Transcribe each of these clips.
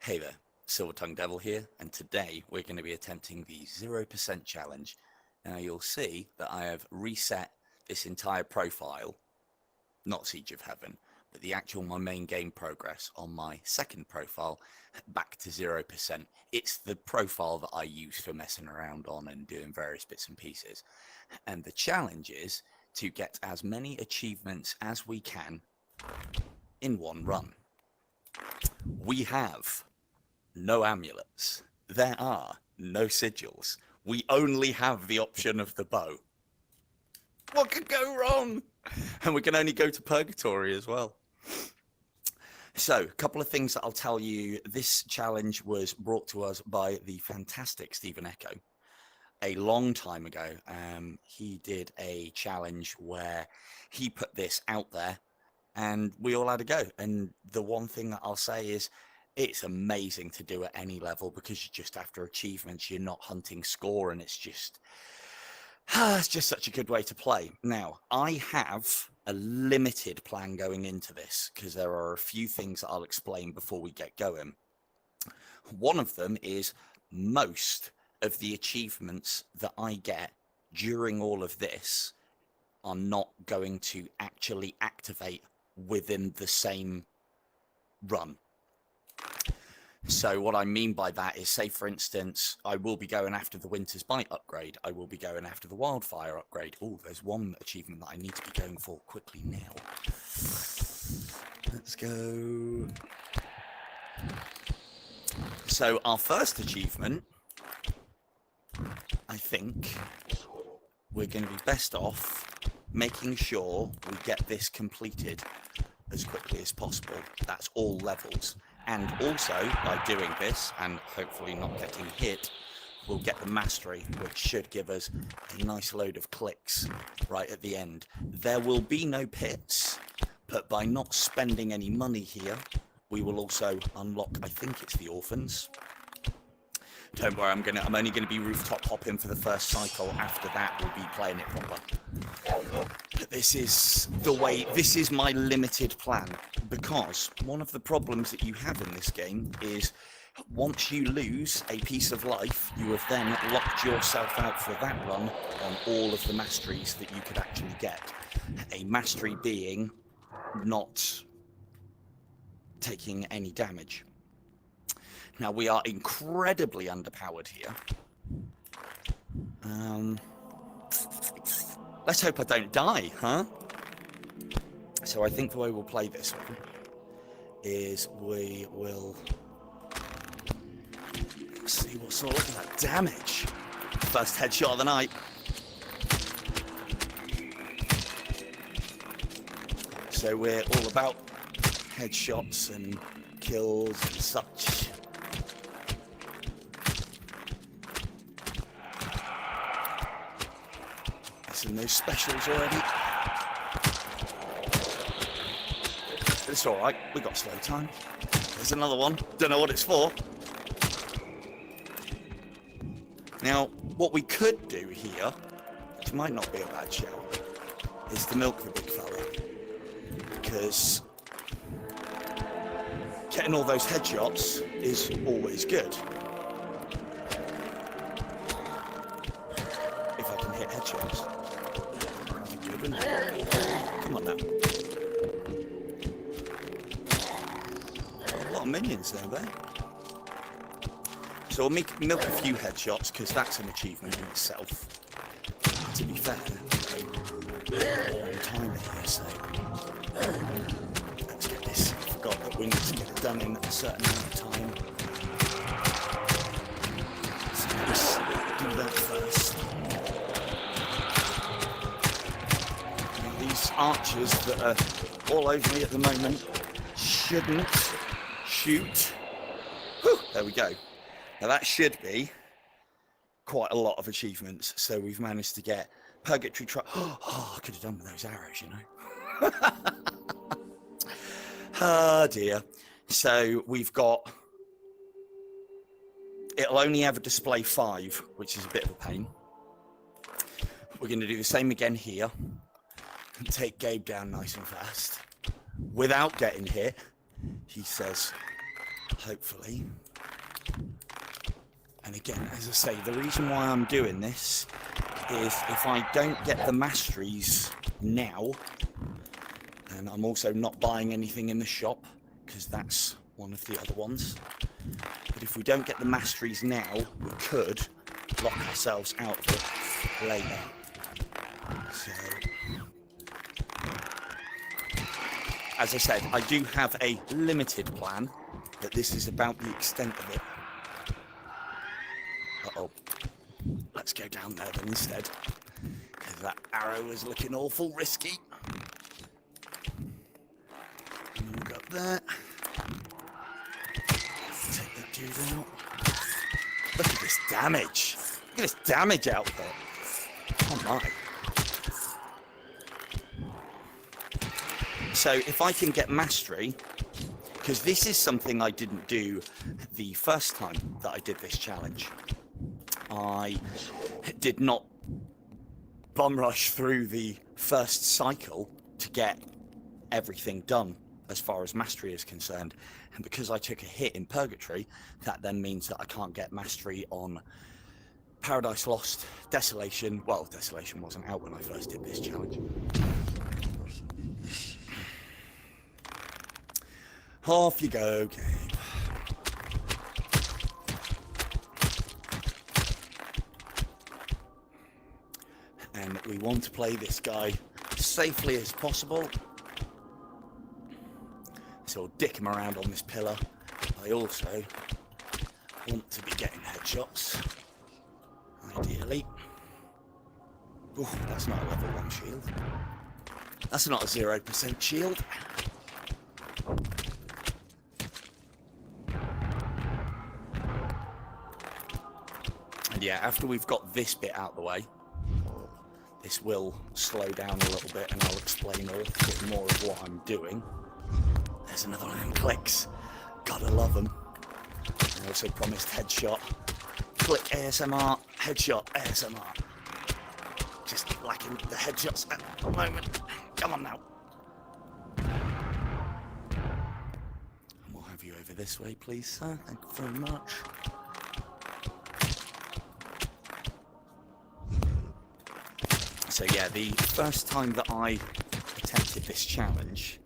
Hey there, Silver Tongue Devil here, and today we're going to be attempting the 0% challenge. Now you'll see that I have reset this entire profile, not Siege of Heaven, but the actual my main game progress on my second profile back to 0%. It's the profile that I use for messing around on and doing various bits and pieces. And the challenge is to get as many achievements as we can in one run. We have no amulets. There are no sigils. We only have the option of the bow. What could go wrong? And we can only go to purgatory as well. So, a couple of things that I'll tell you. This challenge was brought to us by the fantastic Stephen Echo a long time ago. He did a challenge where he put this out there and we all had a go. And the one thing that I'll say is it's amazing to do at any level because you're just after achievements. You're not hunting score, and it's just such a good way to play. Now, I have a limited plan going into this because there are a few things that I'll explain before we get going. One of them is most of the achievements that I get during all of this are not going to actually activate within the same run. So what I mean by that is, say for instance, I will be going after the Winter's Bite upgrade. I will be going after the Wildfire upgrade. Oh, there's one achievement that I need to be going for quickly now. Let's go. So our first achievement, I think we're going to be best off making sure we get this completed as quickly as possible. That's all levels. And also, by doing this, and hopefully not getting hit, we'll get the mastery, which should give us a nice load of clicks right at the end. There will be no pits, but by not spending any money here, we will also unlock, I think it's the orphans. Don't worry, I'm only going to be rooftop hopping for the first cycle. After that, we'll be playing it proper. This is the way, this is my limited plan, because one of the problems that you have in this game is once you lose a piece of life, you have then locked yourself out for that run on all of the masteries that you could actually get. A mastery being not taking any damage. Now, we are incredibly underpowered here. Let's hope I don't die, huh? So I think the way we'll play this one is we will see what's all of that damage. First headshot of the night. So we're all about headshots and kills and such. And those specials already. It's alright, we got slow time. There's another one, don't know what it's for. Now, what we could do here, which might not be a bad shout, is to milk the big fella. Because getting all those headshots is always good. If I can hit headshots. Come on now. A lot of minions there. So we'll milk a few headshots, because that's an achievement in itself. To be fair, a long time here, so let's get this. I forgot that we need to get it done in a certain amount of time. So let's do that first. These archers that are all over me at the moment shouldn't shoot. Whew, there we go. Now that should be quite a lot of achievements. So we've managed to get Purgatory Truck. Oh, I could have done with those arrows, you know. Oh dear. So we've got, it'll only ever display 5, which is a bit of a pain. We're going to do the same again here. And take Gabe down nice and fast without getting hit. He says, hopefully. And again, as I say, the reason why I'm doing this is if I don't get the masteries now, and I'm also not buying anything in the shop, because that's one of the other ones. But if we don't get the masteries now, we could lock ourselves out of it later. So, as I said, I do have a limited plan, but this is about the extent of it. Uh-oh. Let's go down there then instead, because that arrow is looking awful risky. Move up there. Take that dude out. Look at this damage. Look at this damage output. Oh my. So if I can get mastery, because this is something I didn't do the first time that I did this challenge. I did not bum rush through the first cycle to get everything done as far as mastery is concerned. And because I took a hit in Purgatory, that then means that I can't get mastery on Paradise Lost, Desolation. Well, Desolation wasn't out when I first did this challenge. Off you go, Gabe. And we want to play this guy as safely as possible. So I'll dick him around on this pillar. I also want to be getting headshots, ideally. Ooh, that's not a level 1 shield. That's not a 0% shield. And yeah, after we've got this bit out of the way, this will slow down a little bit and I'll explain a little bit more of what I'm doing. There's another one of them clicks. Gotta love them. I also promised headshot. Click ASMR, headshot ASMR. Just lacking the headshots at the moment. Come on now. And we'll have you over this way, please, sir. Thank you very much. So yeah, the first time that I attempted this challenge,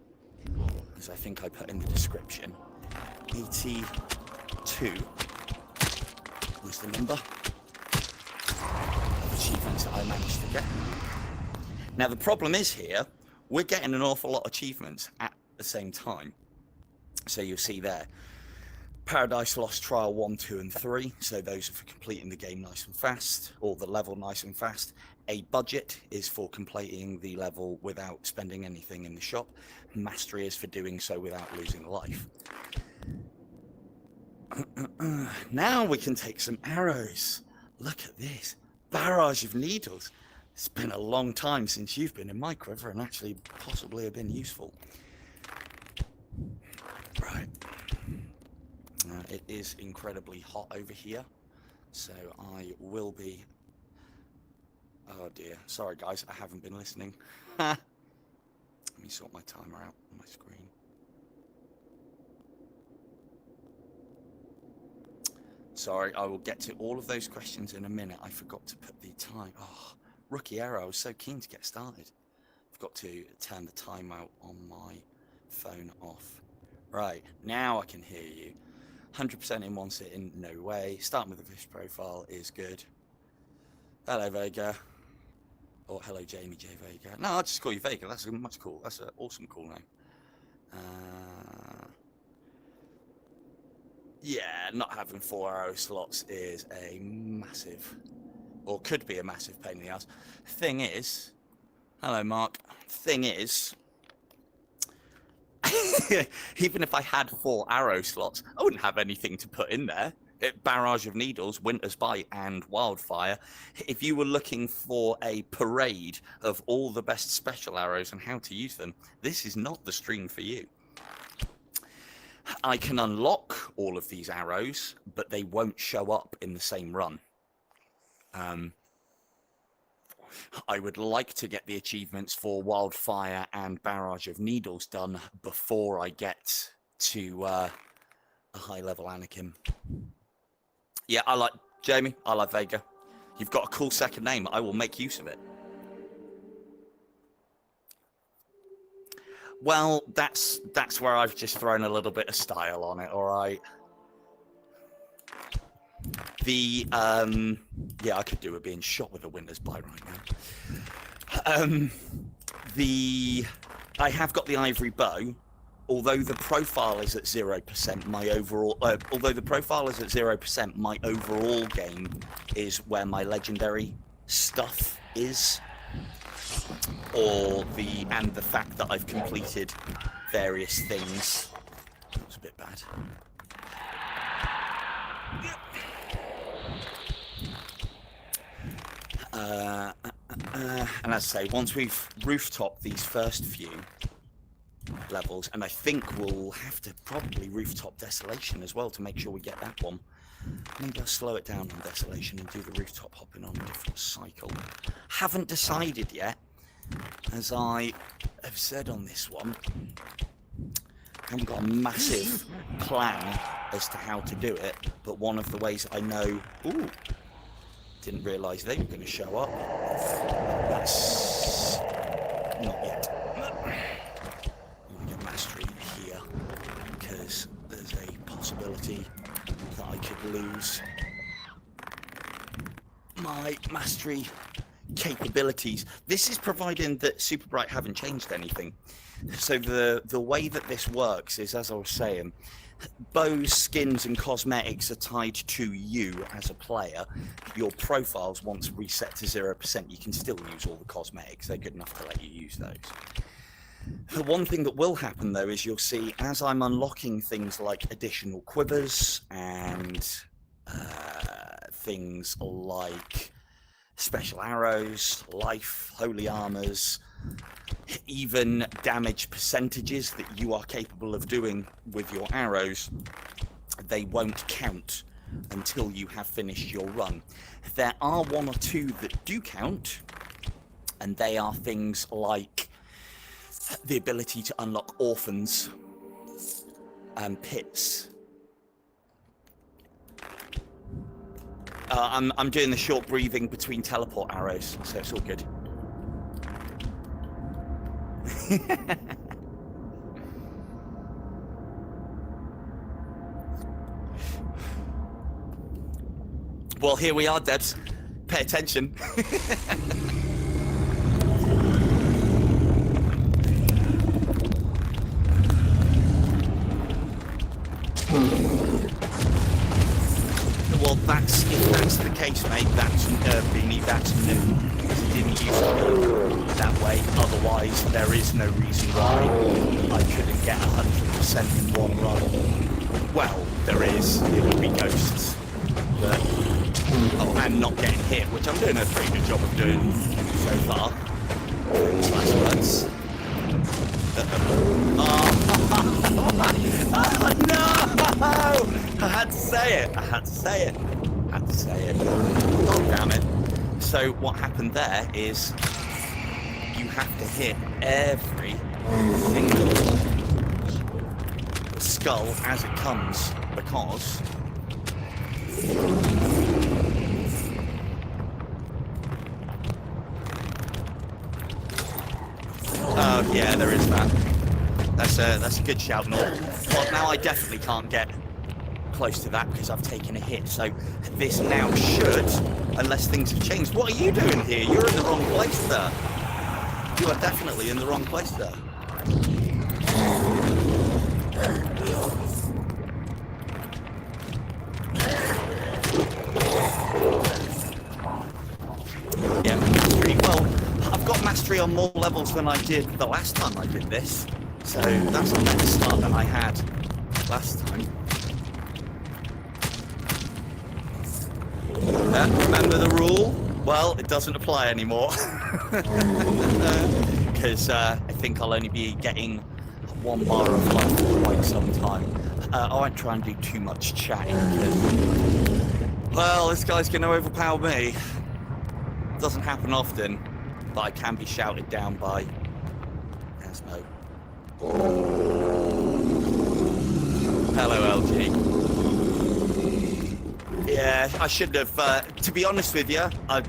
as I think I put in the description, 82 was the number of achievements that I managed to get. Now the problem is here, we're getting an awful lot of achievements at the same time. So you'll see there, Paradise Lost Trial 1, 2 and 3, so those are for completing the game nice and fast, or the level nice and fast. A budget is for completing the level without spending anything in the shop. Mastery is for doing so without losing a life. Now we can take some arrows. Look at this. Barrage of needles. It's been a long time since you've been in my quiver and actually possibly have been useful. Right. It is incredibly hot over here, so I will be... Oh dear. Sorry guys, I haven't been listening. Let me sort my timer out on my screen. Sorry, I will get to all of those questions in a minute. I forgot to put the time. Oh, rookie error. I was so keen to get started. Forgot to turn the timeout on my phone off. Right, now I can hear you. 100% in one sitting, no way. Starting with the fish profile is good. Hello, Vega. Or hello, Jamie J. Vega. No, I'll just call you Vega. That's much cool. That's an awesome cool name. Yeah, not having 4 arrow slots is a massive, or could be a massive pain in the ass. Thing is, hello, Mark. Thing is, even if I had 4 arrow slots, I wouldn't have anything to put in there. Barrage of Needles, Winter's Bite, and Wildfire. If you were looking for a parade of all the best special arrows and how to use them, this is not the stream for you. I can unlock all of these arrows, but they won't show up in the same run. I would like to get the achievements for Wildfire and Barrage of Needles done before I get to a high-level Anakin. Yeah, I like Jamie. I like Vega. You've got a cool second name. I will make use of it. Well, that's where I've just thrown a little bit of style on it. All right. The yeah, I could do with being shot with a winner's bite right now. I have got the ivory bow. Although the profile is at 0%, my overall my overall game is where my legendary stuff is, and the fact that I've completed various things. That was a bit bad. And as I say, once we've rooftop these first few levels, and I think we'll have to probably rooftop Desolation as well to make sure we get that one. Maybe I'll slow it down on Desolation and do the rooftop hopping on a different cycle. Haven't decided yet, as I have said on this one. I haven't got a massive plan as to how to do it, but one of the ways I know... Ooh, didn't realise they were going to show up. That's... not yet. Mastery here, because there's a possibility that I could lose my mastery capabilities. This is providing that Super Bright haven't changed anything. So the way that this works is, as I was saying, bows, skins and cosmetics are tied to you as a player. Your profiles, once reset to 0%, you can still use all the cosmetics. They're good enough to let you use those. The one thing that will happen, though, is you'll see as I'm unlocking things like additional quivers and things like special arrows, life, holy armors, even damage percentages that you are capable of doing with your arrows, they won't count until you have finished your run. There are one or two that do count, and they are things like the ability to unlock orphans and pits. I'm doing the short breathing between teleport arrows, so it's all good. Well, here we are, Debs. Pay attention. Well, if that's the case, mate, that's Beanie, that's new. Because it didn't used to be that way. Otherwise, there is no reason why I couldn't get 100% in one run. Well, there is. It would be ghosts. But, oh, and not getting hit, which I'm doing a pretty good job of doing so far. Slash words. Oh no! I had to say it. Oh, damn it. So what happened there is you have to hit every single skull as it comes, because oh yeah, there is that. That's a good shout, Nor. Well, now I definitely can't get close to that because I've taken a hit. So this now should, unless things have changed. What are you doing here? You're in the wrong place there. You are definitely in the wrong place there. Yeah, mastery. Well, I've got mastery on more levels than I did the last time I did this. So that's a better start than I had last time. Remember the rule? Well, it doesn't apply anymore. Because I think I'll only be getting 1 bar of life for quite some time. I won't try and do too much chatting. Well, this guy's going to overpower me. Doesn't happen often, but I can be shouted down by Asmo. Hello, LG. Yeah, I should have, to be honest with you, I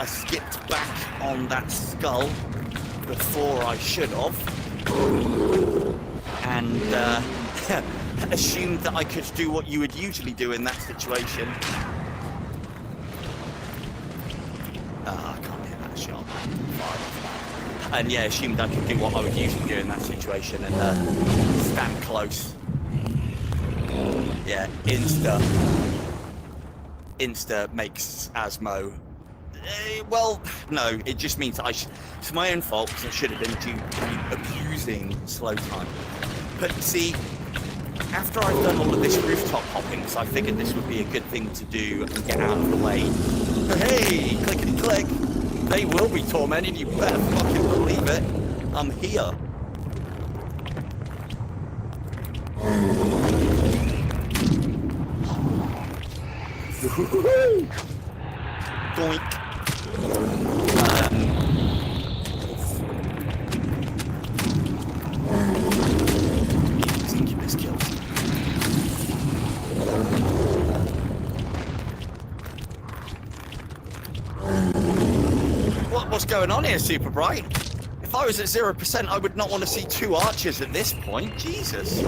skipped back on that skull before I should have. And assumed that I could do what you would usually do in that situation. I can't hit that shot. And yeah, assumed I could do what I would usually do in that situation and stand close. Yeah, Insta makes Asmo. Well, no, it just means that it's my own fault because I should have been abusing slow time. But see, after I've done all of this rooftop hopping, so I figured this would be a good thing to do and get out of the way. Hey, clickety click. They will be tormented, you better fucking believe it. I'm here. Doink. Incubus kills. What's going on here, Super Bright? If I was at 0%, I would not want to see two archers at this point. Jesus.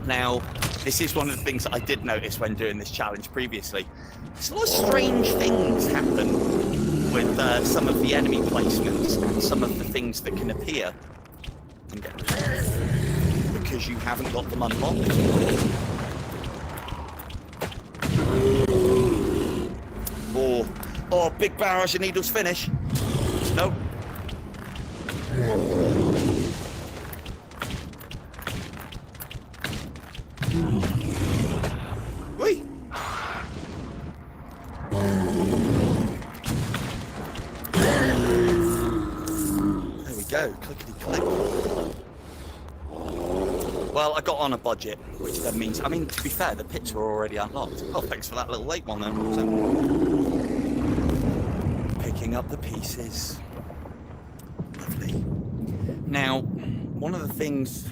Now, this is one of the things that I did notice when doing this challenge previously. There's a lot of strange things happen with some of the enemy placements and some of the things that can appear. Because you haven't got them unlocked. Oh, big barrage of needles finish. Nope. Whee! There we go, clickety click. Well, I got on a budget, which then means, I mean, to be fair, the pits were already unlocked. Oh, thanks for that little late one then. So, picking up the pieces. Lovely. Now, one of the things...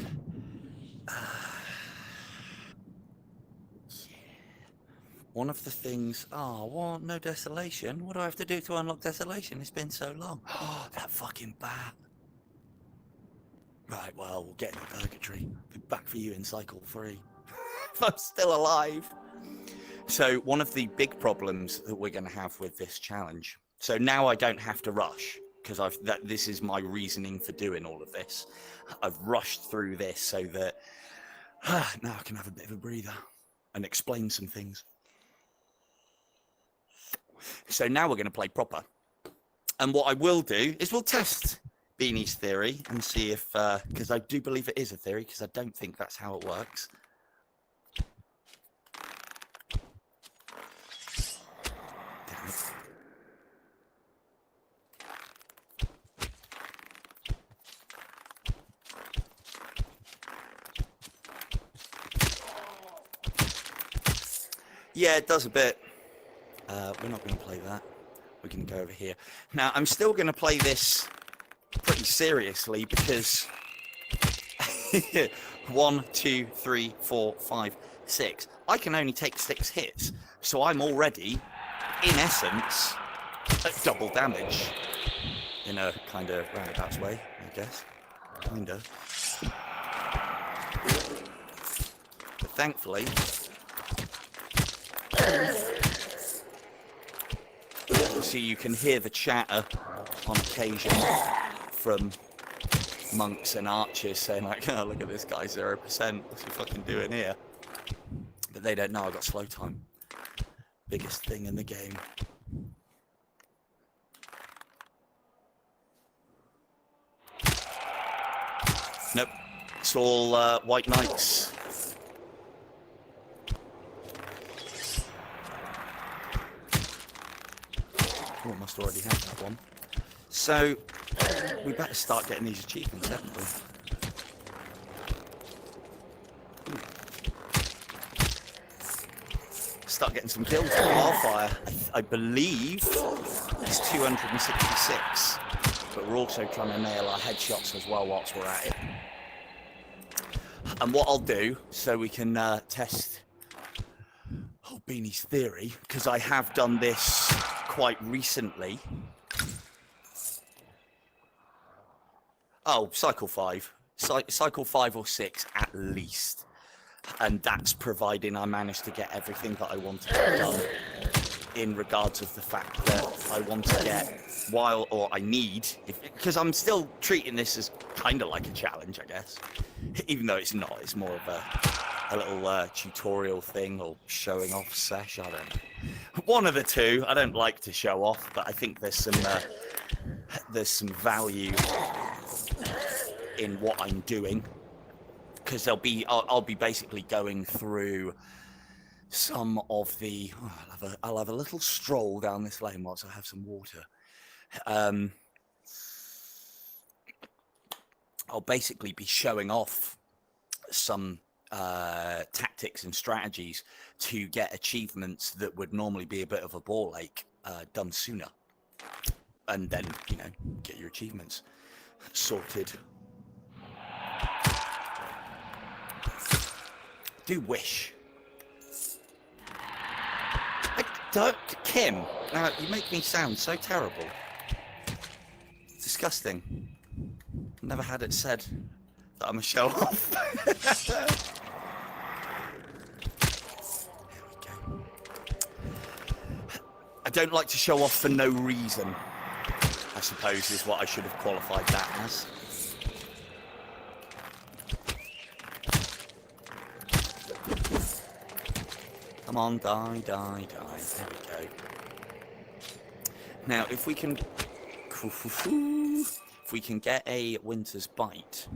One of the things... Oh, well, no desolation. What do I have to do to unlock desolation? It's been so long. Oh, that fucking bat. Right, well, we'll get in the purgatory. Be back for you in cycle 3. If I'm still alive. So, one of the big problems that we're going to have with this challenge... So now I don't have to rush, because this is my reasoning for doing all of this. I've rushed through this so that now I can have a bit of a breather and explain some things. So now we're going to play proper. And what I will do is we'll test Beanie's theory and see if, because I do believe it is a theory, because I don't think that's how it works. Damn it. Yeah, it does a bit. We're not going to play that. We're going to go over here. Now, I'm still going to play this pretty seriously because 1, 2, 3, 4, 5, 6. I can only take 6 hits. So I'm already, in essence, at double damage. In a kind of roundabout way, I guess. Kind of. But thankfully... So you can hear the chatter on occasion from monks and archers saying like, oh, look at this guy, 0%, what's he fucking doing here? But they don't know I've got slow time. Biggest thing in the game. Nope, it's all white knights. Oh, I must already have that one. So, we better start getting these achievements, haven't we? Start getting some kills with wildfire. I believe it's 266. But we're also trying to nail our headshots as well whilst we're at it. And what I'll do, so we can test Beanie's theory, because I have done this quite recently. Oh, cycle 5. Cycle 5 or 6 at least. And that's providing I managed to get everything that I wanted to done in regards of the fact that I want to get I need, because I'm still treating this as kind of like a challenge, I guess. Even though it's not, it's more of a little tutorial thing or showing off sesh, I don't know. One of the two. I don't like to show off, but I think there's some value in what I'm doing, because I'll be basically going through some of the I'll have a little stroll down this lane whilst I have some water. I'll basically be showing off some tactics and strategies to get achievements that would normally be a bit of a ball ache done sooner, and then get your achievements sorted. Do wish. Kim, you make me sound so terrible. It's disgusting. Never had it said that I'm a show off. There we go. I don't like to show off for no reason, I suppose, is what I should have qualified that as. Come on, die. There we go. Now, if we can get a Winter's Bite,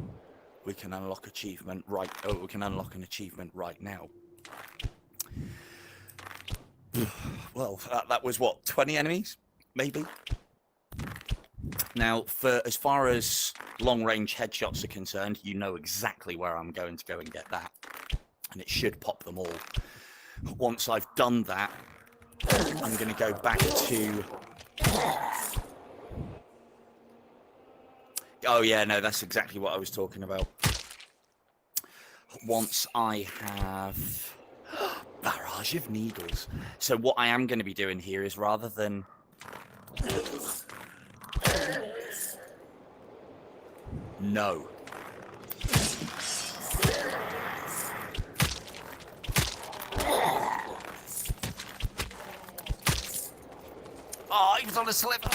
we can unlock achievement right. Oh, we can unlock an achievement right now. Well, that was what, 20 enemies, maybe. Now, as far as long-range headshots are concerned, you know exactly where I'm going to go and get that, and it should pop them all. Once I've done that, I'm going to go back to... Oh yeah, no, that's exactly what I was talking about. Once I have... Barrage of needles. So what I am going to be doing here is, rather than... No. Oh, he was on a sliver.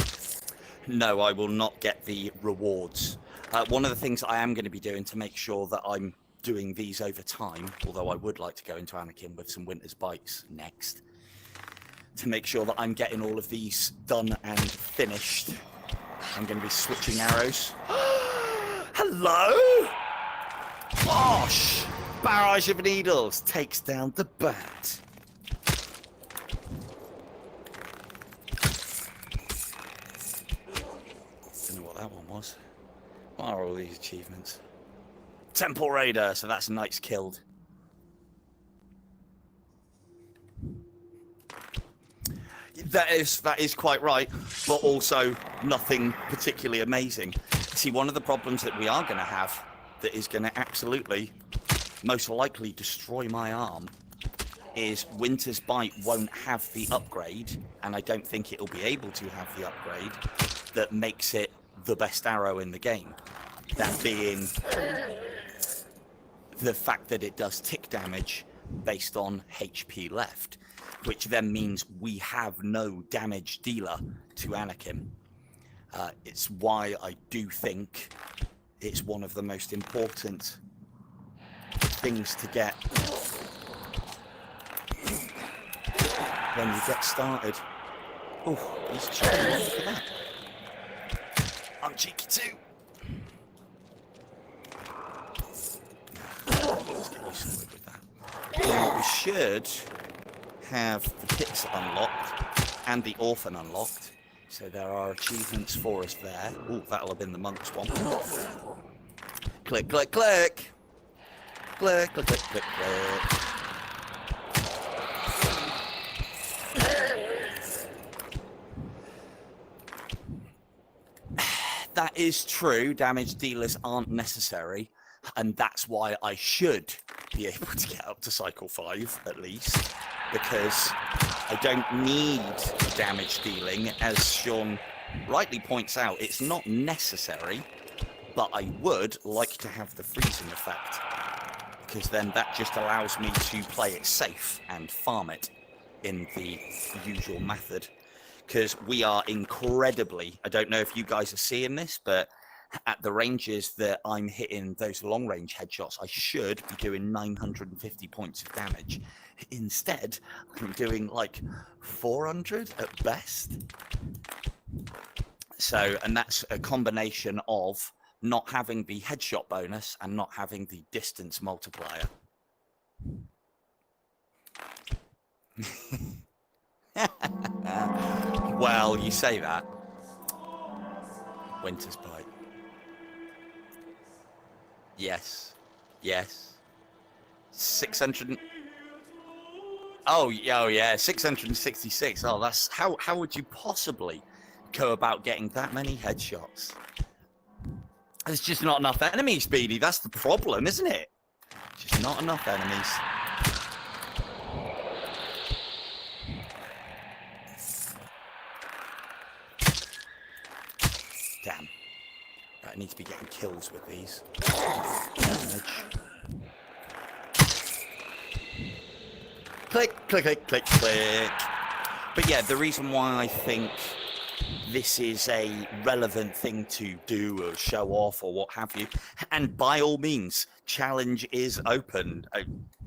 No, I will not get the rewards. One of the things I am going to be doing to make sure that I'm doing these over time, although I would like to go into Anakin with some Winter's Bites next, to make sure that I'm getting all of these done and finished, I'm going to be switching arrows. Hello? Bosh! Barrage of needles takes down the bat. Don't know what that one was. What are all these achievements? Temple Raider, so that's knights killed. That is quite right, but also nothing particularly amazing. See, one of the problems that we are going to have that is going to absolutely, most likely destroy my arm, is Winter's Bite won't have the upgrade, and I don't think it'll be able to have the upgrade that makes it the best arrow in the game. That being the fact that it does tick damage based on HP left, which then means we have no damage dealer to Anakin. It's why I do think it's one of the most important things to get when you get started. Oh, he's cheeky. Look at that. I'm cheeky too. Let's get you sorted with that. Now, we should have the pits unlocked and the orphan unlocked. So there are achievements for us there. Oh, that'll have been the monk's one. Click, click, click. Click, click, click, click, click. That is true. Damage dealers aren't necessary. And that's why I should be able to get up to cycle 5 at least, because I don't need damage dealing. As Sean rightly points out, it's not necessary, but I would like to have the freezing effect, because then that just allows me to play it safe and farm it in the usual method. Because we are incredibly, I don't know if you guys are seeing this, but at the ranges that I'm hitting those long range headshots, I should be doing 950 points of damage. Instead, I'm doing like 400 at best. So, and that's a combination of not having the headshot bonus and not having the distance multiplier. Well, you say that. Winter's Bite. Yes. Yes. 600. Oh yeah, 666. Oh, that's how would you possibly go about getting that many headshots? There's just not enough enemies, Speedy. That's the problem, isn't it? Just not enough enemies. Damn. Right, I need to be getting kills with these. Click, click, click, click, click. But yeah, the reason why I think this is a relevant thing to do or show off or what have you, and by all means, challenge is open.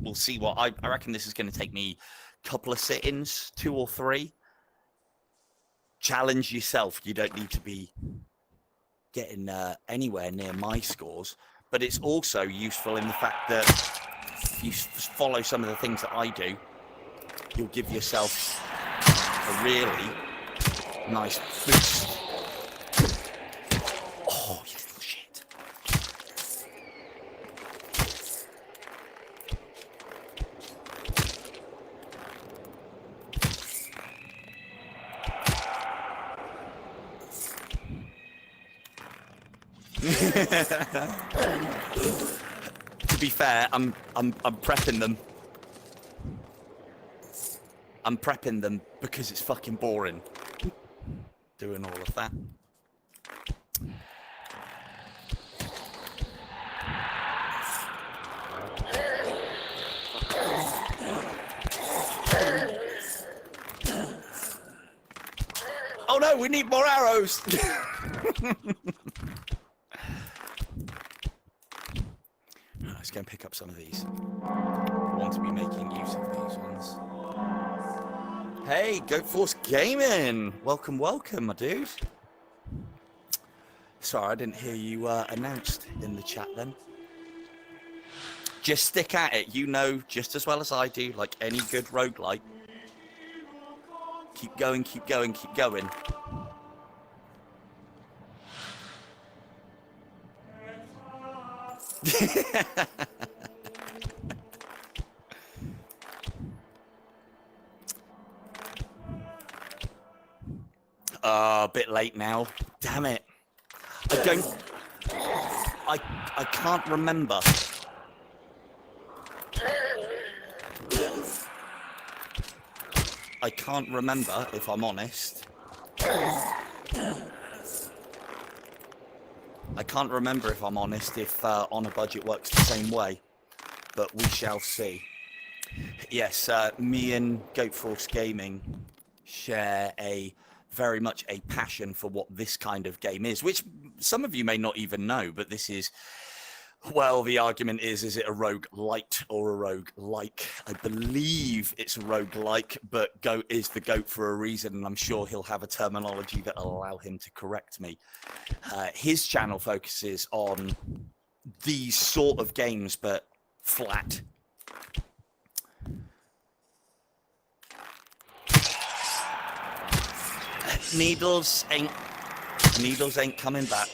We'll see what I reckon. This is going to take me a couple of sit-ins, 2 or 3. Challenge yourself. You don't need to be getting anywhere near my scores, but it's also useful in the fact that if you follow some of the things that I do, you'll give yourself a really nice boost. Oh, you little shit. To be fair, I'm prepping them. I'm prepping them because it's fucking boring doing all of that. Oh no, we need more arrows. Let's go and pick up some of these. I want to be making use of these ones. Hey, Goat Force Gaming! Welcome, welcome, my dude. Sorry, I didn't hear you announced in the chat then. Just stick at it. You know just as well as I do, like any good roguelike. Keep going, keep going, keep going. A bit late now. Damn it. I can't remember. I can't remember, if I'm honest. I can't remember, if I'm honest, if On a Budget works the same way. But we shall see. Yes, me and Goat Force Gaming share very much a passion for what this kind of game is, which some of you may not even know, but this is, well, the argument is it a rogue-lite or a rogue-like? I believe it's a rogue-like, but Goat is the Goat for a reason, and I'm sure he'll have a terminology that'll allow him to correct me. His channel focuses on these sort of games, but flat. Needles ain't coming back.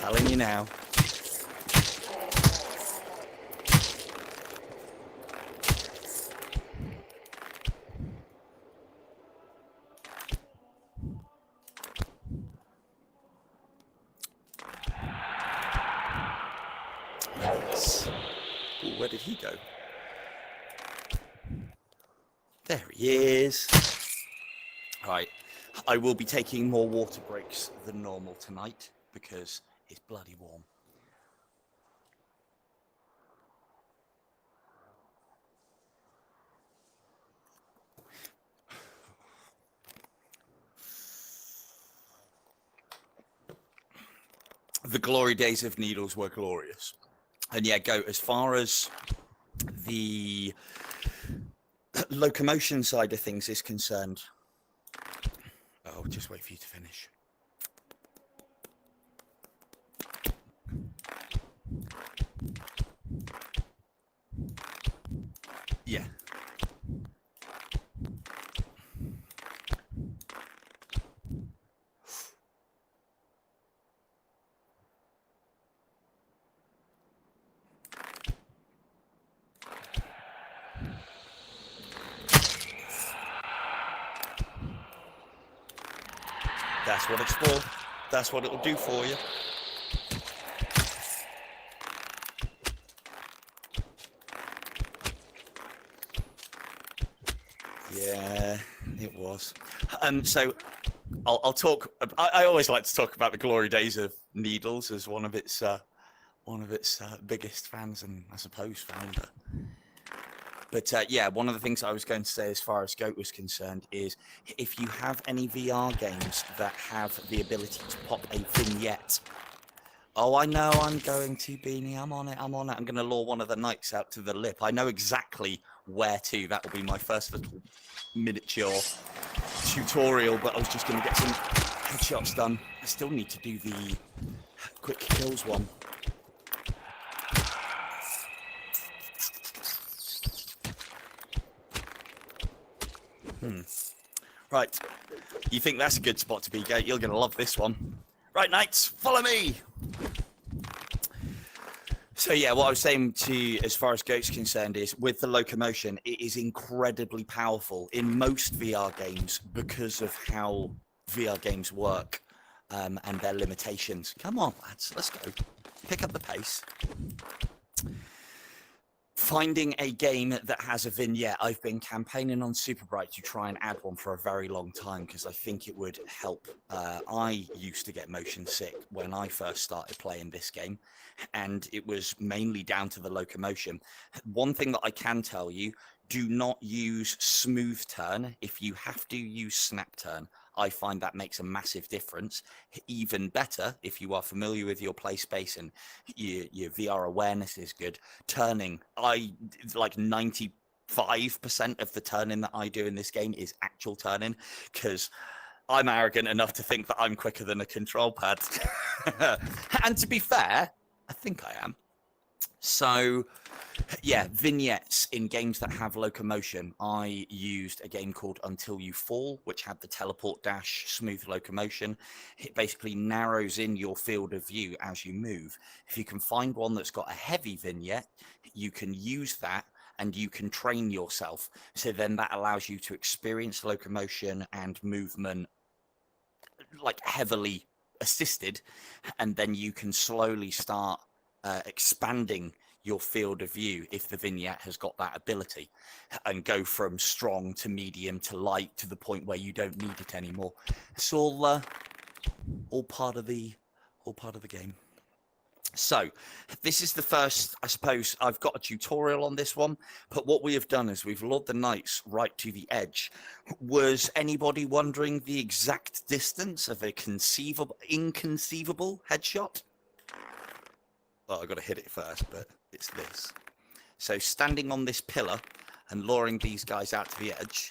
Telling you now. where did he go? There he is. Right, I will be taking more water breaks than normal tonight because it's bloody warm. The glory days of needles were glorious. And yeah, go as far as the locomotion side of things is concerned. Oh, just wait for you to finish. Yeah. That's what it's for. That's what it'll do for you. Yeah, it was. So I'll talk. I always like to talk about the glory days of needles as one of its biggest fans and I suppose founder. But yeah, one of the things I was going to say as far as Goat was concerned is if you have any VR games that have the ability to pop a vignette. Oh, I know I'm going to, Beanie. I'm on it. I'm going to lure one of the knights out to the lip. I know exactly where to. That will be my first little miniature tutorial, but I was just going to get some headshots done. I still need to do the quick kills one. Right. You think that's a good spot to be, Gate? You're going to love this one. Right, knights, follow me. So yeah, what I was saying to you as far as Goat's concerned is with the locomotion, it is incredibly powerful in most VR games because of how VR games work and their limitations. Come on, lads, let's go. Pick up the pace. Finding a game that has a vignette. I've been campaigning on Superbright to try and add one for a very long time because I think it would help. I used to get motion sick when I first started playing this game, and it was mainly down to the locomotion. One thing that I can tell you, do not use smooth turn. If you have to use snap turn, I find that makes a massive difference. Even better, if you are familiar with your play space and your VR awareness is good, turning, I like 95% of the turning that I do in this game is actual turning because I'm arrogant enough to think that I'm quicker than a control pad. And to be fair, I think I am. So yeah, vignettes in games that have locomotion. I used a game called Until You Fall, which had the teleport dash, smooth locomotion. It basically narrows in your field of view as you move. If you can find one that's got a heavy vignette, you can use that and you can train yourself. So then that allows you to experience locomotion and movement like heavily assisted, and then you can slowly start expanding your field of view if the vignette has got that ability and go from strong to medium to light to the point where you don't need it anymore. It's all part of the game. So this is the first, I suppose I've got a tutorial on this one, but what we have done is we've lured the knights right to the edge. Was anybody wondering the exact distance of a inconceivable headshot? Well, I've got to hit it first, but it's this. So standing on this pillar and luring these guys out to the edge,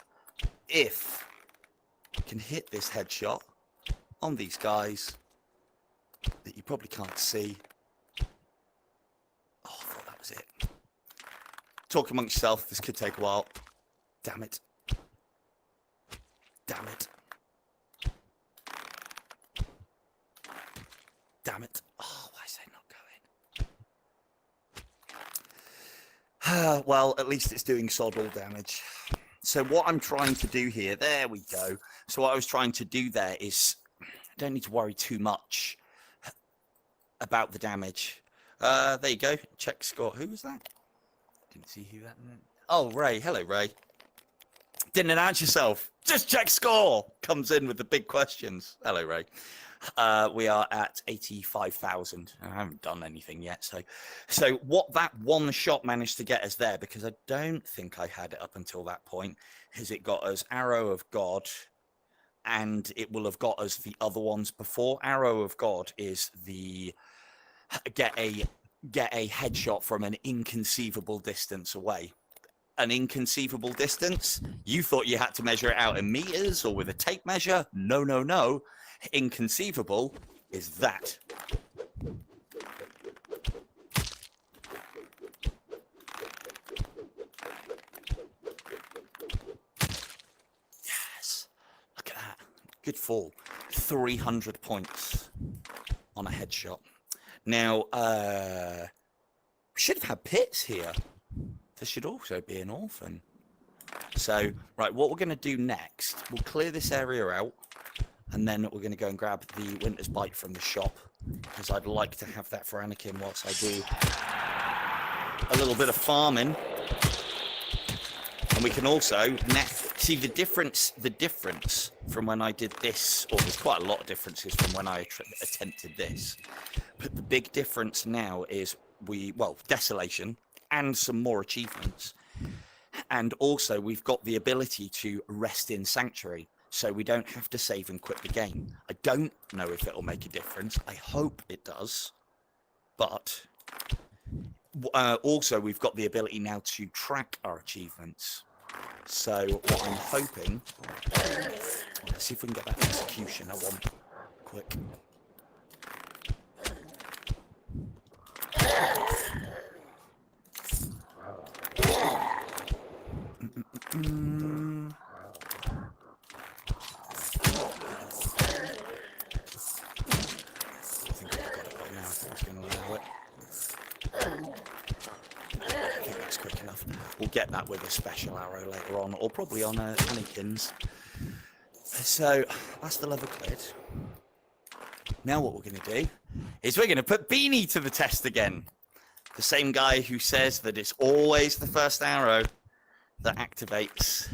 if you can hit this headshot on these guys that you probably can't see. Oh, I thought that was it. Talk amongst yourself. This could take a while. Damn it. Damn it. Damn it. Oh, why is that not going? Well, at least it's doing sod all damage. So what I'm trying to do here, there we go. So what I was trying to do there is, I don't need to worry too much about the damage. There you go. Check score. Who was that? Didn't see who that... Oh, Ray. Hello, Ray. Didn't announce yourself. Just check score. Comes in with the big questions. Hello, Ray. We are at 85,000. I haven't done anything yet. So what that one shot managed to get us there, because I don't think I had it up until that point, is it got us Arrow of God, and it will have got us the other ones before. Arrow of God is the get a headshot from an inconceivable distance away. An inconceivable distance? You thought you had to measure it out in meters or with a tape measure? No, no, no. Inconceivable is that. Yes. Look at that. Good fall. 300 points on a headshot. Now, we should have had pits here. There should also be an orphan. So, right, what we're going to do next, we'll clear this area out, and then we're going to go and grab the Winter's Bite from the shop, because I'd like to have that for Anakin whilst I do a little bit of farming. And we can also see the difference from when I did this, or there's quite a lot of differences from when I attempted this. But the big difference now is Desolation and some more achievements. And also we've got the ability to rest in Sanctuary, so we don't have to save and quit the game. I don't know if it'll make a difference. I hope it does. But also we've got the ability now to track our achievements. So what I'm hoping, let's see if we can get that execution I want quick. I think I've got it right now. I think it's going to allow it. I think that's quick enough. We'll get that with a special arrow later on, or probably on Anakin's. So that's the level cleared. Now what we're going to do is we're going to put Beanie to the test again. The same guy who says that it's always the first arrow that activates.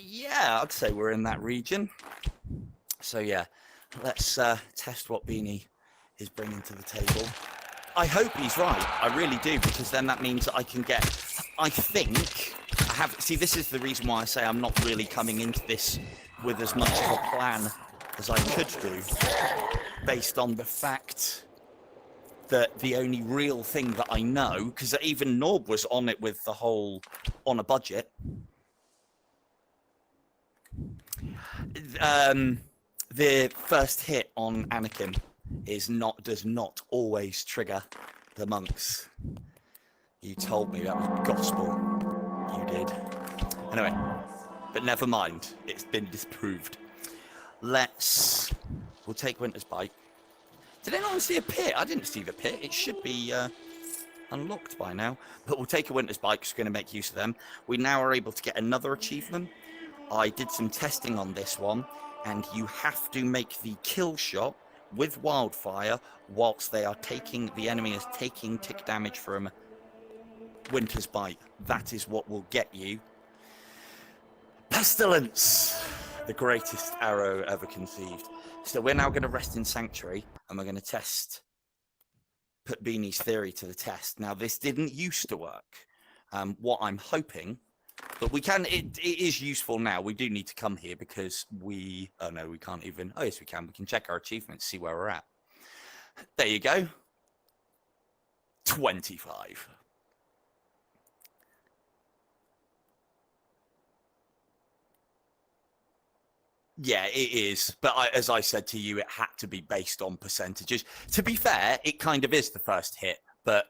Yeah, I'd say we're in that region. So yeah, let's test what Beanie is bringing to the table. I hope he's right. I really do, because then that means that I can get, I think, this is the reason why I say I'm not really coming into this with as much of a plan as I could do, based on the fact that the only real thing that I know, because even Norb was on it with the whole on a budget. The first hit on Anakin does not always trigger the monks. You told me that was gospel. You did. Anyway, but never mind. It's been disproved. We'll take Winter's Bite. Did anyone see a pit? I didn't see the pit. It should be unlocked by now. But we'll take a Winter's Bite because we're going to make use of them. We now are able to get another achievement. I did some testing on this one, and you have to make the kill shot with wildfire whilst the enemy is taking tick damage from Winter's Bite. That is what will get you Pestilence, the greatest arrow ever conceived. So we're now going to rest in Sanctuary, and we're going to put Beanie's theory to the test. Now, this didn't used to work. What I'm hoping, but it is useful now. We do need to come here because we can't even, yes, we can. We can check our achievements, see where we're at. There you go. 25. Yeah, it is. But as I said to you, it had to be based on percentages. To be fair, it kind of is the first hit. But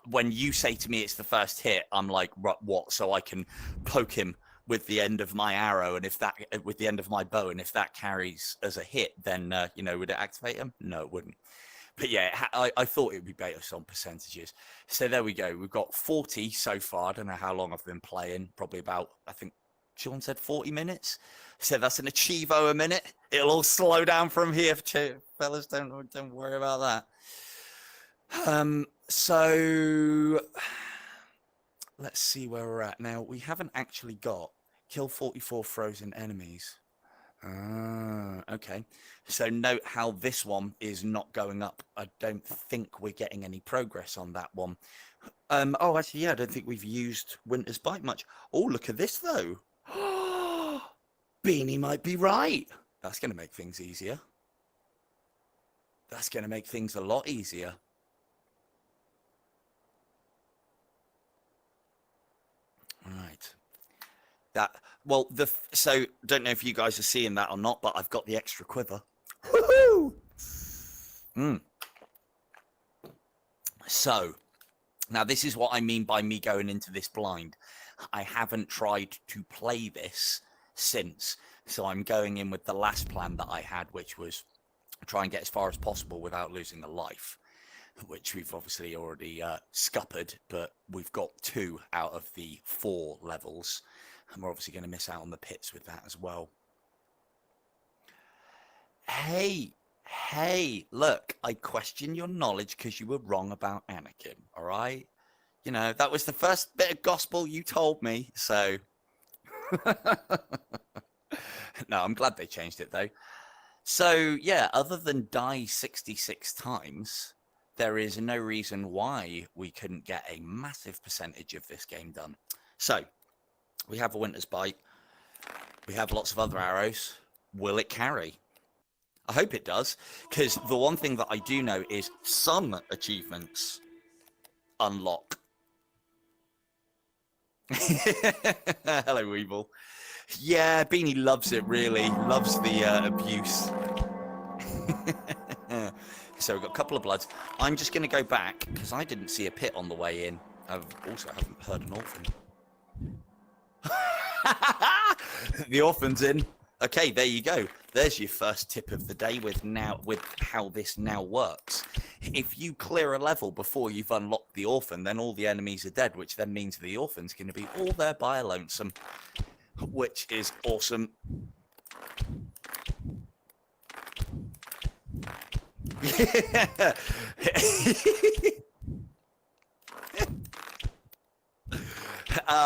when you say to me it's the first hit, I'm like, what? So I can poke him with the end of my arrow, and with the end of my bow, and if that carries as a hit, then would it activate him? No, it wouldn't. But yeah, I thought it would be based on percentages. So there we go. We've got 40 so far. I don't know how long I've been playing. Probably about, I think, Sean said 40 minutes. So that's an achievo a minute. It'll all slow down from here, fellas. Don't worry about that. So let's see where we're at now. We haven't actually got kill 44 frozen enemies. Okay. So note how this one is not going up. I don't think we're getting any progress on that one. Oh, actually, yeah, I don't think we've used Winter's Bite much. Oh, look at this, though. Beanie might be right. That's going to make things easier. That's going to make things a lot easier. Right. Well, so don't know if you guys are seeing that or not, but I've got the extra quiver. Woohoo! So now this is what I mean by me going into this blind. I haven't tried to play this since, so I'm going in with the last plan that I had, which was try and get as far as possible without losing a life, which we've obviously already scuppered, but we've got 2 out of the 4 levels, and we're obviously going to miss out on the pits with that as well. Hey, look, I question your knowledge because you were wrong about Anakin, all right? You know, that was the first bit of gospel you told me, so... No, I'm glad they changed it, though. So, yeah, other than die 66 times, there is no reason why we couldn't get a massive percentage of this game done. So, we have a Winter's Bite. We have lots of other arrows. Will it carry? I hope it does, because the one thing that I do know is some achievements unlock. Hello, Weevil. Yeah, Beanie loves it, really. Loves the abuse. So we've got a couple of bloods. I'm just going to go back, because I didn't see a pit on the way in. I haven't heard an orphan. The orphan's in. Okay, there you go. There's your first tip of the day with how this now works. If you clear a level before you've unlocked the orphan, then all the enemies are dead, which then means the orphan's going to be all there by a lonesome, which is awesome.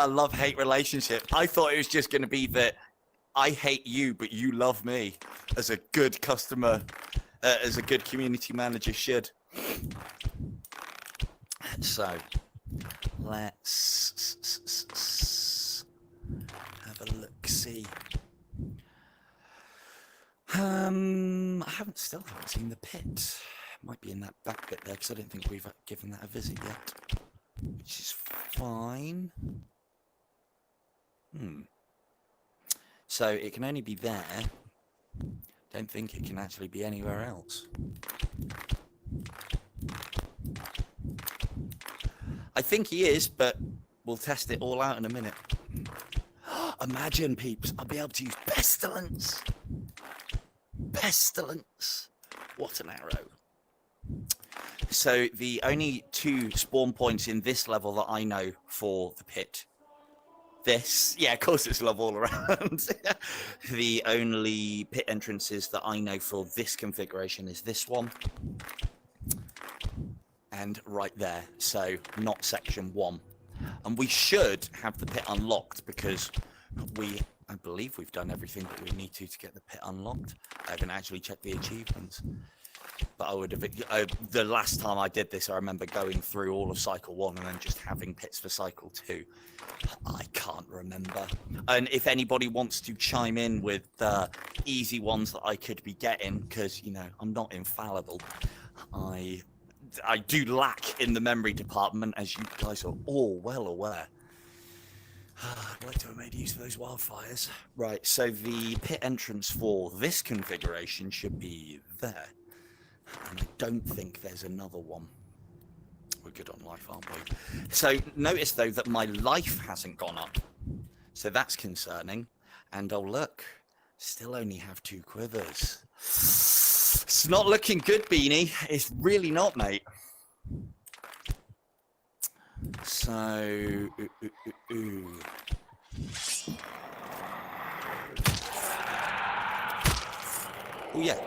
Love-hate relationship. I thought it was just going to be that I hate you, but you love me, as a good customer, as a good community manager should. So, let's have a look-see. I still haven't seen the pit. It might be in that back bit there, because I don't think we've given that a visit yet, which is fine. So it can only be there. Don't think it can actually be anywhere else. I think he is, but we'll test it all out in a minute. Imagine, peeps, I'll be able to use pestilence. Pestilence. What an arrow. So the only 2 spawn points in this level that I know for the pit. Yeah, of course it's love all around. The only pit entrances that I know for this configuration is this one. And right there, so not section 1. And we should have the pit unlocked because I believe we've done everything that we need to get the pit unlocked. I haven't actually checked the achievements. But I would have, the last time I did this, I remember going through all of Cycle 1 and then just having pits for Cycle 2. I can't remember. And if anybody wants to chime in with easy ones that I could be getting, because, you know, I'm not infallible. I do lack in the memory department, as you guys are all well aware. I'd like to have made use of those wildfires. Right, so the pit entrance for this configuration should be there. And I don't think there's another one. We're good on life, aren't we? So notice, though, that my life hasn't gone up. So that's concerning. And oh, look, still only have 2 quivers. It's not looking good, Beanie. It's really not, mate. So, Oh yeah.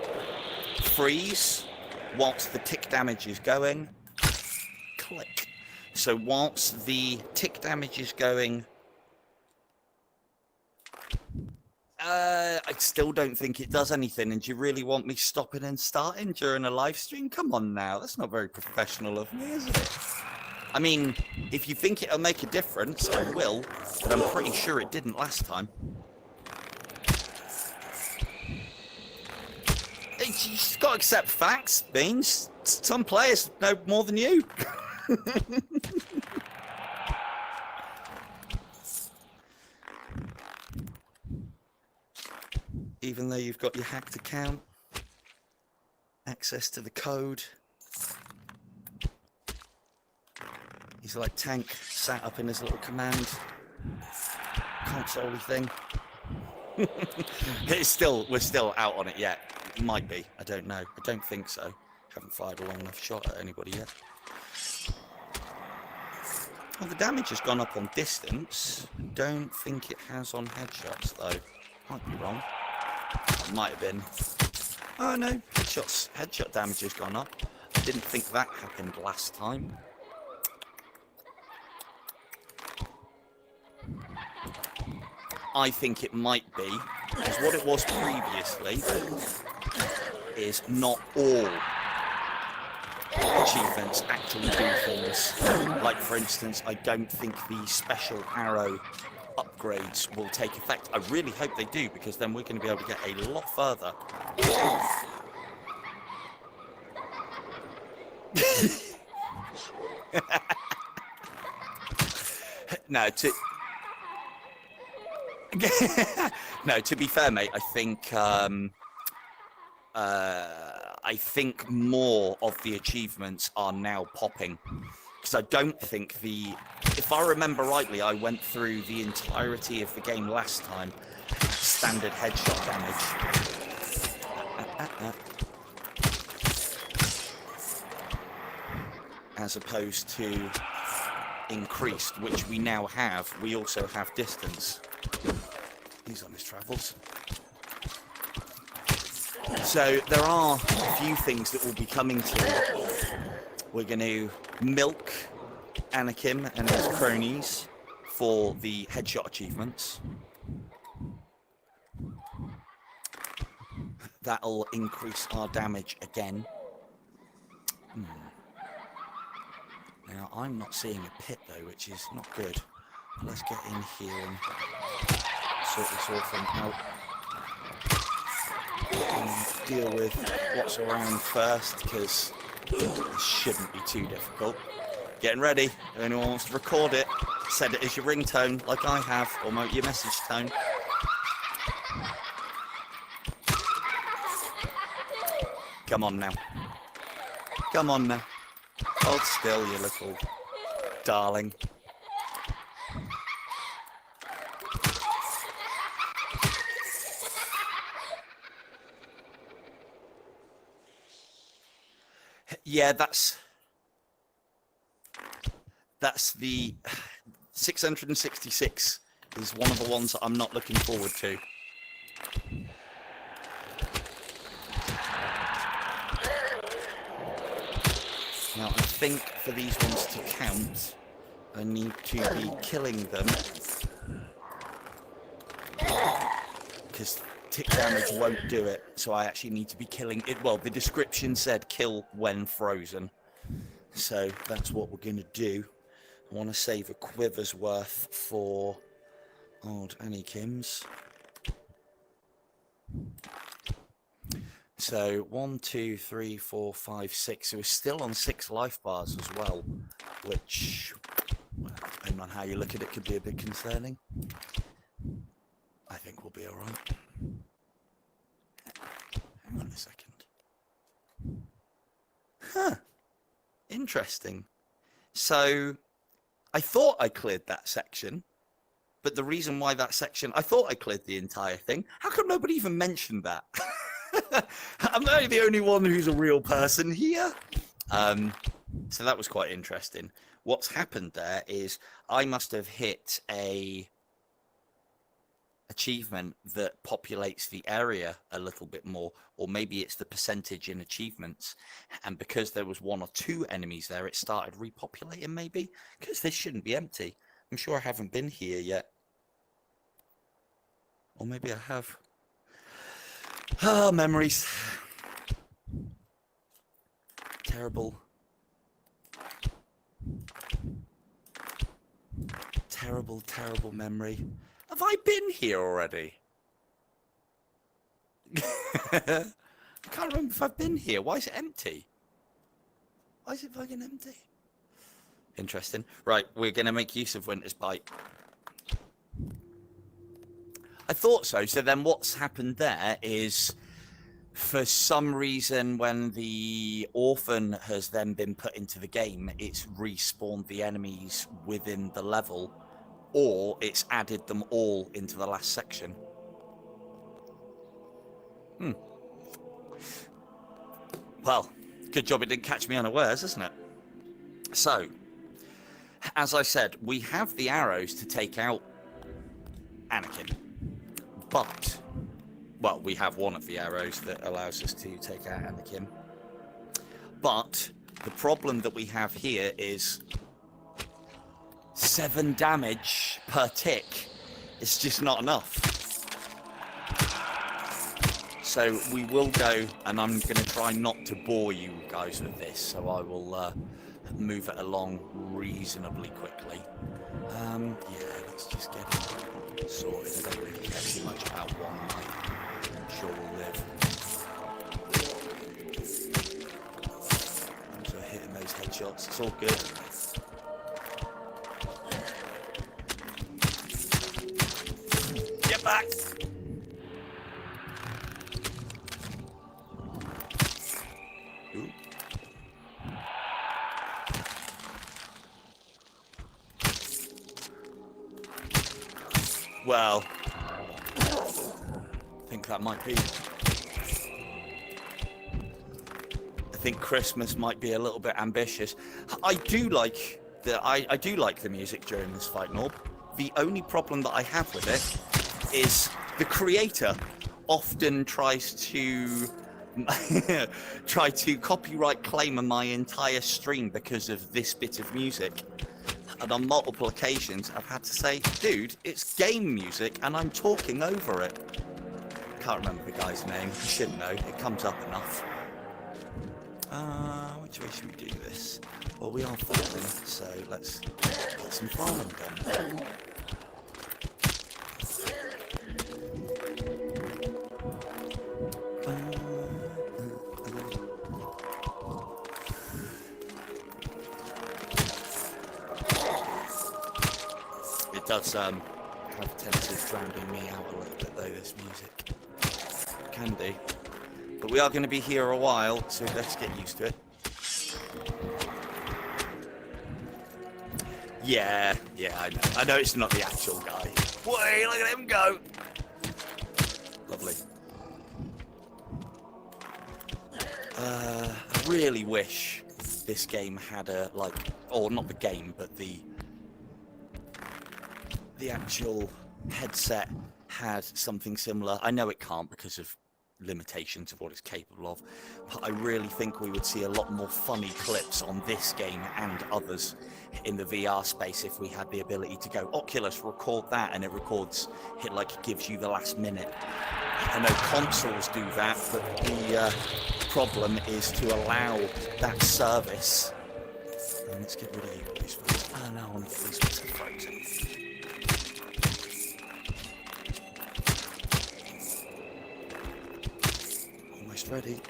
Freeze whilst the tick damage is going. Click. So whilst the tick damage is going, I still don't think it does anything. And do you really want me stopping and starting during a live stream? Come on now, that's not very professional of me, is it? I mean, if you think it'll make a difference, I will, but I'm pretty sure it didn't last time. You just got to accept facts, Beans. Some players know more than you. Even though you've got your hacked account, access to the code. He's like Tank, sat up in his little command console thing. We're still out on it yet. It might be. I don't know. I don't think so. Haven't fired a long enough shot at anybody yet. Well, the damage has gone up on distance. Don't think it has on headshots though. Might be wrong. It might have been. Oh no, headshot damage has gone up. I didn't think that happened last time. I think it might be, because what it was previously is not all achievements actually do things. Like, for instance, I don't think the special arrow upgrades will take effect. I really hope they do, because then we're going to be able to get a lot further. No, to be fair, mate, I think more of the achievements are now popping, because I don't think if I remember rightly, I went through the entirety of the game last time, standard headshot damage, as opposed to increased, which we now have. We also have distance. He's on his travels. So there are a few things that will be coming to. We're going to milk Anakin and his cronies for the headshot achievements. That'll increase our damage again. Now, I'm not seeing a pit though, which is not good. Let's get in here and sort this whole thing out. And deal with what's around first, because it shouldn't be too difficult. Getting ready. If anyone wants to record it, set it as your ringtone, like I have, or your message tone. Come on now. Come on now. Hold still, you little darling. Yeah, that's the 666 is one of the ones that I'm not looking forward to. Now, I think for these ones to count, I need to be killing them, because tick damage won't do it, so I actually need to be killing it. Well, the description said kill when frozen, so that's what we're going to do. I want to save a quiver's worth for old Annie Kim's. So 1, 2, 3, 4, 5, 6. So we're still on 6 life bars as well, which, well, depending on how you look at it, could be a bit concerning. I think we'll be all right. Hang on a second. Huh. Interesting. So I thought I cleared that section, but the reason why that section, I thought I cleared the entire thing. How come nobody even mentioned that? I'm not the only one who's a real person here. So that was quite interesting. What's happened there is I must have hit a achievement that populates the area a little bit more, or maybe it's the percentage in achievements, and because there was 1 or 2 enemies there, it started repopulating, maybe, because this shouldn't be empty. I'm sure I haven't been here yet, or maybe I have. Ah, memories. Terrible, terrible memory. Have I been here already? I can't remember if I've been here. Why is it empty? Why is it fucking empty? Interesting. Right, we're going to make use of Winter's Bite. I thought so. So then what's happened there is, for some reason, when the orphan has then been put into the game, it's respawned the enemies within the level, or it's added them all into the last section. Well, good job it didn't catch me unawares, isn't it? So, as I said, we have the arrows to take out Anakin, but, well, we have one of the arrows that allows us to take out Anakin, but the problem that we have here is 7 damage per tick. It's just not enough. So we will go, and I'm going to try not to bore you guys with this, so I will move it along reasonably quickly. Yeah, let's just get it sorted. I don't really care too much about one night. I'm sure we'll live. So hitting those headshots, it's all good. Get back! Ooh. Well, I think that might be. I think Christmas might be a little bit ambitious. I do like the music during this fight, Norb. The only problem that I have with it is the creator often tries to copyright claim my entire stream because of this bit of music. And on multiple occasions, I've had to say, dude, it's game music, and I'm talking over it. Can't remember the guy's name. I should know. It comes up enough. Which way should we do this? Well, we are farming, so let's get some farming done. It does have a tendency of drowning me out a little bit though, this music. Can do. But we are going to be here a while, so let's get used to it. Yeah, I know. I know it's not the actual guy. Wait, look at him go! Lovely. I really wish this game had a, like, or not the game, but the actual headset had something similar. I know it can't because of limitations of what it's capable of, but I really think we would see a lot more funny clips on this game and others in the VR space if we had the ability to go, Oculus, record that, and it records, it like gives you the last minute. I know consoles do that, but the problem is to allow that service. And let's get rid of you guys first. Oh no, one of these ones are frozen. Almost ready.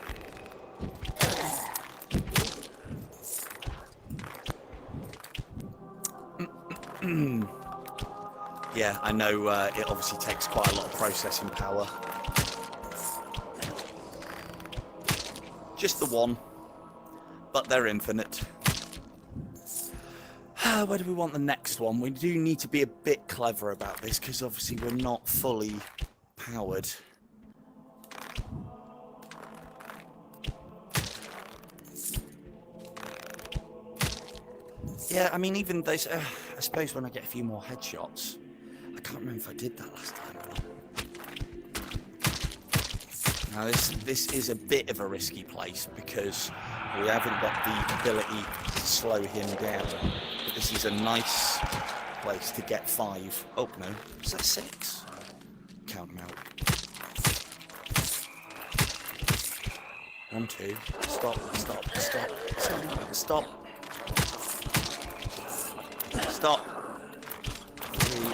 Yeah, I know it obviously takes quite a lot of processing power. Just the one, but they're infinite. Where do we want the next one? We do need to be a bit clever about this because obviously we're not fully powered. Yeah, I mean, even those, I suppose when I get a few more headshots, I can't remember if I did that last time or not. Now this is a bit of a risky place because we haven't got the ability to slow him down. But this is a nice place to get 5. Oh no, is that 6? Count them out. 1, 2. Stop. Stop. Stop. 3,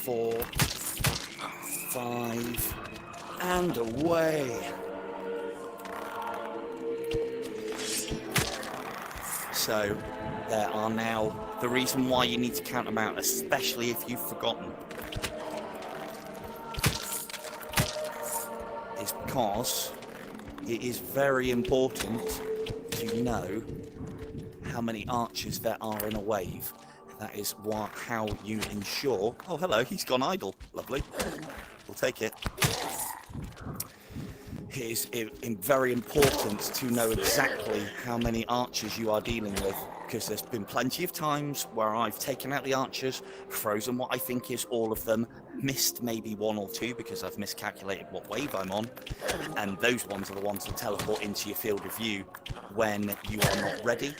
4, 5, and away. So there are now the reason why you need to count them out, especially if you've forgotten, is because it is very important to know how many archers there are in a wave. That is how you ensure... Oh, hello, he's gone idle. Lovely. We'll take it. It is very important to know exactly how many archers you are dealing with, because there's been plenty of times where I've taken out the archers, frozen what I think is all of them, missed maybe 1 or 2 because I've miscalculated what wave I'm on, and those ones are the ones that teleport into your field of view when you are not ready,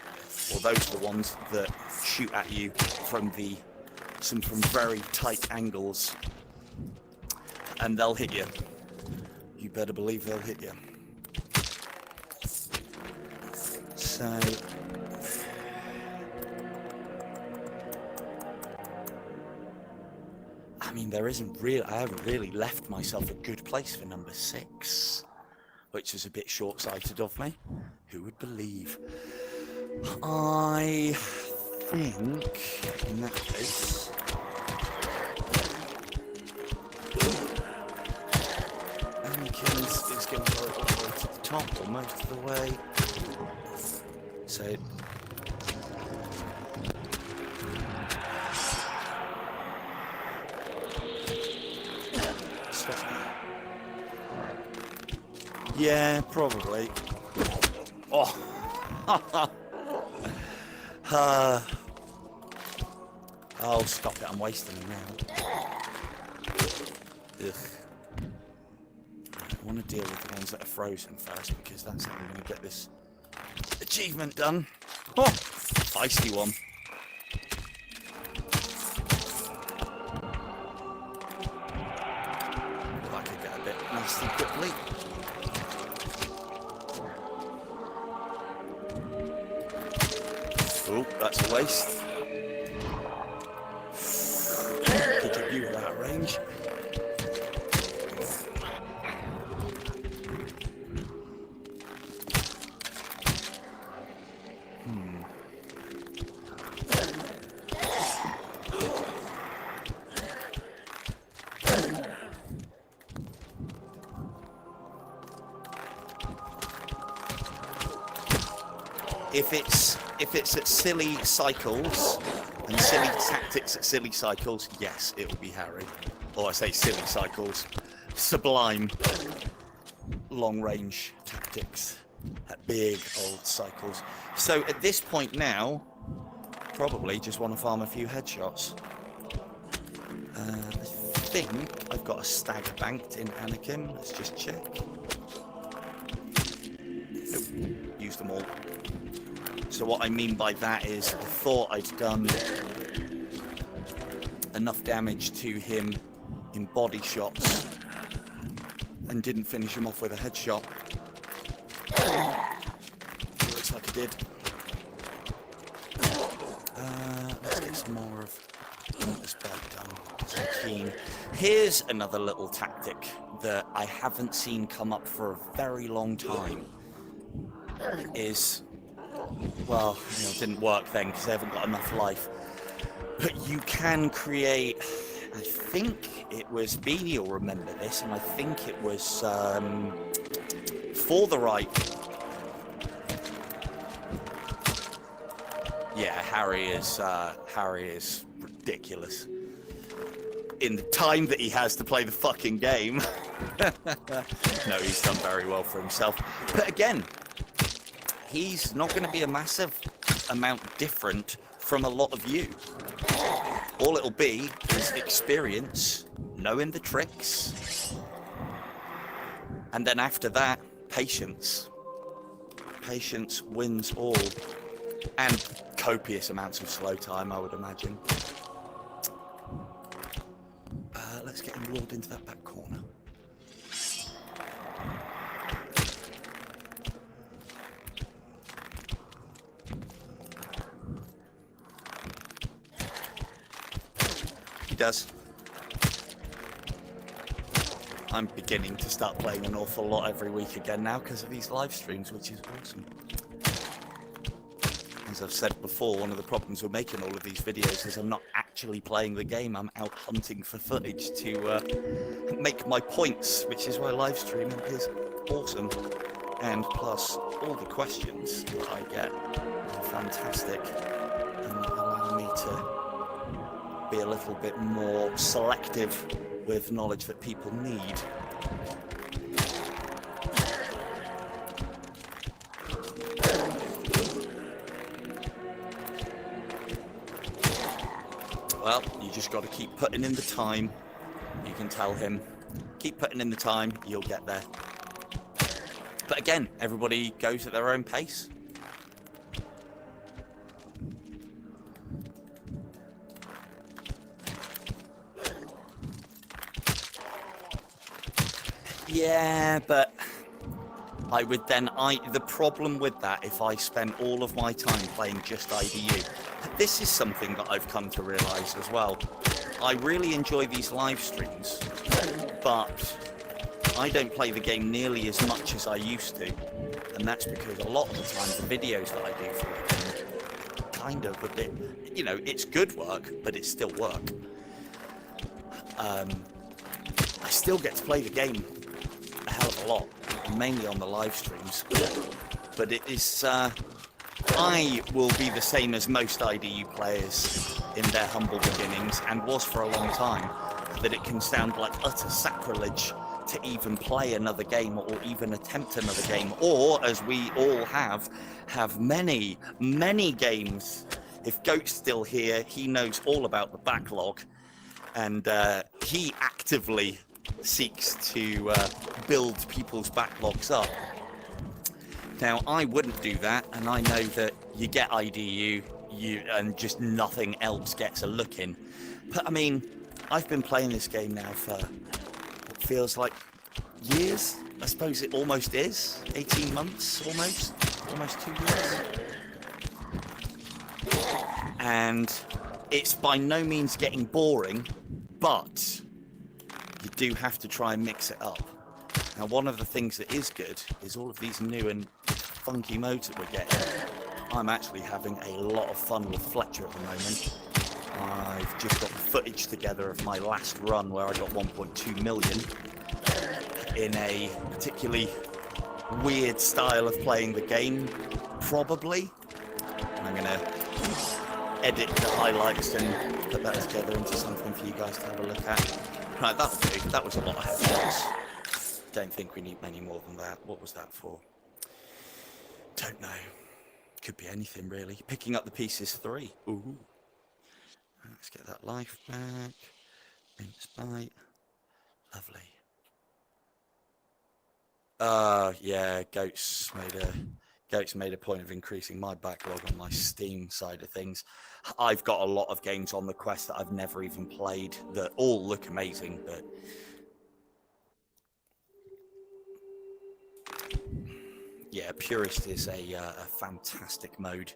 or those are the ones that shoot at you from very tight angles, and they'll hit you. You better believe they'll hit you. So I mean, I haven't really left myself a good place for number 6, which is a bit short-sighted of me. Who would believe? I think in that case Anakin is going to go all the way to the top, or most of the way. So stop. Yeah, probably. Oh. Oh, stop it, I'm wasting them now. Ugh. I want to deal with the ones that are frozen first, because that's how I'm going to get this achievement done. Oh, feisty one. If I could get a bit nasty quickly. Oh, that's a waste. Could you view that range? If it's at silly cycles and silly tactics at silly cycles, yes, it will be Harry. Or I say silly cycles, sublime long-range tactics at big old cycles. So at this point now, probably just want to farm a few headshots. I think I've got a stagger banked in Anakin. Let's just check. Nope, used them all. So what I mean by that is I thought I'd done enough damage to him in body shots and didn't finish him off with a headshot. Looks like I did. Let's get some more of this bed done. So I'm keen. Here's another little tactic that I haven't seen come up for a very long time. Well, it didn't work then because they haven't got enough life. But you can create, I think it was Beanie will remember this, and I think it was For the Right. Yeah, Harry is ridiculous. In the time that he has to play the fucking game. No, he's done very well for himself. But again, he's not going to be a massive amount different from a lot of you. All it'll be is experience, knowing the tricks, And then after that, patience. Patience wins all. And copious amounts of slow time, I would imagine. Let's get him lured into that back corner. He does. I'm beginning to start playing an awful lot every week again now because of these live streams, which is awesome. As I've said before, one of the problems with making all of these videos is I'm not actually playing the game. I'm out hunting for footage to make my points, which is why live streaming is awesome. And plus, all the questions that I get are fantastic and allow me to be a little bit more selective with knowledge that people need. Well, you just got to keep putting in the time. You can tell him, keep putting in the time, you'll get there. But again, everybody goes at their own pace. Yeah, but I would then, the problem with that, if I spend all of my time playing just IDU, this is something that I've come to realize as well. I really enjoy these live streams, but I don't play the game nearly as much as I used to. And that's because a lot of the time the videos that I do for the game are kind of a bit, you know, it's good work, but it's still work. I still get to play the game a hell of a lot, mainly on the live streams, but it is I will be the same as most IDU players in their humble beginnings, and was for a long time, that it can sound like utter sacrilege to even play another game or even attempt another game, or as we all have many games. If Goat's still here, he knows all about the backlog, and he actively seeks to build people's backlogs up. Now, I wouldn't do that, and I know that you get IDU, and just nothing else gets a look in. But I mean, I've been playing this game now for what feels like years. I suppose it almost is 18 months, almost 2 years. And it's by no means getting boring, but you do have to try and mix it up. Now, one of the things that is good is all of these new and funky modes that we're getting. I'm actually having a lot of fun with Fletcher at the moment. I've just got the footage together of my last run where I got 1.2 million in a particularly weird style of playing the game, probably. And I'm going to edit the highlights and put that together into something for you guys to have a look at. Right, that'll do. That was a lot of headphones. Don't think we need many more than that. What was that for? Don't know. Could be anything, really. Picking up the pieces 3. Ooh. Let's get that life back. Mince bite. Lovely. Yeah, Goats made a point of increasing my backlog on my Steam side of things. I've got a lot of games on the Quest that I've never even played that all look amazing, but yeah, Purist is a fantastic mode.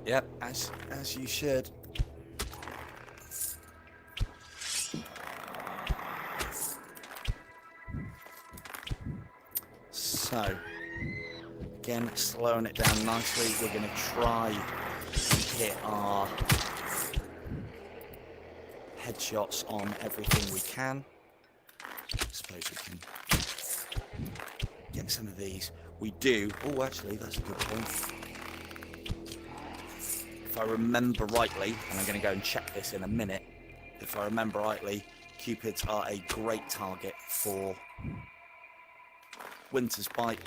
Yep, as you should. So, again, slowing it down nicely. We're going to try and hit our headshots on everything we can. I suppose we can get some of these. We do. Oh, actually, that's a good point. If I remember rightly, and I'm going to go and check this in a minute, if I remember rightly, Cupids are a great target for Winter's Bite.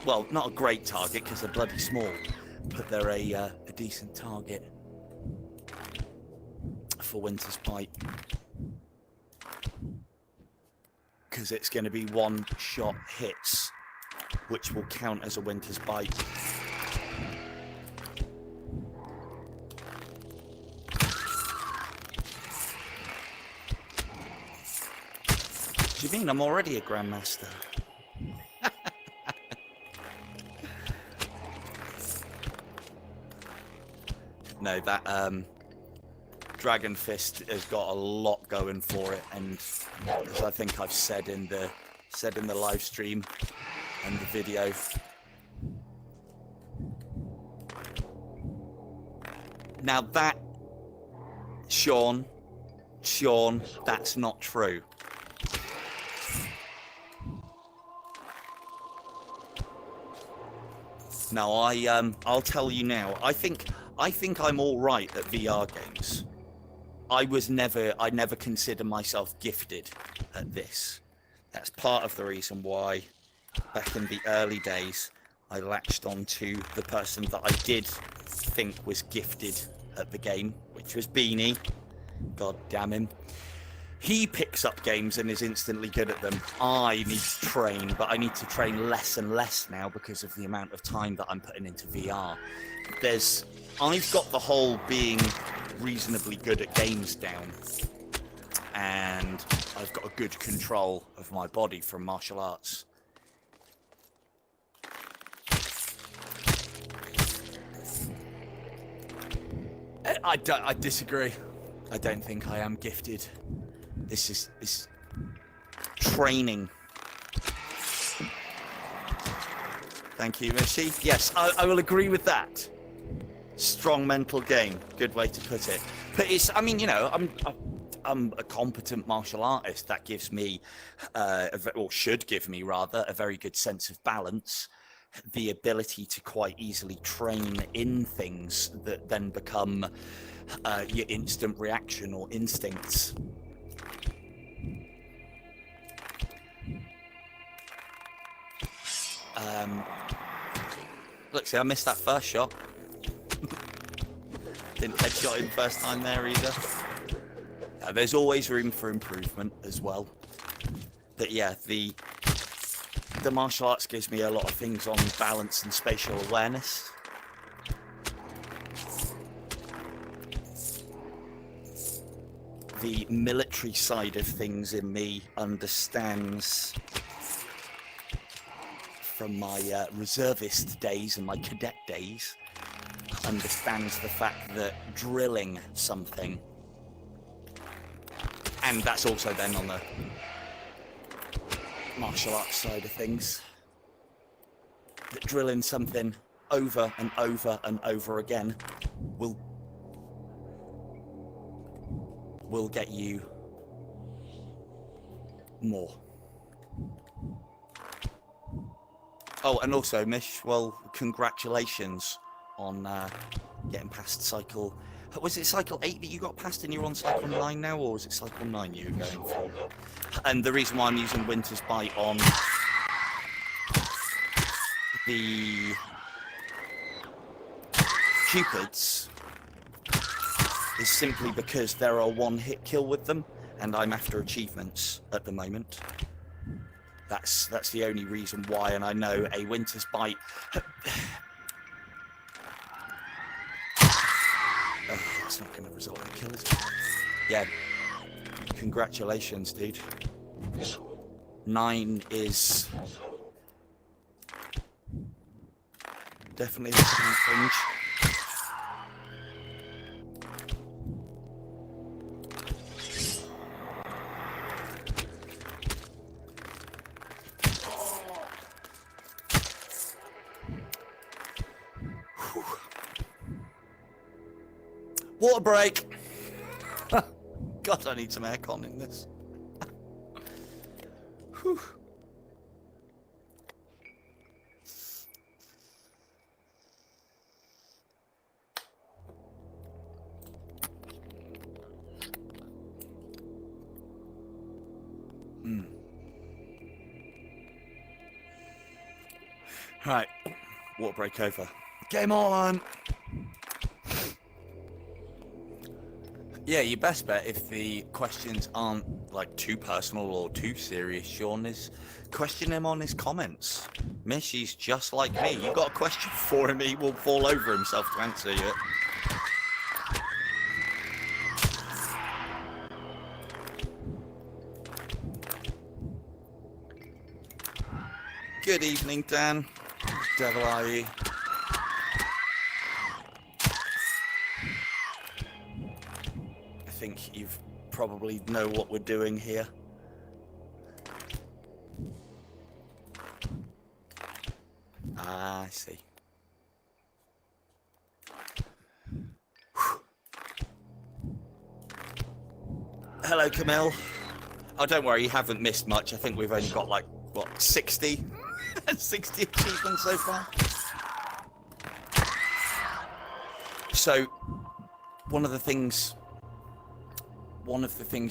Well, not a great target because they're bloody small, but they're a decent target for Winter's Bite, because it's going to be one-shot hits, which will count as a Winter's Bite. Do you mean I'm already a Grandmaster? No, that Dragon Fist has got a lot going for it, and as I think I've said in the live stream and the video, now that Sean, that's not true. Now I'll tell you now. I think I'm all right at VR games. I never consider myself gifted at this. That's part of the reason why, back in the early days, I latched onto the person that I did think was gifted at the game, which was Beanie. God damn him. He picks up games and is instantly good at them. I need to train, but I need to train less and less now because of the amount of time that I'm putting into VR. I've got the whole being reasonably good at games down, and I've got a good control of my body from martial arts. I disagree. I don't think I am gifted. This is training. Thank you, Mishy. Yes, I will agree with that. Strong mental game. Good way to put it. But it's, I mean, you know, I'm a competent martial artist. That gives me, or should give me rather, a very good sense of balance. The ability to quite easily train in things that then become your instant reaction or instincts. Look, see, I missed that first shot. Didn't headshot him first time there either. There's always room for improvement as well. But yeah, the martial arts gives me a lot of things on balance and spatial awareness. The military side of things in me understands, from my reservist days and my cadet days, understands the fact that drilling something, and that's also then on the martial arts side of things, that drilling something over and over and over again will get you more. Oh, and also, Mish, well, congratulations on getting past cycle. Was it cycle 8 that you got past and you're on cycle 9 now, or was it cycle 9 you were going for? And the reason why I'm using Winter's Bite on the Cupids is simply because there are one-hit kill with them, and I'm after achievements at the moment. That's the only reason why, and I know a Winter's Bite. It's not going to result in a kill, is it? Yeah. Congratulations, dude. 9 is definitely the same thing. Water break. God, I need some aircon in this. Whew. Right, water break over. Game on! Yeah, your best bet, if the questions aren't like too personal or too serious, Sean, is question him on his comments. Mish, he's just like me. You got a question for him, he will fall over himself to answer you. Good evening, Dan. Devil are you? I think you've probably know what we're doing here. Ah, I see. Hello, Camille. Oh, don't worry, you haven't missed much. I think we've only got like, what, 60? 60 achievements so far. So, one of the things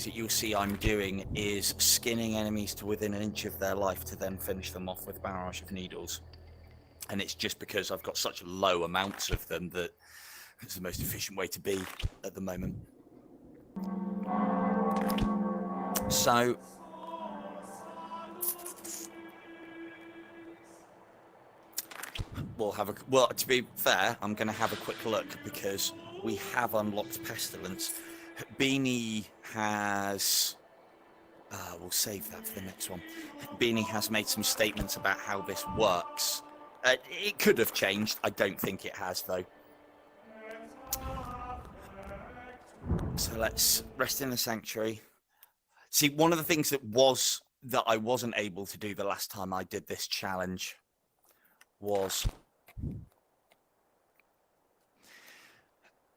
that you'll see I'm doing is skinning enemies to within an inch of their life to then finish them off with barrage of needles. And it's just because I've got such low amounts of them that it's the most efficient way to be at the moment. So, well, to be fair, I'm going to have a quick look because we have unlocked Pestilence. Beanie has... we'll save that for the next one. Beanie has made some statements about how this works. It could have changed. I don't think it has, though. So let's rest in the sanctuary. See, one of the things that I wasn't able to do the last time I did this challenge was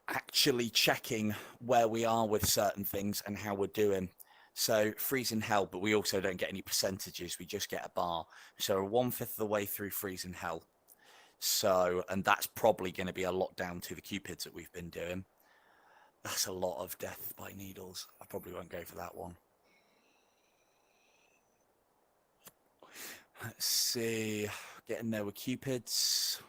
actually checking where we are with certain things and how we're doing. So freezing hell, but we also don't get any percentages. We just get a bar. So we're 1/5 of the way through freezing hell. So, and that's probably going to be a lot down to the cupids that we've been doing. That's a lot of death by needles. I probably won't go for that one. Let's see. Getting there with cupids.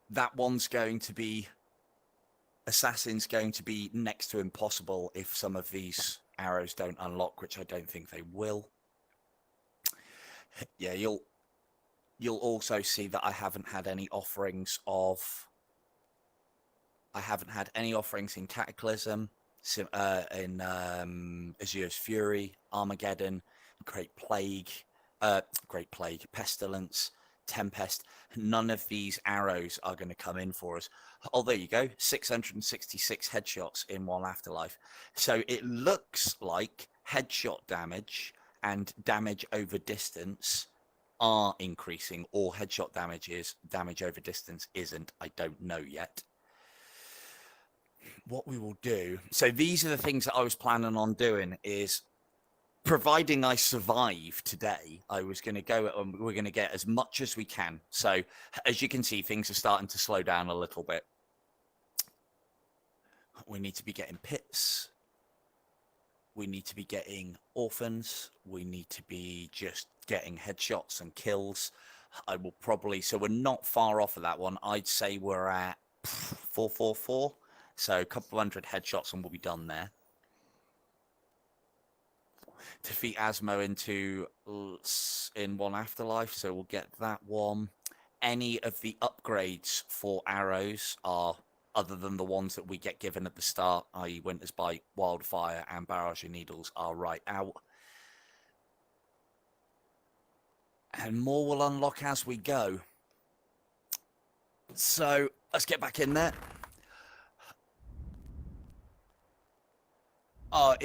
That one's going to be... Assassin's going to be next to impossible if some of these arrows don't unlock, which I don't think they will. Yeah, you'll also see that I haven't had any offerings in Cataclysm, in Azure's Fury, Armageddon, Great Plague, Pestilence, Tempest. None of these arrows are going to come in for us. Oh, there you go. 666 headshots in one afterlife. So it looks like headshot damage and damage over distance are increasing, or headshot damage over distance isn't. I don't know yet. What we will do... So these are the things that I was planning on doing is... Providing I survive today, I was going to go, we're going to get as much as we can. So, as you can see, things are starting to slow down a little bit. We need to be getting pits. We need to be getting orphans. We need to be just getting headshots and kills. I will probably, so we're not far off of that one. I'd say we're at 444. So, a couple hundred headshots and we'll be done there. Defeat Asmo in one afterlife, so we'll get that one. Any of the upgrades for arrows are, other than the ones that we get given at the start, i.e. Winter's Bite, Wildfire, and Barrage of Needles, are right out. And more will unlock as we go. So, let's get back in there. Oh,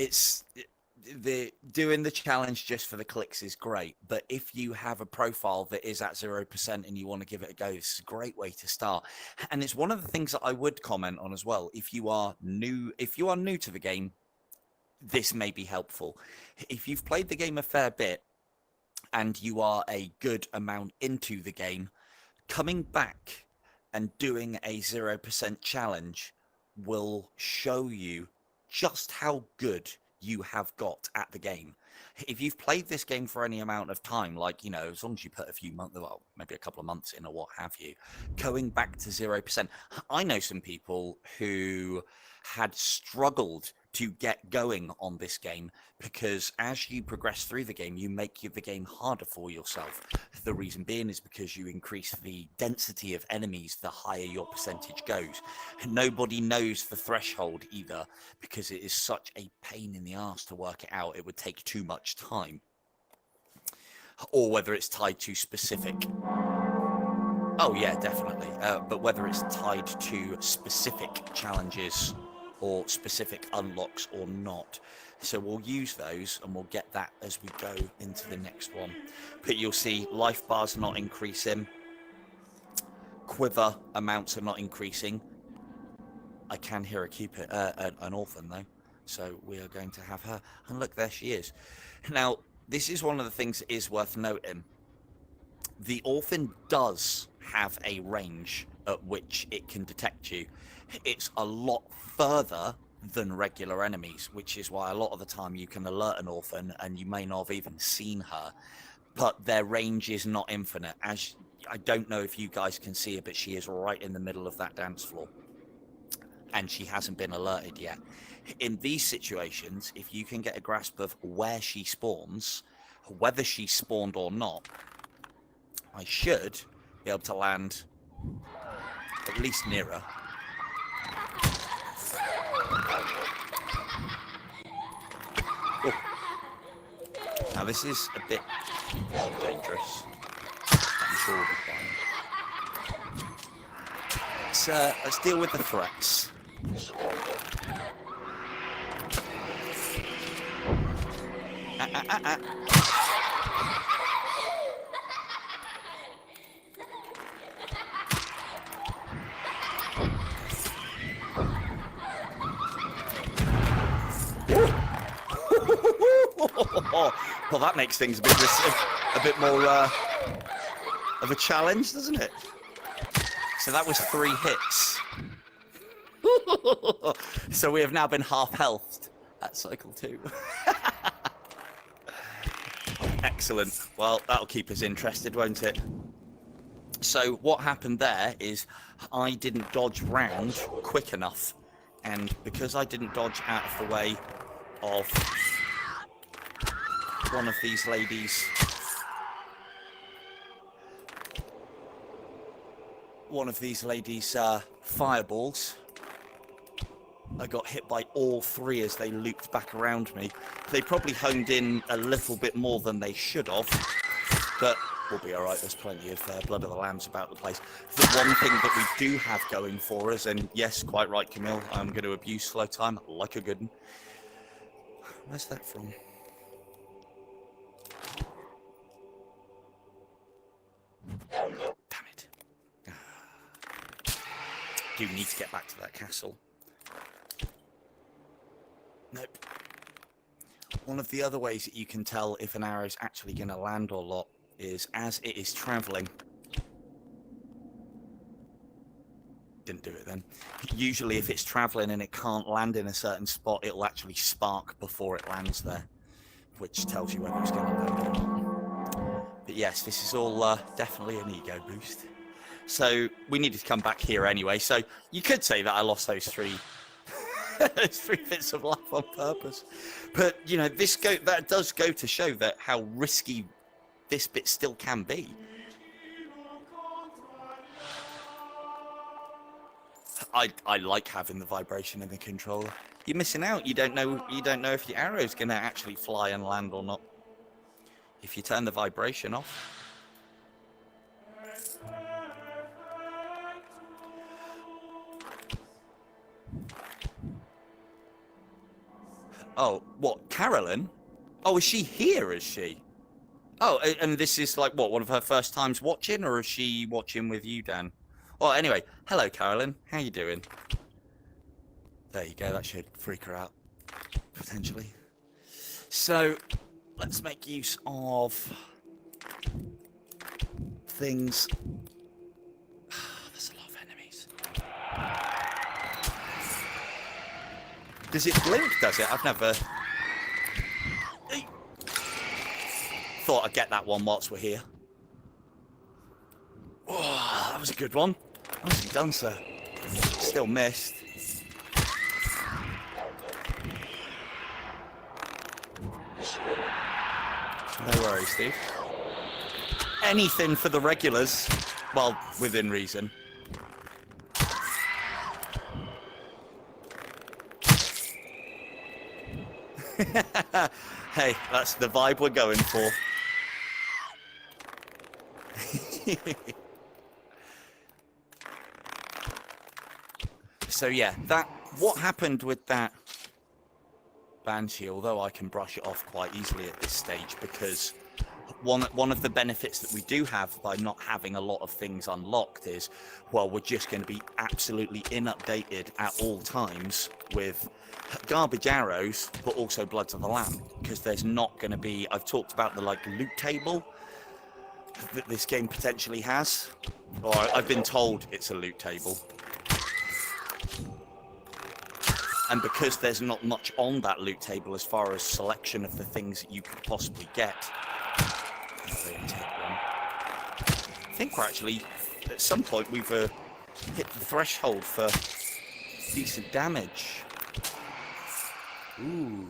doing the challenge just for the clicks is great, but if you have a profile that is at 0% and you want to give it a go, this is a great way to start. And it's one of the things that I would comment on as well. If you are new to the game, this may be helpful. If you've played the game a fair bit and you are a good amount into the game, coming back and doing a 0% challenge will show you just how good you have got at the game. If you've played this game for any amount of time, like, you know, as long as you put a few months, well, maybe a couple of months in or what have you, going back to 0%. I know some people who had struggled to get going on this game because as you progress through the game, you make the game harder for yourself. The reason being is because you increase the density of enemies the higher your percentage goes. Nobody knows the threshold either because it is such a pain in the ass to work it out. It would take too much time. Or whether it's tied to specific... Oh yeah, definitely. But whether it's tied to specific challenges or specific unlocks or not. So we'll use those and we'll get that as we go into the next one. But you'll see life bars are not increasing. Quiver amounts are not increasing. I can hear an orphan though. So we are going to have her. And look, there she is. Now, this is one of the things that is worth noting. The orphan does have a range at which it can detect you. It's a lot further than regular enemies, which is why a lot of the time you can alert an orphan and you may not have even seen her, but their range is not infinite. As I don't know if you guys can see her, but she is right in the middle of that dance floor and she hasn't been alerted yet. In these situations, if you can get a grasp of where she spawns, whether she spawned or not, I should be able to land at least near her. Oh. Now this is a bit dangerous. I'm sure we'll be fine. Let's deal with the threats. Well, that makes things a bit more of a challenge, doesn't it? So that was 3 hits. So we have now been half-healthed at cycle 2. Excellent. Well, that'll keep us interested, won't it? So what happened there is I didn't dodge round quick enough. And because I didn't dodge out of the way of one of these ladies, fireballs, I got hit by all 3 as they looped back around me. They probably honed in a little bit more than they should have, but we'll be all right. There's plenty of blood of the lambs about the place. The one thing that we do have going for us, and yes, quite right, Camille, I'm going to abuse slow time like a good one. Where's that from? Damn it. Do need to get back to that castle. Nope. One of the other ways that you can tell if an arrow is actually going to land or not is as it is travelling. Didn't do it then. Usually if it's travelling and it can't land in a certain spot, it'll actually spark before it lands there, which tells you whether it's going to land or not. But yes, this is all definitely an ego boost. So we needed to come back here anyway. So you could say that I lost those 3 those 3 bits of life on purpose. But you know, that does go to show that how risky this bit still can be. I like having the vibration in the controller. You're missing out. You don't know if your arrow's going to actually fly and land or not. If you turn the vibration off. Oh, what, Carolyn? Oh, is she here, is she? Oh, and this is like, what, one of her first times watching, or is she watching with you, Dan? Well, anyway, hello, Carolyn. How you doing? There you go. That should freak her out, potentially. So, let's make use of things. There's a lot of enemies. Does it blink, does it? I've never... thought I'd get that one whilst we're here. Oh, that was a good one. Nicely done, sir. Still missed. No worries, Steve. Anything for the regulars. Well, within reason. Hey, that's the vibe we're going for. So yeah, what happened with that Banshee, although I can brush it off quite easily at this stage, because one of the benefits that we do have by not having a lot of things unlocked is, well, we're just going to be absolutely inundated at all times with garbage arrows, but also Bloods of the Lamb, because there's not going to be, I've talked about the like loot table that this game potentially has, or I've been told it's a loot table. And because there's not much on that loot table as far as selection of the things that you could possibly get. I think we're actually, at some point, we've hit the threshold for decent damage. Ooh.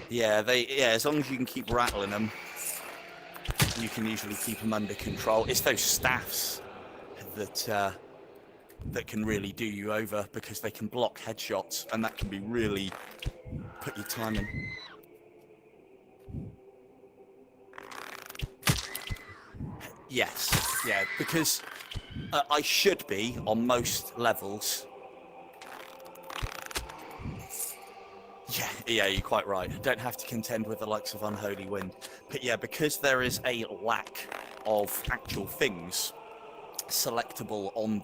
Yeah, as long as you can keep rattling them, you can usually keep them under control. It's those staffs that can really do you over, because they can block headshots, and that can be really put your time in. Yes, yeah, because I should be on most levels. Yeah, you're quite right. I don't have to contend with the likes of Unholy Wind. But yeah, because there is a lack of actual things selectable on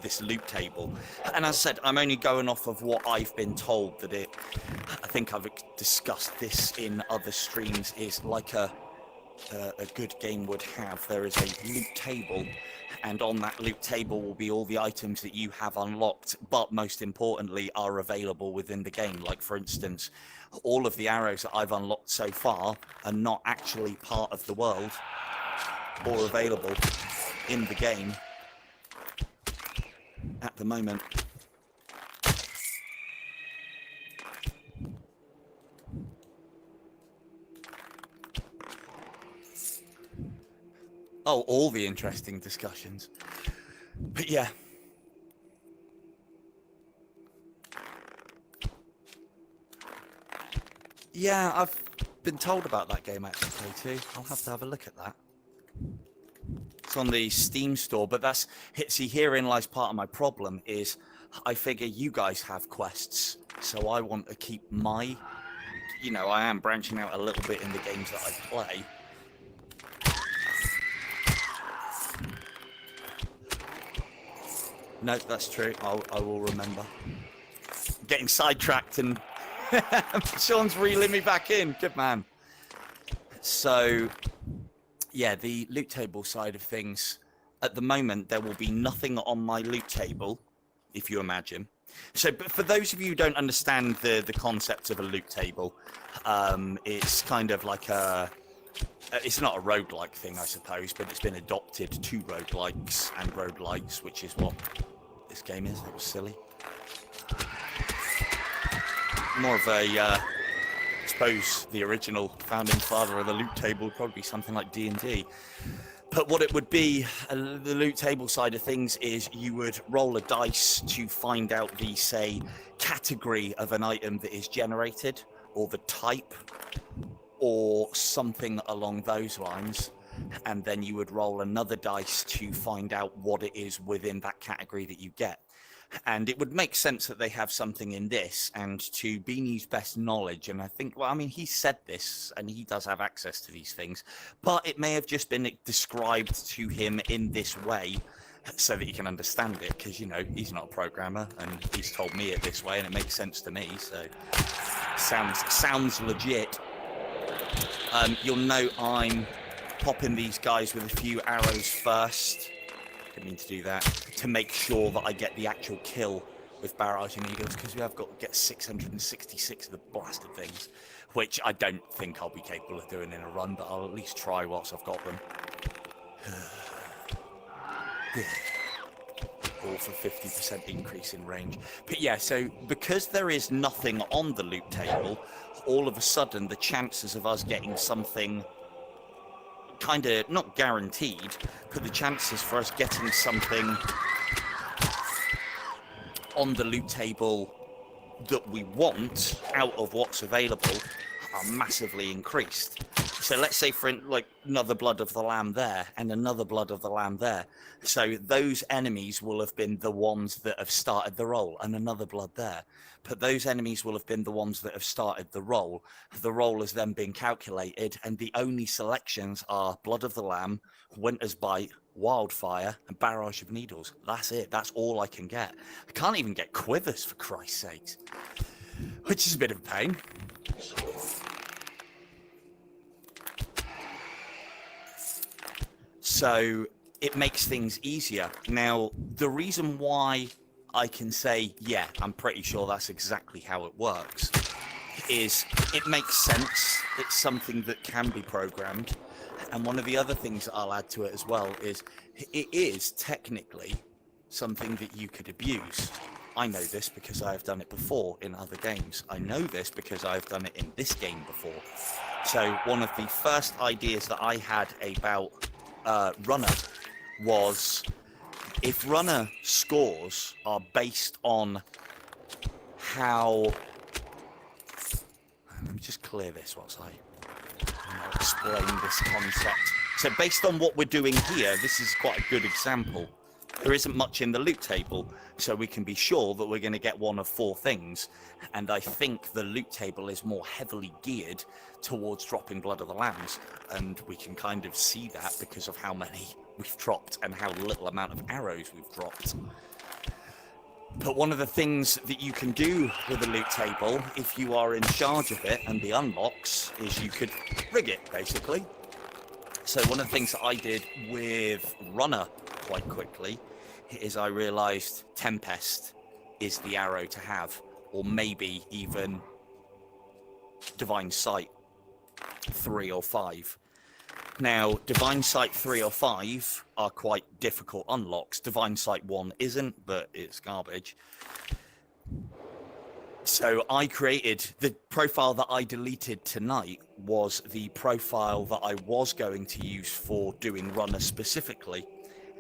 this loot table. And as I said, I'm only going off of what I've been told, that I think I've discussed this in other streams, is like a good game would have. There is a loot table, and on that loot table will be all the items that you have unlocked, but most importantly are available within the game. Like, for instance, all of the arrows that I've unlocked so far are not actually part of the world or available in the game at the moment. Oh, all the interesting discussions. But yeah. Yeah, I've been told about that game actually too. I'll have to have a look at that. It's on the Steam store, but see, herein lies part of my problem, is I figure you guys have quests, so I want to keep I am branching out a little bit in the games that I play. No, that's true. I will remember. Getting sidetracked and Sean's reeling me back in. Good man. So, yeah, the loot table side of things. At the moment, there will be nothing on my loot table, if you imagine. So, but for those of you who don't understand the concept of a loot table, it's kind of like it's not a roguelike thing, I suppose, but it's been adopted to roguelikes and roguelites, which is what this game is. That was silly. More of a, I suppose, the original founding father of the loot table would probably be something like D&D. But what it would be, the loot table side of things, is you would roll a dice to find out the, say, category of an item that is generated, or the type, or something along those lines. And then you would roll another dice to find out what it is within that category that you get. And it would make sense that they have something in this, and to Beanie's best knowledge, and I think, well, I mean, he said this, and he does have access to these things, but it may have just been described to him in this way so that he can understand it, because, he's not a programmer, and he's told me it this way, and it makes sense to me, so sounds legit. You'll note I'm popping these guys with a few arrows first, Didn't mean to do that. To make sure that I get the actual kill with barraging eagles, because we have got to get 666 of the blasted things, which I don't think I'll be capable of doing in a run, but I'll at least try whilst I've got them. All for 50% increase in range. But yeah, so because there is nothing on the loot table, all of a sudden the chances of us getting something kind of not guaranteed, but the chances for us getting something on the loot table that we want out of what's available are massively increased. So let's say for like another blood of the lamb there and another blood of the lamb there. So those enemies will have been the ones that have started the roll, and another blood there. But those enemies will have been the ones that have started the roll. The roll has then been calculated, and the only selections are blood of the lamb, winter's bite, wildfire, and barrage of needles. That's it. That's all I can get. I can't even get quivers, for Christ's sake, which is a bit of a pain. So it makes things easier. Now, the reason why I can say, yeah, I'm pretty sure that's exactly how it works, is it makes sense. It's something that can be programmed. And one of the other things that I'll add to it as well is it is technically something that you could abuse. I know this because I have done it before in other games. I know this because I've done it in this game before. So one of the first ideas that I had about runner was, if runner scores are based on how, let me just clear this whilst I explain this concept. So based on what we're doing here, this is quite a good example. There isn't much in the loot table, so we can be sure that we're going to get one of 4 things. And I think the loot table is more heavily geared towards dropping blood of the lambs. And we can kind of see that because of how many we've dropped and how little amount of arrows we've dropped. But one of the things that you can do with the loot table, if you are in charge of it and the unlocks, is you could rig it, basically. So one of the things that I did with runner quite quickly is I realized Tempest is the arrow to have, or maybe even Divine Sight 3 or 5. Now, Divine Sight 3 or 5 are quite difficult unlocks. Divine Sight 1 isn't, but it's garbage. So I created, the profile that I deleted tonight was the profile that I was going to use for doing runner specifically.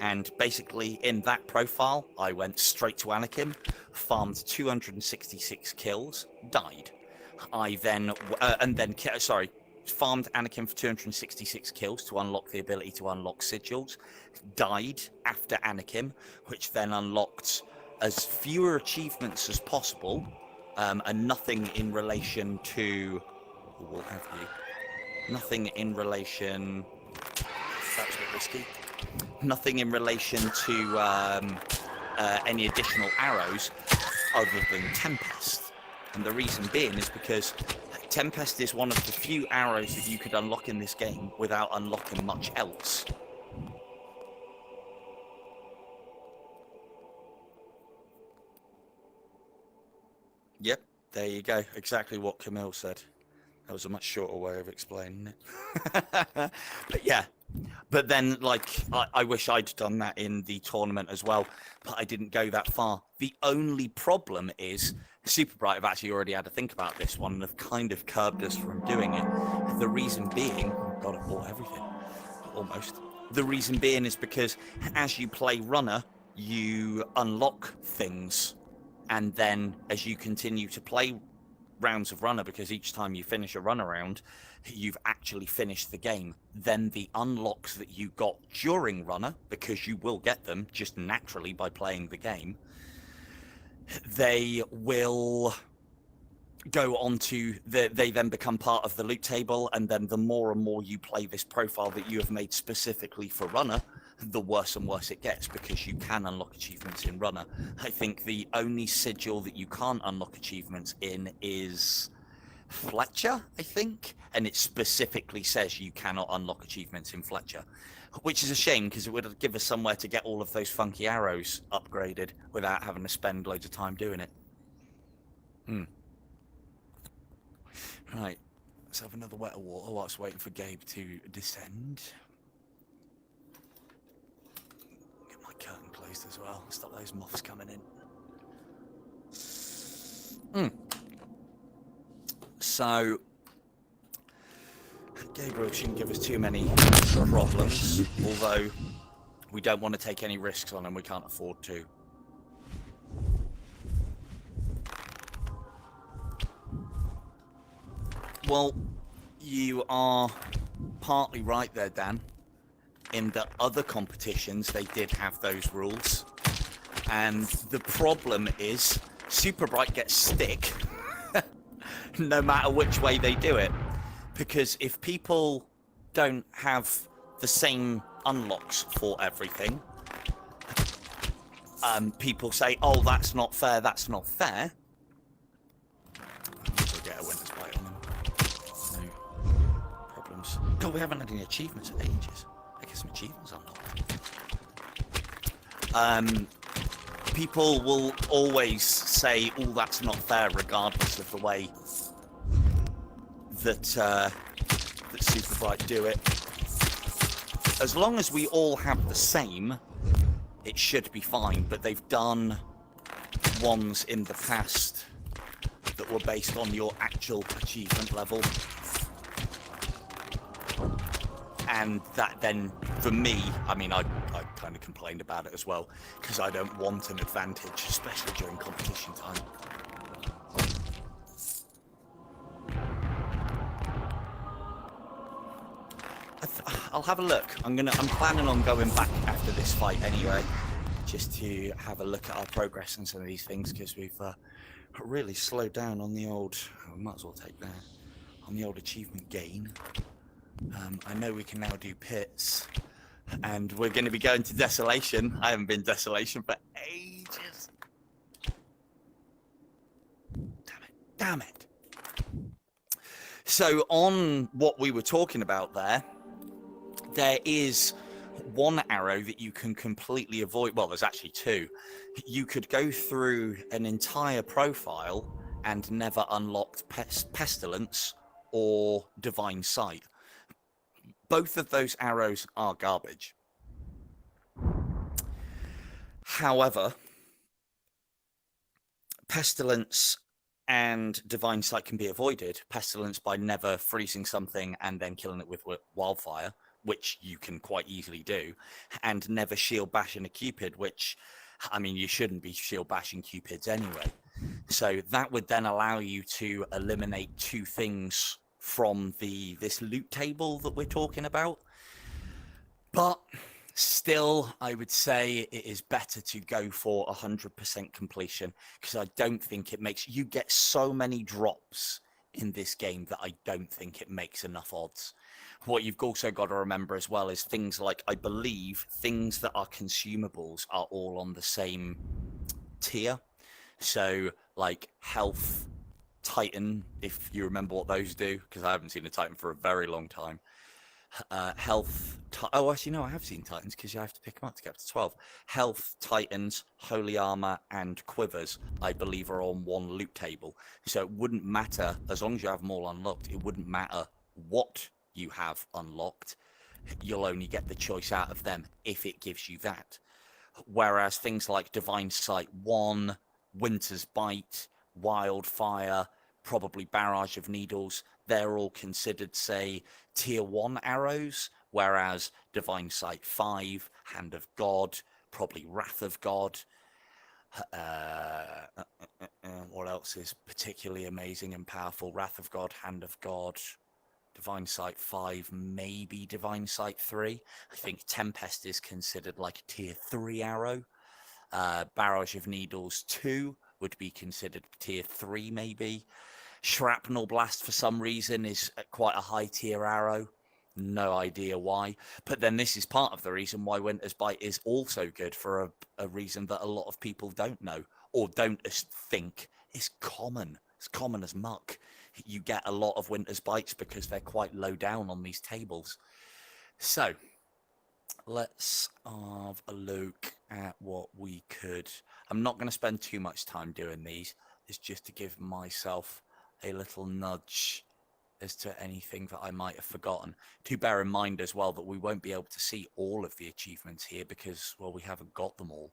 And basically in that profile, I went straight to Anakin, farmed 266 kills, died. I then, farmed Anakin for 266 kills to unlock the ability to unlock sigils, died after Anakin, which then unlocked as fewer achievements as possible, and nothing in relation to, we'll have you, nothing in relation, that was a bit risky, nothing in relation to any additional arrows other than Tempest. And the reason being is because Tempest is one of the few arrows that you could unlock in this game without unlocking much else. Yep, there you go. Exactly what Camille said. That was a much shorter way of explaining it. But yeah. But then, like, I wish I'd done that in the tournament as well, but I didn't go that far. The only problem is, Super Bright have actually already had to think about this one and have kind of curbed us from doing it. The reason being, oh God, I bought everything. Almost. The reason being is because as you play runner, you unlock things. And then as you continue to play rounds of runner, because each time you finish a run around, you've actually finished the game. Then the unlocks that you got during runner, because you will get them just naturally by playing the game, they will go on to they then become part of the loot table. And then the more and more you play this profile that you have made specifically for runner, the worse and worse it gets, because you can unlock achievements in runner. I think the only sigil that you can't unlock achievements in is Fletcher, I think, and it specifically says you cannot unlock achievements in Fletcher, which is a shame because it would give us somewhere to get all of those funky arrows upgraded without having to spend loads of time doing it. Right, let's have another wet of water whilst waiting for Gabe to descend. Get my curtain closed as well, stop those moths coming in. So, Gabriel shouldn't give us too many problems, although we don't want to take any risks on him, we can't afford to. Well, you are partly right there, Dan. In the other competitions, they did have those rules. And the problem is, Super Bright gets stick no matter which way they do it. Because if people don't have the same unlocks for everything, people say, oh, that's not fair, that's not fair. We'll get a winner's bite on them. No problems. God, we haven't had any achievements in ages. I guess some achievements unlocked. People will always say, oh, that's not fair, regardless of the way that Super Bright do it. As long as we all have the same, it should be fine, but they've done ones in the past that were based on your actual achievement level. And that then, for me, I mean, I kind of complained about it as well, because I don't want an advantage, especially during competition time. I'll have a look. I'm planning on going back after this fight anyway, just to have a look at our progress and some of these things, because we've really slowed down on the old. We might as well take that on the old achievement gain. I know we can now do pits, and we're going to be going to Desolation. I haven't been Desolation for ages. Damn it. So on what we were talking about there is one arrow that you can completely avoid. Well, there's actually two. You could go through an entire profile and never unlocked Pestilence or Divine Sight. Both of those arrows are garbage. However, Pestilence and Divine Sight can be avoided. Pestilence by never freezing something and then killing it with wildfire, which you can quite easily do, and never shield bashing a Cupid, which, I mean, you shouldn't be shield bashing Cupids anyway. So that would then allow you to eliminate two things from this loot table that we're talking about. But still, I would say it is better to go for 100% completion, because I don't think it makes, you get so many drops in this game that I don't think it makes enough odds. What you've also got to remember as well is things like, I believe, things that are consumables are all on the same tier. So, like, health, Titan, if you remember what those do, because I haven't seen a Titan for a very long time. Health, oh, actually, no, I have seen Titans, because you have to pick them up to get up to 12. Health, Titans, Holy Armor, and Quivers, I believe, are on one loot table. So it wouldn't matter, as long as you have them all unlocked, it wouldn't matter what you have unlocked, you'll only get the choice out of them if it gives you that. Whereas things like Divine Sight 1, Winter's Bite, Wildfire, probably Barrage of Needles, they're all considered, say, tier 1 arrows, whereas Divine Sight 5, Hand of God, probably Wrath of God. What else is particularly amazing and powerful? Wrath of God, Hand of God, Divine Sight 5, maybe Divine Sight 3. I think Tempest is considered like a tier 3 arrow. Barrage of Needles 2 would be considered tier 3 maybe. Shrapnel Blast for some reason is quite a high tier arrow. No idea why. But then this is part of the reason why Winter's Bite is also good, for a reason that a lot of people don't know or don't think is common. It's common as muck. you get a lot of Winter's Bites because they're quite low down on these tables. So let's have a look at what we could. I'm not going to spend too much time doing these. It's just to give myself a little nudge as to anything that I might have forgotten. Do bear in mind as well that we won't be able to see all of the achievements here because, well, we haven't got them all.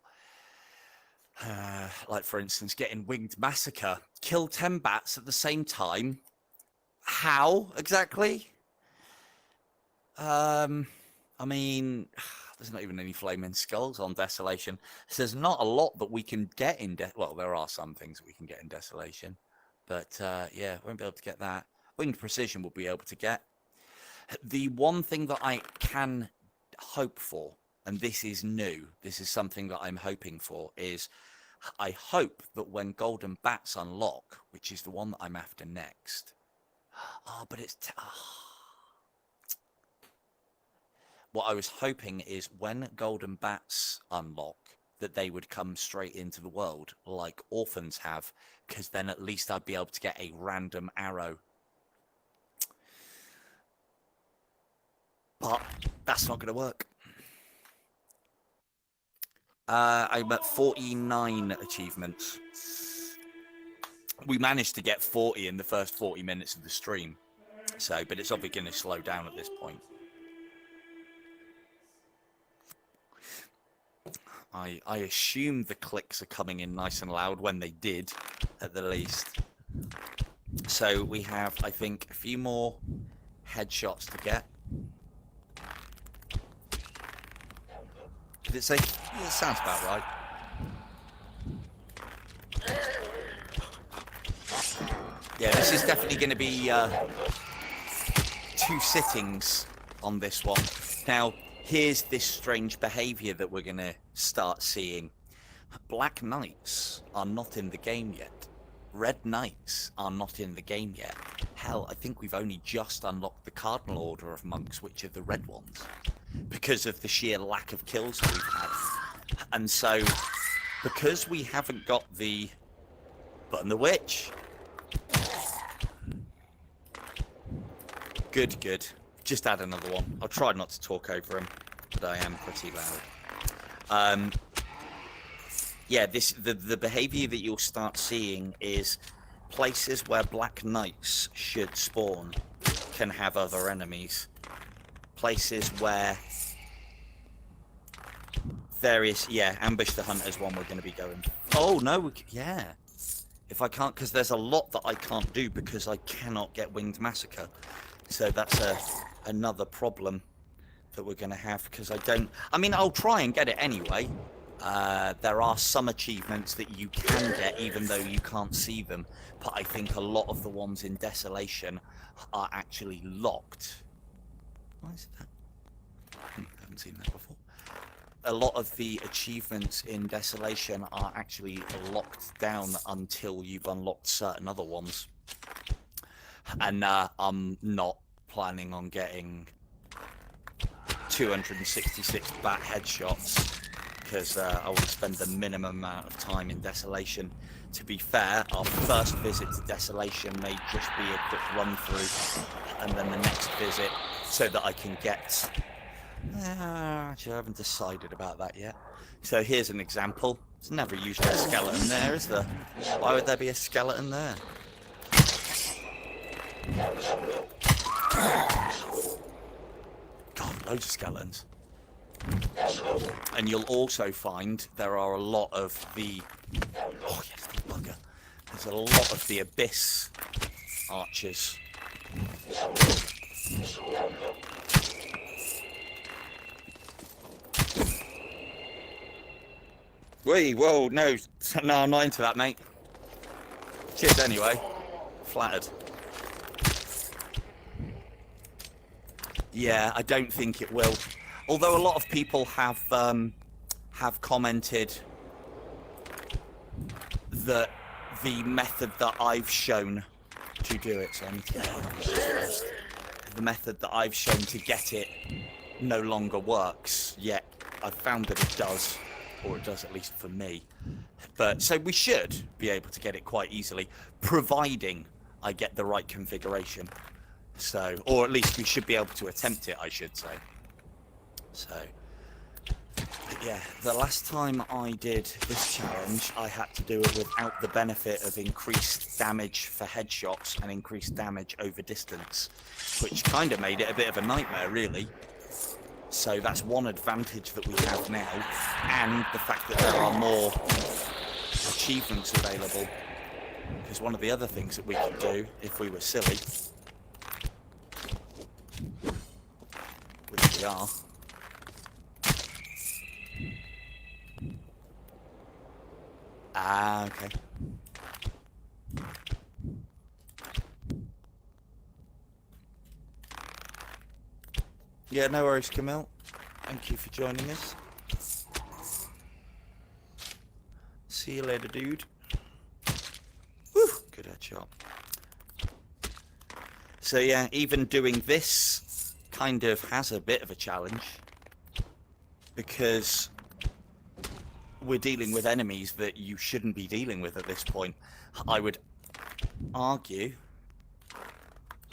Like, for instance, getting Winged Massacre. Kill 10 bats at the same time. How exactly? I mean, there's not even any flaming skulls on Desolation. So there's not a lot that we can get in well, there are some things that we can get in Desolation. But, yeah, won't be able to get that. Winged Precision we'll be able to get. The one thing that I can hope for, and this is new, this is something that I'm hoping for, is I hope that when Golden Bats unlock, which is the one that I'm after next. Oh, but it's... What I was hoping is when Golden Bats unlock, that they would come straight into the world like Orphans have, because then at least I'd be able to get a random arrow. But that's not going to work. I'm at 49 achievements. We managed to get 40 in the first 40 minutes of the stream. So, but it's obviously going to slow down at this point. I assume the clicks are coming in nice and loud when they did, at the least. So we have, I think, a few more headshots to get. Did it say? Yeah, it sounds about right. Yeah, this is definitely going to be 2 sittings on this one. Now, here's this strange behavior that we're going to start seeing. Black Knights are not in the game yet. Red Knights are not in the game yet. Hell, I think we've only just unlocked the Cardinal Order of Monks, which are the red ones, because of the sheer lack of kills we've had. And so, because we haven't got the Button the Witch. Good, good. Just add another one. I'll try not to talk over him, but I am pretty loud. Yeah, the behavior that you'll start seeing is places where Black Knights should spawn can have other enemies. Places where there is, yeah, Ambush the Hunt is one we're going to be going. Oh, no, yeah. If I can't, because there's a lot that I can't do because I cannot get Winged Massacre. So that's another problem that we're going to have because I don't... I mean, I'll try and get it anyway. There are some achievements that you can get even though you can't see them. But I think a lot of the ones in Desolation are actually locked. Why is that? I haven't seen that before. A lot of the achievements in Desolation are actually locked down until you've unlocked certain other ones. And I'm not planning on getting 266 bat headshots because I want to spend the minimum amount of time in Desolation. To be fair, our first visit to Desolation may just be a quick run through and then the next visit so that I can get... actually, I haven't decided about that yet. So here's an example. There's never usually a skeleton there, is there? Why would there be a skeleton there? God, loads of skeletons. And you'll also find there are a lot of the... Oh, yes, the bugger. There's a lot of the Abyss archers. Wait, whoa, no, I'm not into that, mate. Cheers anyway. Flattered. Yeah, I don't think it will. Although a lot of people have commented that the method that I've shown to do it, so I need to get the method that I've shown to get it no longer works, yet I've found that it does, or it does at least for me. But so we should be able to get it quite easily, providing I get the right configuration. So, or at least we should be able to attempt it, I should say. So, yeah, the last time I did this challenge, I had to do it without the benefit of increased damage for headshots and increased damage over distance, which kind of made it a bit of a nightmare, really. So that's one advantage that we have now, and the fact that there are more achievements available. Because one of the other things that we could do, if we were silly, which we are, okay. Yeah, no worries, Camille. Thank you for joining us. See you later, dude. Woo! Good headshot. So yeah, even doing this kind of has a bit of a challenge, because we're dealing with enemies that you shouldn't be dealing with at this point. I would argue...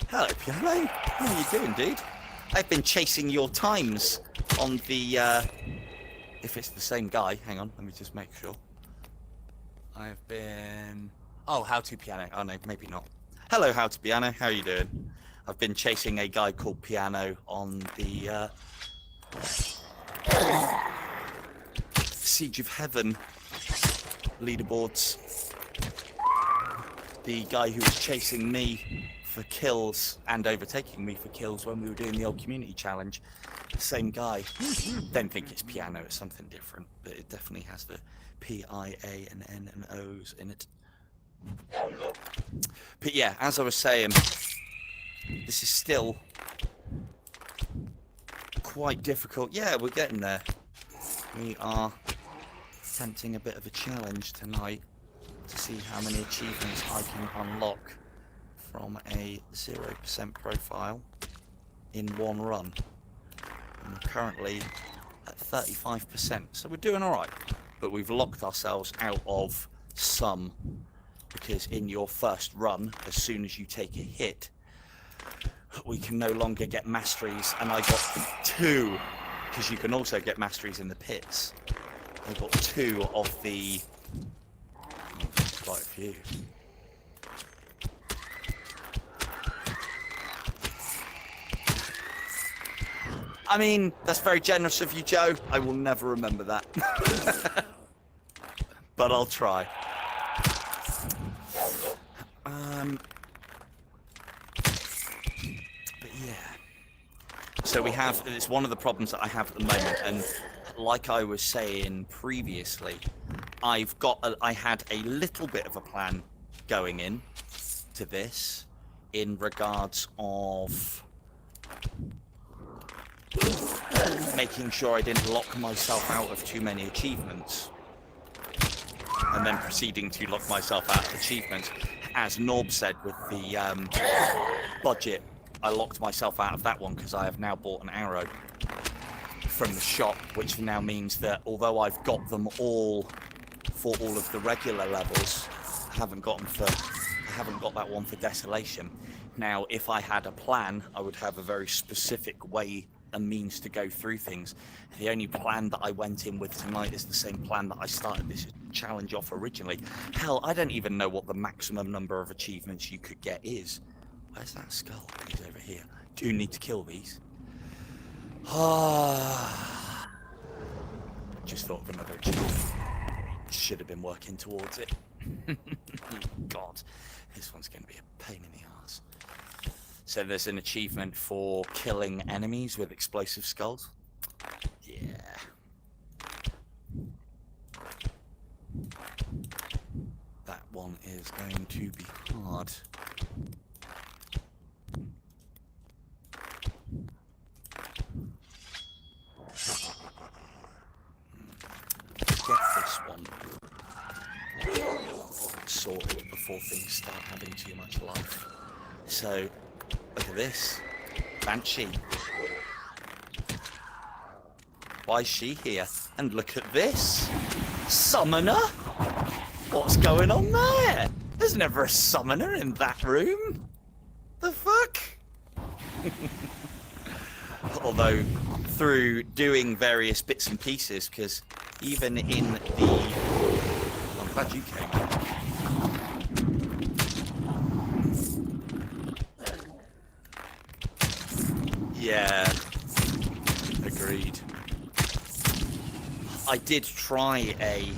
Hello, Piano. How are you doing, dude? I've been chasing your times on the, if it's the same guy, hang on, let me just make sure. I've been... Oh, How to Piano. Oh, no, maybe not. Hello, How to Piano. How are you doing? I've been chasing a guy called Piano on the, Siege of Heaven leaderboards. The guy who was chasing me for kills and overtaking me for kills when we were doing the old community challenge. The same guy. Don't think it's Piano, it's something different, but it definitely has the P-I-A and N and O's in it. But yeah, as I was saying, this is still quite difficult. Yeah, we're getting there. We are attempting a bit of a challenge tonight to see how many achievements I can unlock from a 0% profile in one run. And we're currently at 35%, so we're doing alright. But we've locked ourselves out of some, because in your first run, as soon as you take a hit, we can no longer get masteries, and I got 2, because you can also get masteries in the pits. I got 2 of the... quite a few. I mean, that's very generous of you, Joe. I will never remember that. But I'll try. But yeah. So we have, it's one of the problems that I have at the moment, and like I was saying previously, I had a little bit of a plan going in to this in regards of making sure I didn't lock myself out of too many achievements, and then proceeding to lock myself out of achievements. As Norb said with the budget, I locked myself out of that one because I have now bought an arrow from the shop, which now means that although I've got them all for all of the regular levels, I haven't got that one for Desolation. Now, if I had a plan, I would have a very specific way and means to go through things. The only plan that I went in with tonight is the same plan that I started this challenge off originally. Hell, I don't even know what the maximum number of achievements you could get is. Where's that skull? He's over here. Do you need to kill these? Just thought of another achievement. Should have been working towards it. God, this one's going to be a pain in the arse. So there's an achievement for killing enemies with explosive skulls. Yeah. That one is going to be hard. Get this one sorted before things start having too much life. So, look at this. Banshee. Why is she here? And look at this. Summoner? What's going on there? There's never a summoner in that room. The fuck? Although, through doing various bits and pieces, because even in the... I'm glad you came. Yeah. Agreed. I did try a...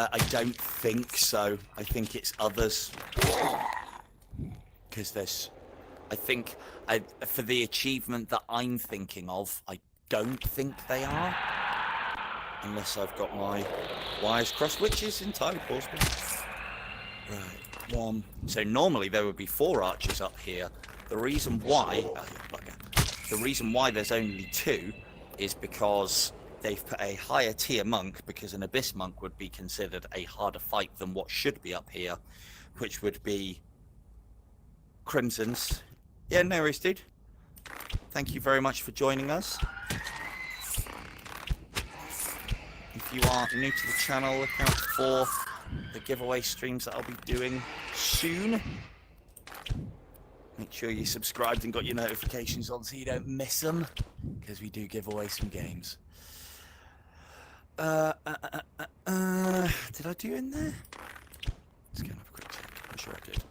I don't think so. I think it's others. Because there's... I think... for the achievement that I'm thinking of, I don't think they are. Unless I've got my wires crossed, which is entirely plausible. Right, one. So normally there would be 4 archers up here. The reason why... the reason why there's only 2 is because they've put a higher tier monk, because an abyss monk would be considered a harder fight than what should be up here, which would be Crimson's. Yeah, no worries, dude. Thank you very much for joining us. If you are new to the channel, look out for the giveaway streams that I'll be doing soon. Make sure you're subscribed and got your notifications on so you don't miss them, because we do give away some games. Did I do in there? Let's go and have a quick check. I'm sure I did.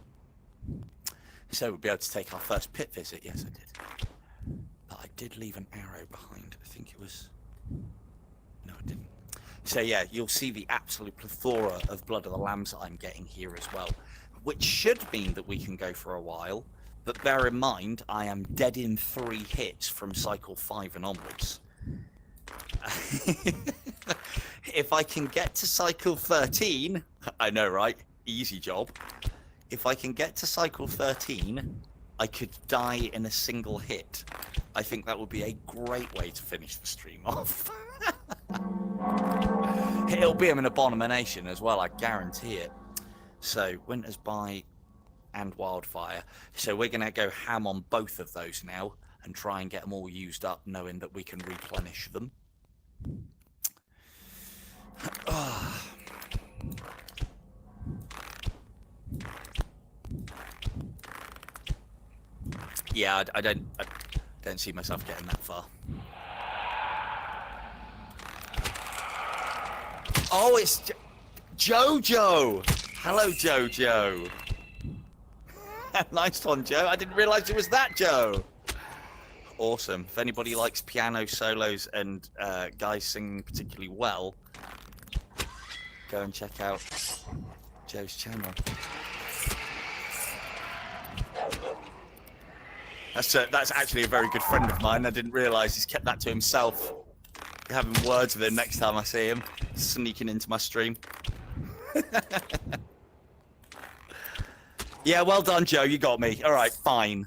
So we'll be able to take our first pit visit. Yes, I did. But I did leave an arrow behind. I think it was... No, I didn't. So yeah, you'll see the absolute plethora of Blood of the Lambs that I'm getting here as well, which should mean that we can go for a while. But bear in mind, I am dead in 3 hits from cycle 5 and onwards. If I can get to cycle 13, I know, right? Easy job. If I can get to cycle 13, I could die in a single hit. I think that would be a great way to finish the stream off. It'll be an abomination as well, I guarantee it. So, Winter's Bite and Wildfire. So we're going to go ham on both of those now and try and get them all used up, knowing that we can replenish them. Yeah, I don't see myself getting that far. Oh, it's Jojo! Hello, Jojo. Nice one, Joe. I didn't realise it was that Joe. Awesome. If anybody likes piano solos and guys singing particularly well, go and check out Joe's channel. That's actually a very good friend of mine. I didn't realise he's kept that to himself. Having words with him next time I see him, sneaking into my stream. Yeah, well done, Joe. You got me. All right, fine.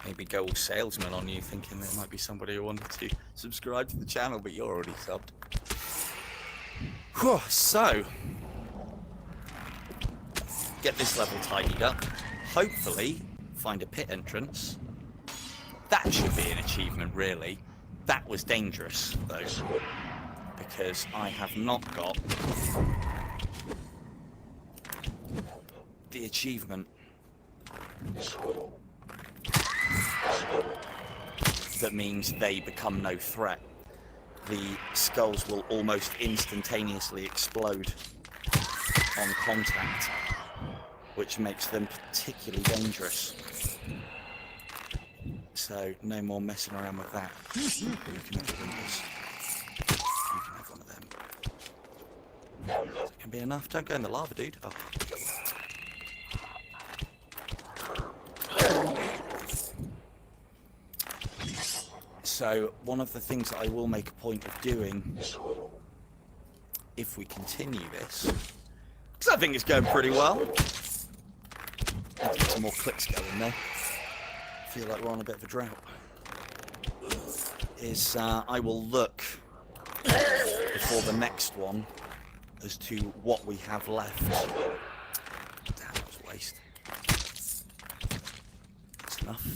Maybe go all salesman on you, thinking there might be somebody who wanted to subscribe to the channel, but you're already subbed. Whew, so, get this level tidied up. Hopefully, find a pit entrance. That should be an achievement, really. That was dangerous, though, because I have not got the achievement that means they become no threat. The skulls will almost instantaneously explode on contact, which makes them particularly dangerous. So, no more messing around with that. You can have windows. You can have one of them. That can be enough. Don't go in the lava, dude. Oh. So, one of the things that I will make a point of doing, if we continue this, because I think it's going pretty well. Let's get some more clicks going there. I feel like we're on a bit of a drought. Is I will look before the next one as to what we have left. Damn, that was a waste. That's enough.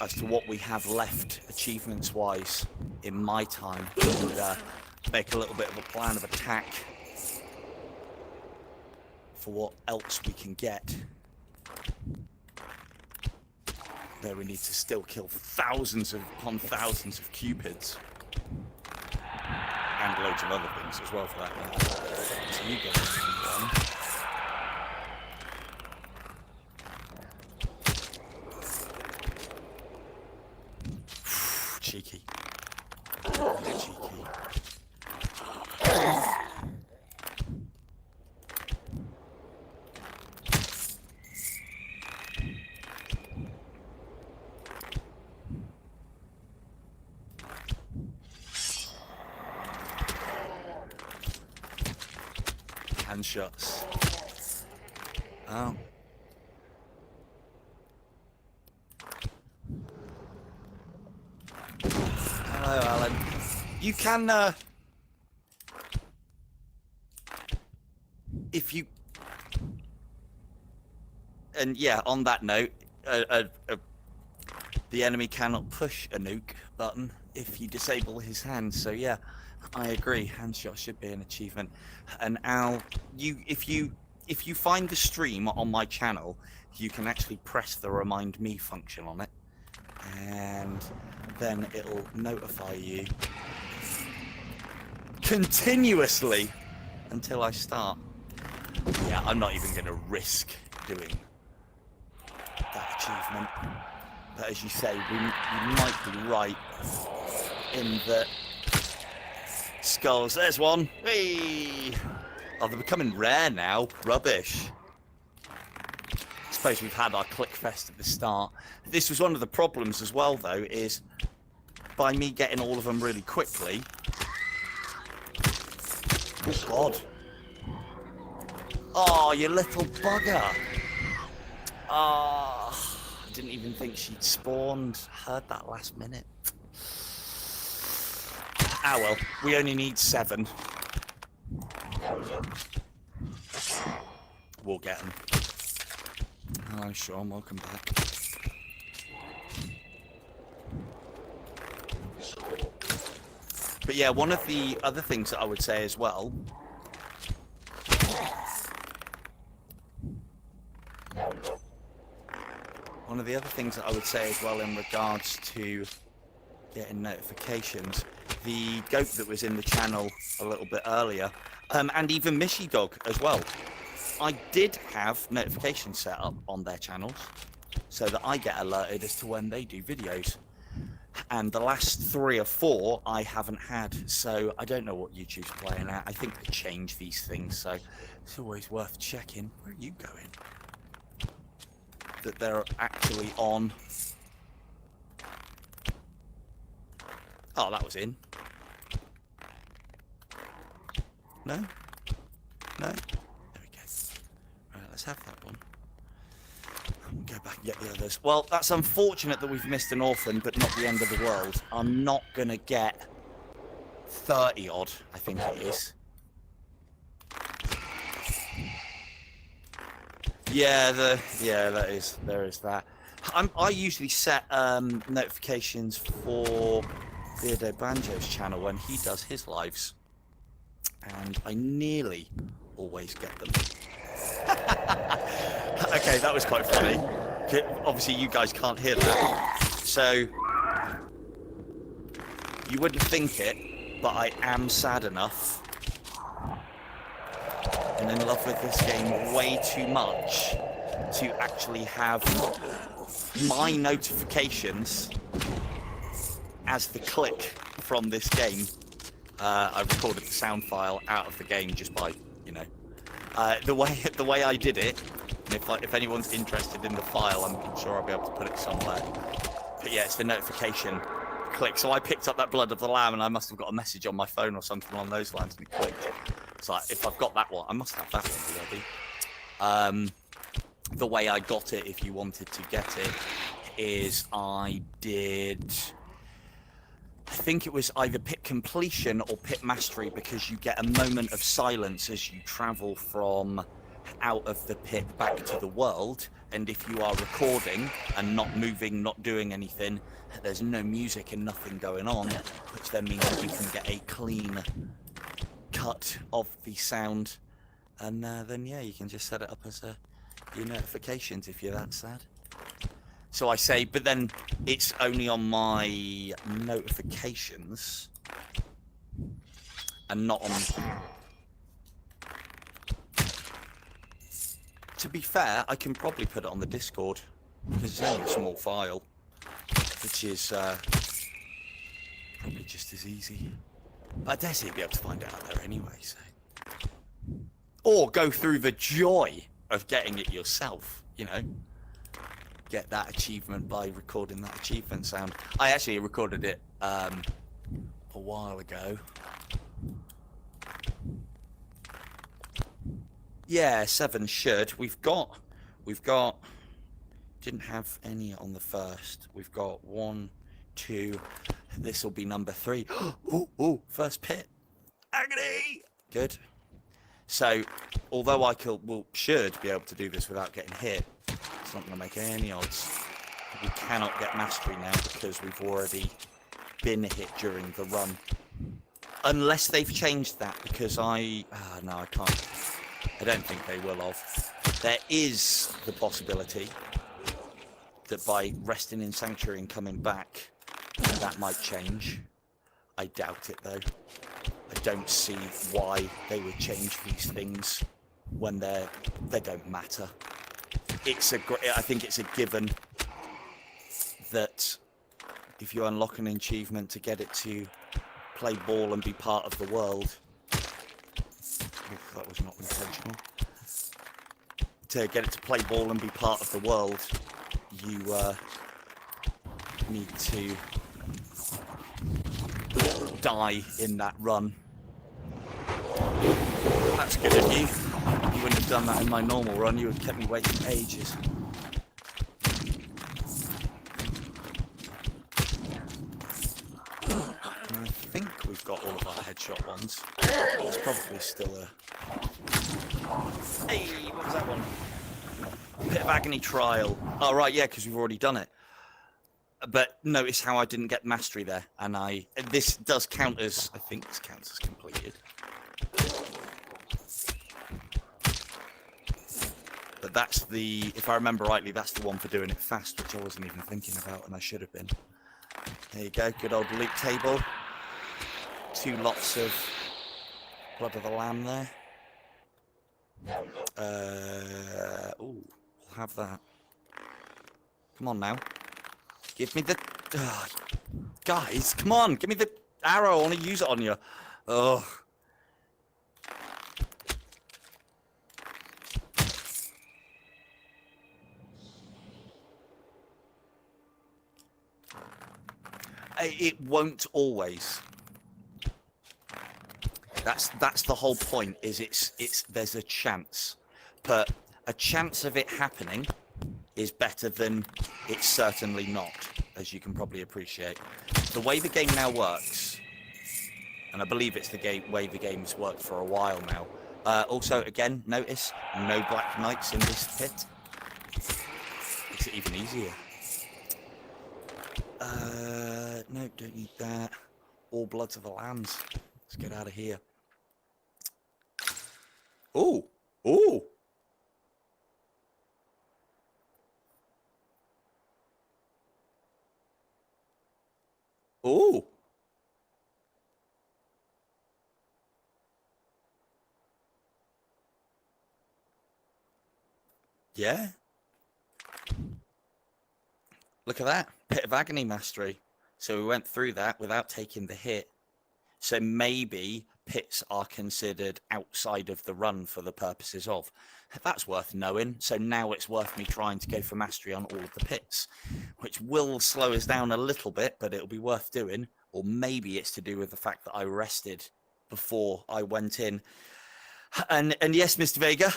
as to what we have left achievements-wise in my time, and make a little bit of a plan of attack for what else we can get. There we need to still kill thousands upon thousands of cupids. And loads of other things as well for that matter. So you guys can run. Cheeky. Really cheeky. Hand shots. Oh. Hello, Alan. You can, if you... And yeah, on that note, the enemy cannot push a nuke button if you disable his hand. So yeah, I agree. Handshot should be an achievement. And Al, if you find the stream on my channel, you can actually press the remind me function on it, and then it'll notify you continuously until I start. Yeah, I'm not even going to risk doing that achievement. But as you say, you might be right in that skulls. There's one. Hey! Oh, they're becoming rare now. Rubbish. I suppose we've had our click fest at the start. This was one of the problems as well, though, is by me getting all of them really quickly. Oh, God. Oh, you little bugger. Oh, I didn't even think she'd spawned. Heard that last minute. Ah, well, we only need 7. We'll get them. Hello, Sean. Welcome back. But yeah, one of the other things that I would say as well. One of the other things that I would say as well in regards to getting notifications, the goat that was in the channel a little bit earlier, and even Mishy Dog as well. I did have notifications set up on their channels so that I get alerted as to when they do videos. And the last 3 or 4 I haven't had, so I don't know what YouTube's playing at. I think they change these things, so it's always worth checking. Where are you going? That they're actually on. Oh, that was in. No? No? There we go. Right, let's have that one. Go back and get the others. Well, that's unfortunate that we've missed an orphan, but not the end of the world. I'm not going to get 30 odd, I think it is. Yeah, there is that. I usually set notifications for Beardo Banjo's channel when he does his lives, and I nearly always get them. Okay, that was quite funny. Obviously, you guys can't hear that, so you wouldn't think it, but I am sad enough and in love with this game way too much to actually have my notifications as the click from this game. I recorded the sound file out of the game just by, you know, the way I did it. And if anyone's interested in the file, I'm sure I'll be able to put it somewhere. But yeah, it's the notification click. So I picked up that Blood of the Lamb, and I must have got a message on my phone or something along those lines, and it clicked. It's like, if I've got that one, I must have that one already. The way I got it, if you wanted to get it, is I think it was either pit completion or pit mastery, because you get a moment of silence as you travel from out of the pit back to the world. And if you are recording and not moving, not doing anything, there's no music and nothing going on, which then means that you can get a clean cut of the sound. And then, yeah, you can just set it up as your notifications if you're that sad. So I say, but then it's only on my notifications and not on... To be fair, I can probably put it on the Discord, because it's only a small file, which is probably just as easy. But I dare say you'll be able to find it out there anyway, so... Or go through the joy of getting it yourself, you know? Get that achievement by recording that achievement sound. I actually recorded it a while ago. Yeah, 7 should. We've got didn't have any on the first. We've got 1, 2. This will be number 3. Ooh, first pit. Agony. Good. So, although I should be able to do this without getting hit, it's not going to make any odds. We cannot get mastery now because we've already been hit during the run. Unless they've changed that, because no, I can't. I don't think they will have. There is the possibility that by resting in Sanctuary and coming back, that might change. I doubt it, though. I don't see why they would change these things when they don't matter. I think it's a given that if you unlock an achievement to get it to play ball and be part of the world, that was not intentional. To get it to play ball and be part of the world, you need to die in that run. That's good of you. You wouldn't have done that in my normal run. You would have kept me waiting ages. And I think we've got all of our headshot ones. There's probably still a... Hey, what was that one? Pit of Agony Trial. Oh, right, yeah, because we've already done it. But notice how I didn't get mastery there. And this does count as... I think this counts as completed. But that's the... If I remember rightly, that's the one for doing it fast, which I wasn't even thinking about, and I should have been. There you go, good old loot table. 2 lots of Blood of the Lamb there. Ooh, we'll have that. Come on now. Give me the... guys, come on, give me the arrow. I want to use it on you. Ugh. It won't always. That's the whole point. There's a chance, but a chance of it happening is better than it's certainly not, as you can probably appreciate. The way the game now works, and I believe it's the way the game's worked for a while now. Also, again, notice no Black Knights in this pit. Makes it even easier. No, don't need that. All Bloods of the Lambs. Let's get out of here. Ooh! Ooh! Ooh! Yeah. Look at that. Pit of Agony Mastery. So we went through that without taking the hit. So maybe pits are considered outside of the run for the purposes of. That's worth knowing. So now it's worth me trying to go for mastery on all of the pits, which will slow us down a little bit, but it'll be worth doing. Or maybe it's to do with the fact that I rested before I went in. And yes, Mr. Vega,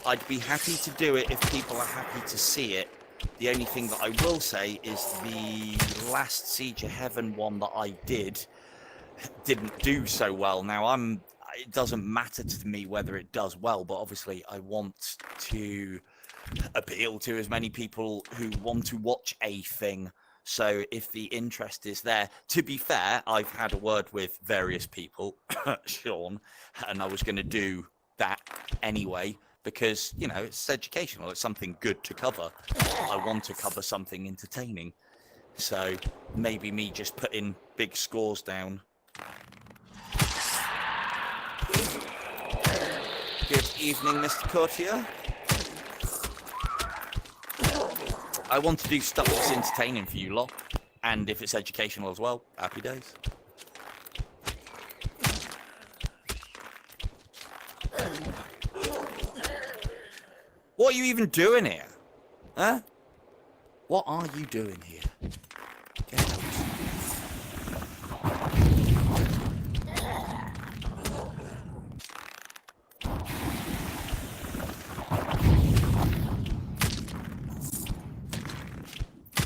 I'd be happy to do it if people are happy to see it. The only thing that I will say is the last Siege of Heaven one that I didn't do so well. Now it doesn't matter to me whether it does well, but obviously I want to appeal to as many people who want to watch a thing. So if the interest is there, to be fair, I've had a word with various people, Sean, and I was going to do that anyway, because, you know, it's educational. It's something good to cover. I want to cover something entertaining. So maybe me just putting big scores down. Good evening, Mr. Courtier. I want to do stuff that's entertaining for you lot, and if it's educational as well, happy days. What are you even doing here? Huh? What are you doing here? Get out.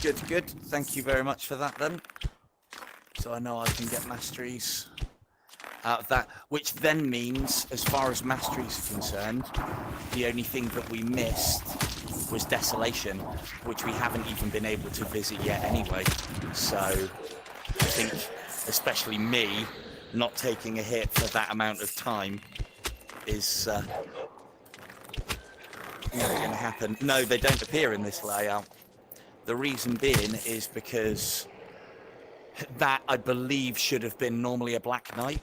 Good, good. Thank you very much for that then. So I know I can get masteries out of that, which then means, as far as masteries are concerned, the only thing that we missed was Desolation, which we haven't even been able to visit yet anyway. So I think, especially me, not taking a hit for that amount of time is never going to happen. No, they don't appear in this layout. The reason being is because that, I believe, should have been normally a Black Knight,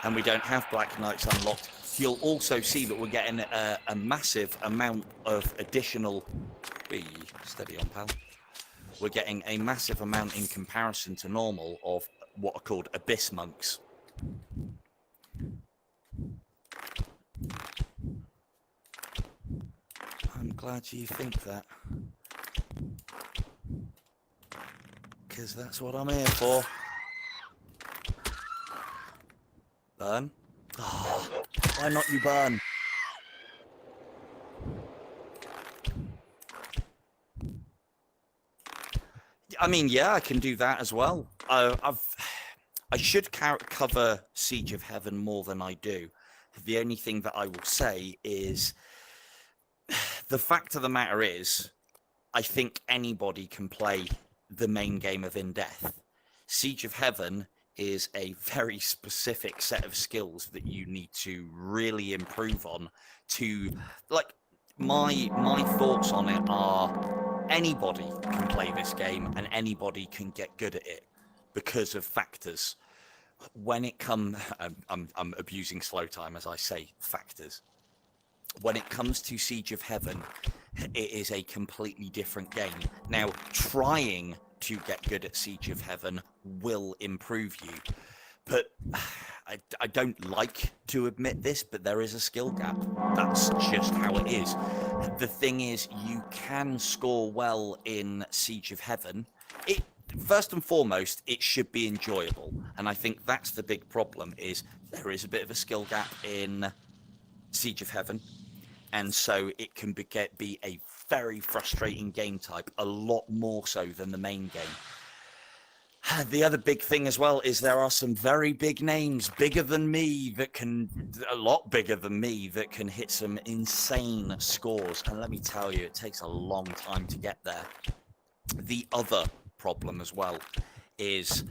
and we don't have Black Knights unlocked. You'll also see that we're getting a massive amount of additional... Steady on, pal. We're getting a massive amount in comparison to normal of what are called Abyss Monks. I'm glad you think that. Because that's what I'm here for. Burn? Oh, why not you burn? I mean, yeah, I can do that as well. I should cover Siege of Heaven more than I do. The only thing that I will say is, the fact of the matter is, I think anybody can play the main game of In Death. Siege of Heaven is a very specific set of skills that you need to really improve on to, like, my thoughts on it are anybody can play this game and anybody can get good at it because of factors. When it comes, I'm abusing slow time as I say factors. When it comes to Siege of Heaven, it is a completely different game. Now, trying to get good at Siege of Heaven will improve you, but I don't like to admit this, but there is a skill gap. That's just how it is. The thing is, you can score well in Siege of Heaven. First and foremost, it should be enjoyable, and I think that's the big problem, is there is a bit of a skill gap in Siege of Heaven, and so it can be a very frustrating game type, a lot more so than the main game. The other big thing as well is there are some very big names, bigger than me, a lot bigger than me, that can hit some insane scores, and let me tell you, it takes a long time to get there. The other problem as well is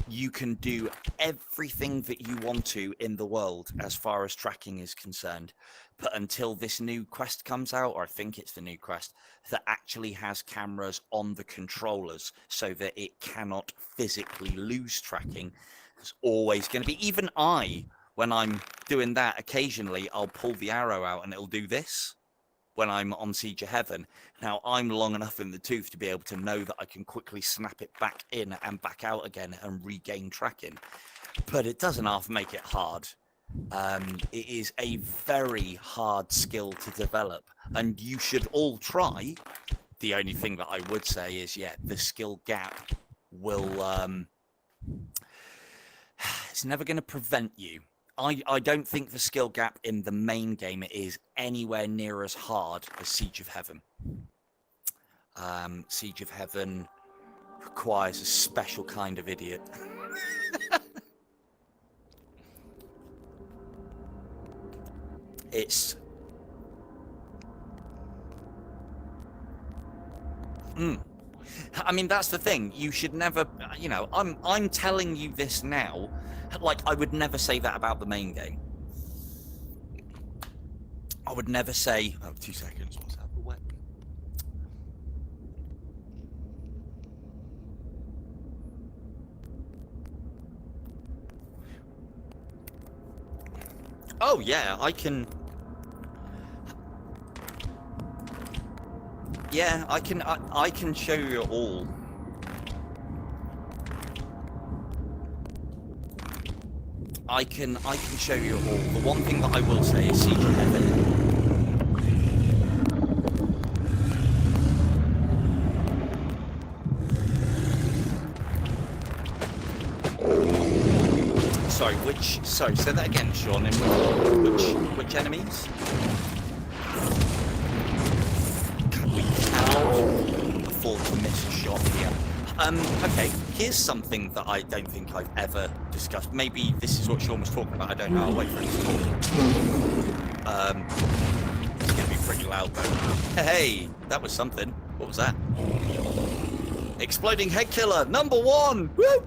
you can do everything that you want to in the world as far as tracking is concerned, but until this new quest comes out, or I think it's the new quest, that actually has cameras on the controllers so that it cannot physically lose tracking, it's always going to be, even when I'm doing that, occasionally I'll pull the arrow out and it'll do this when I'm on Siege of Heaven. Now, I'm long enough in the tooth to be able to know that I can quickly snap it back in and back out again and regain tracking. But it doesn't half make it hard. It is a very hard skill to develop, and you should all try. The only thing that I would say is, yeah, the skill gap will... it's never going to prevent you. I don't think the skill gap in the main game is anywhere near as hard as Siege of Heaven. Siege of Heaven requires a special kind of idiot. It's... I mean, that's the thing. You should never, you know, I'm telling you this now, like, I would never say that about the main game. I would never say... Oh, 2 seconds. What's that? What? Oh, yeah, I can... Yeah, I can show you all. I can show you all. The one thing that I will say is Siege of Heaven. Sorry, say that again, Sean. In which enemies? We cannot afford to miss a shot here. Okay, here's something that I don't think I've ever discussed. Maybe this is what Sean was talking about, I don't know, I'll wait for him to talk. It's gonna be pretty loud though. Hey, that was something. What was that? Exploding head killer, #1! Woo!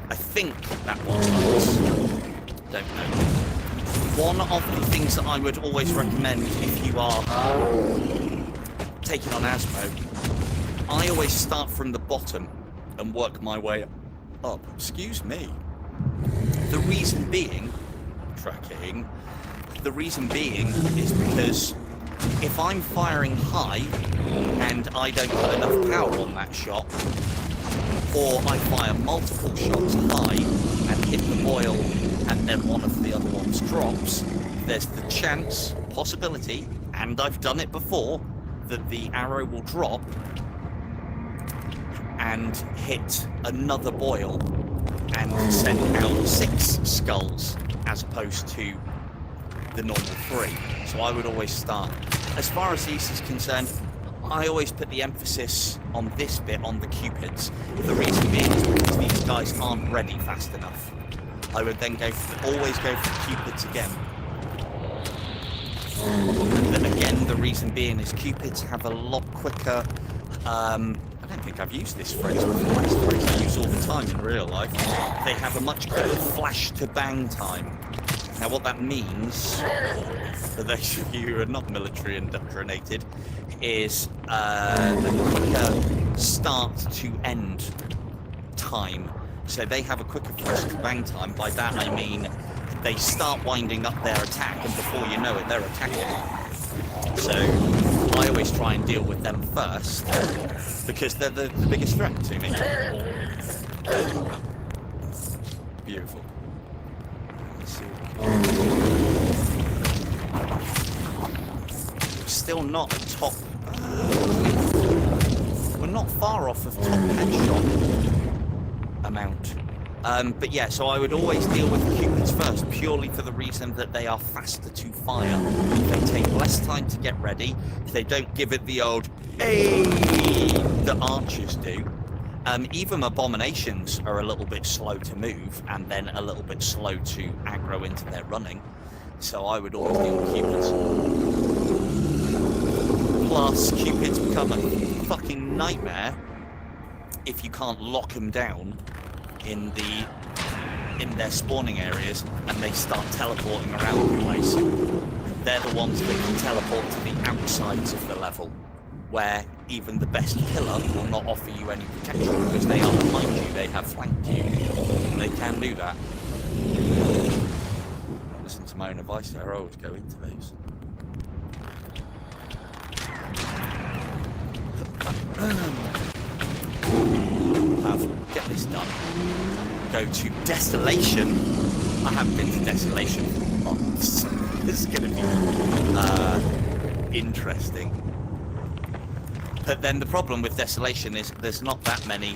I think that was. Don't know. One of the things that I would always recommend if you are taking on Asmo, I always start from the bottom and work my way up. Excuse me. The reason being, the reason being is because if I'm firing high and I don't put enough power on that shot, or I fire multiple shots high and hit the boil and then one of the other ones drops, there's the chance, possibility, and I've done it before, that the arrow will drop and hit another boil and send out 6 skulls as opposed to the normal 3. So I would always start. As far as East is concerned, I always put the emphasis on this bit, on the Cupids. The reason being is because these guys aren't ready fast enough. I would then always go for Cupids again. And again, the reason being is Cupids have a lot quicker... I don't think I've used this phrase before. It's a phrase I use all the time in real life. They have a much quicker flash to bang time. Now what that means, for those of you who are not military indoctrinated, is a quicker start to end time. So they have a quicker flash to bang time. By that I mean they start winding up their attack and before you know it they're attacking. So I always try and deal with them first because they're the biggest threat to me. Beautiful. Still not top. We're not far off of top headshot amount. But yeah, so I would always deal with the Cupids first, purely for the reason that they are faster to fire. They take less time to get ready. They don't give it the old "hey" that archers do. Even abominations are a little bit slow to move, and then a little bit slow to aggro into their running. So I would always deal with Cupids. Plus, Cupids become a fucking nightmare if you can't lock them down in their spawning areas and they start teleporting around the place. They're the ones that can teleport to the outsides of the level, where even the best killer will not offer you any protection because they are behind you, they have flanked you, and they can do that. Listen to my own advice there, I always go into these. Get this done. Go to Desolation. I haven't been to Desolation for months. This is going to be interesting. But then the problem with Desolation is there's not that many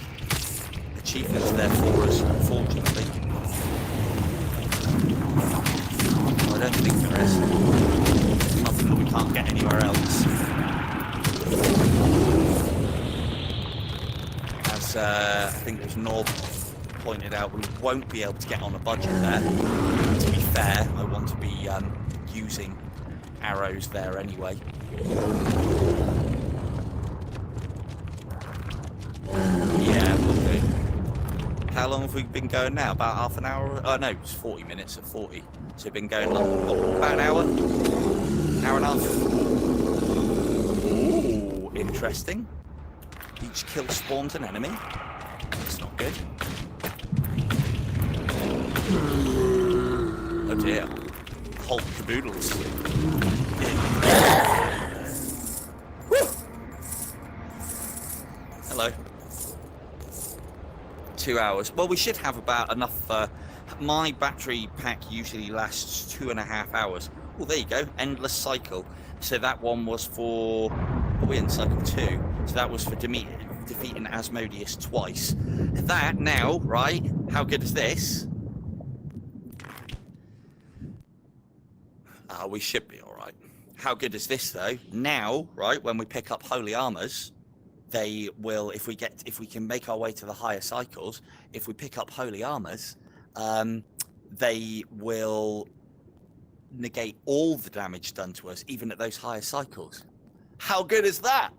achievements there for us, unfortunately. I don't think there is. Nothing that we can't get anywhere else. As I think it was Norb pointed out, we won't be able to get on a budget there. To be fair, I want to be using arrows there anyway. Yeah, we'll do. How long have we been going now? About half an hour? Oh no, it's 40 minutes at 40. So we've been going about an hour? Hour and a half? Ooh, interesting. Each kill spawns an enemy. That's not good. Oh dear. Hulk caboodles. Hello. 2 hours. Well, we should have about enough. My battery pack usually lasts 2.5 hours. Oh, there you go. Endless cycle. So that one was for... Oh, we're in cycle 2. So that was for defeating Asmodeus twice. That now, right? How good is this? We should be all right. How good is this though? Now, right, when we pick up holy armors, they will, if we can make our way to the higher cycles, if we pick up holy armors, they will negate all the damage done to us, even at those higher cycles. How good is that?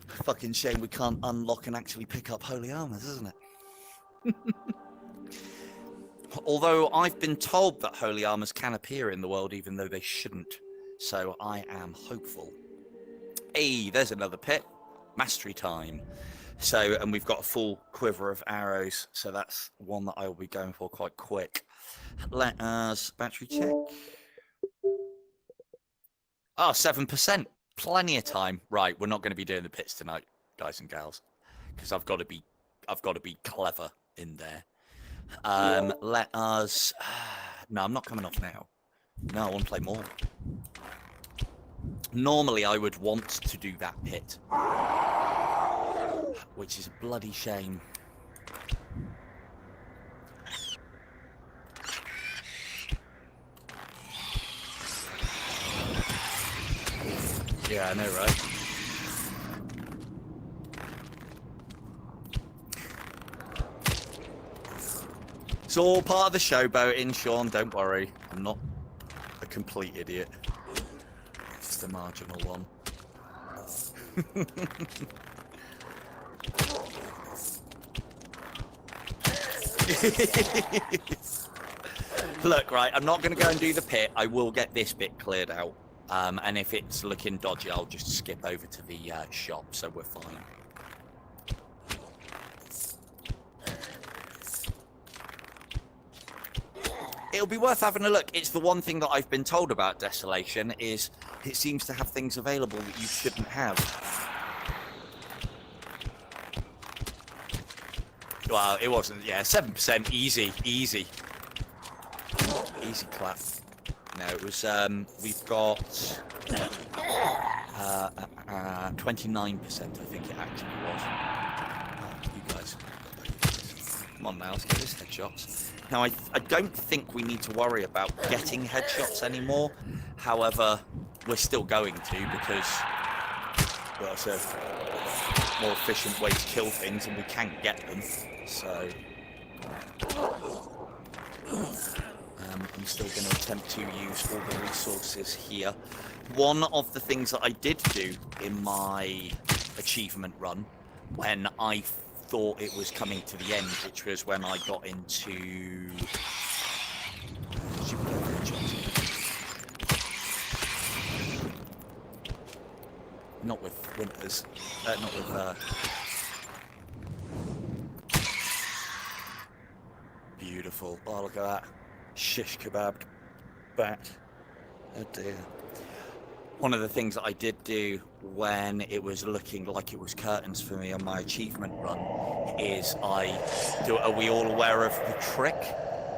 Fucking shame we can't unlock and actually pick up holy armors, isn't it? Although I've been told that holy armors can appear in the world even though they shouldn't. So I am hopeful. Hey, there's another pit. Mastery time. So, and we've got a full quiver of arrows. So that's one that I will be going for quite quick. Let us battery check. Oh, 7%. Plenty of time. Right, we're not going to be doing the pits tonight, guys and gals. Because I've got to be clever in there. Let us... No, I'm not coming off now. No, I want to play more. Normally, I would want to do that pit. Which is a bloody shame. Yeah, I know, right? It's all part of the showboating, Sean. Don't worry. I'm not a complete idiot. Just a marginal one. Look, right, I'm not going to go and do the pit. I will get this bit cleared out. And if it's looking dodgy, I'll just skip over to the shop, so we're fine. It'll be worth having a look. It's the one thing that I've been told about Desolation is it seems to have things available that you shouldn't have. Well, it wasn't. Yeah, 7%. Easy. Easy clap. No, it was, we've got 29%, I think it actually was. You guys. Come on now, let's get this headshots. Now, I don't think we need to worry about getting headshots anymore. However, we're still going to because, well, it's a more efficient way to kill things and we can get them. So, I'm still going to attempt to use all the resources here. One of the things that I did do in my achievement run when I thought it was coming to the end, which was when I got into... Not with Winters. Not with... Beautiful. Oh, look at that. Shish kebab bat. Oh dear. One of the things that I did do when it was looking like it was curtains for me on my achievement run is are we all aware of the trick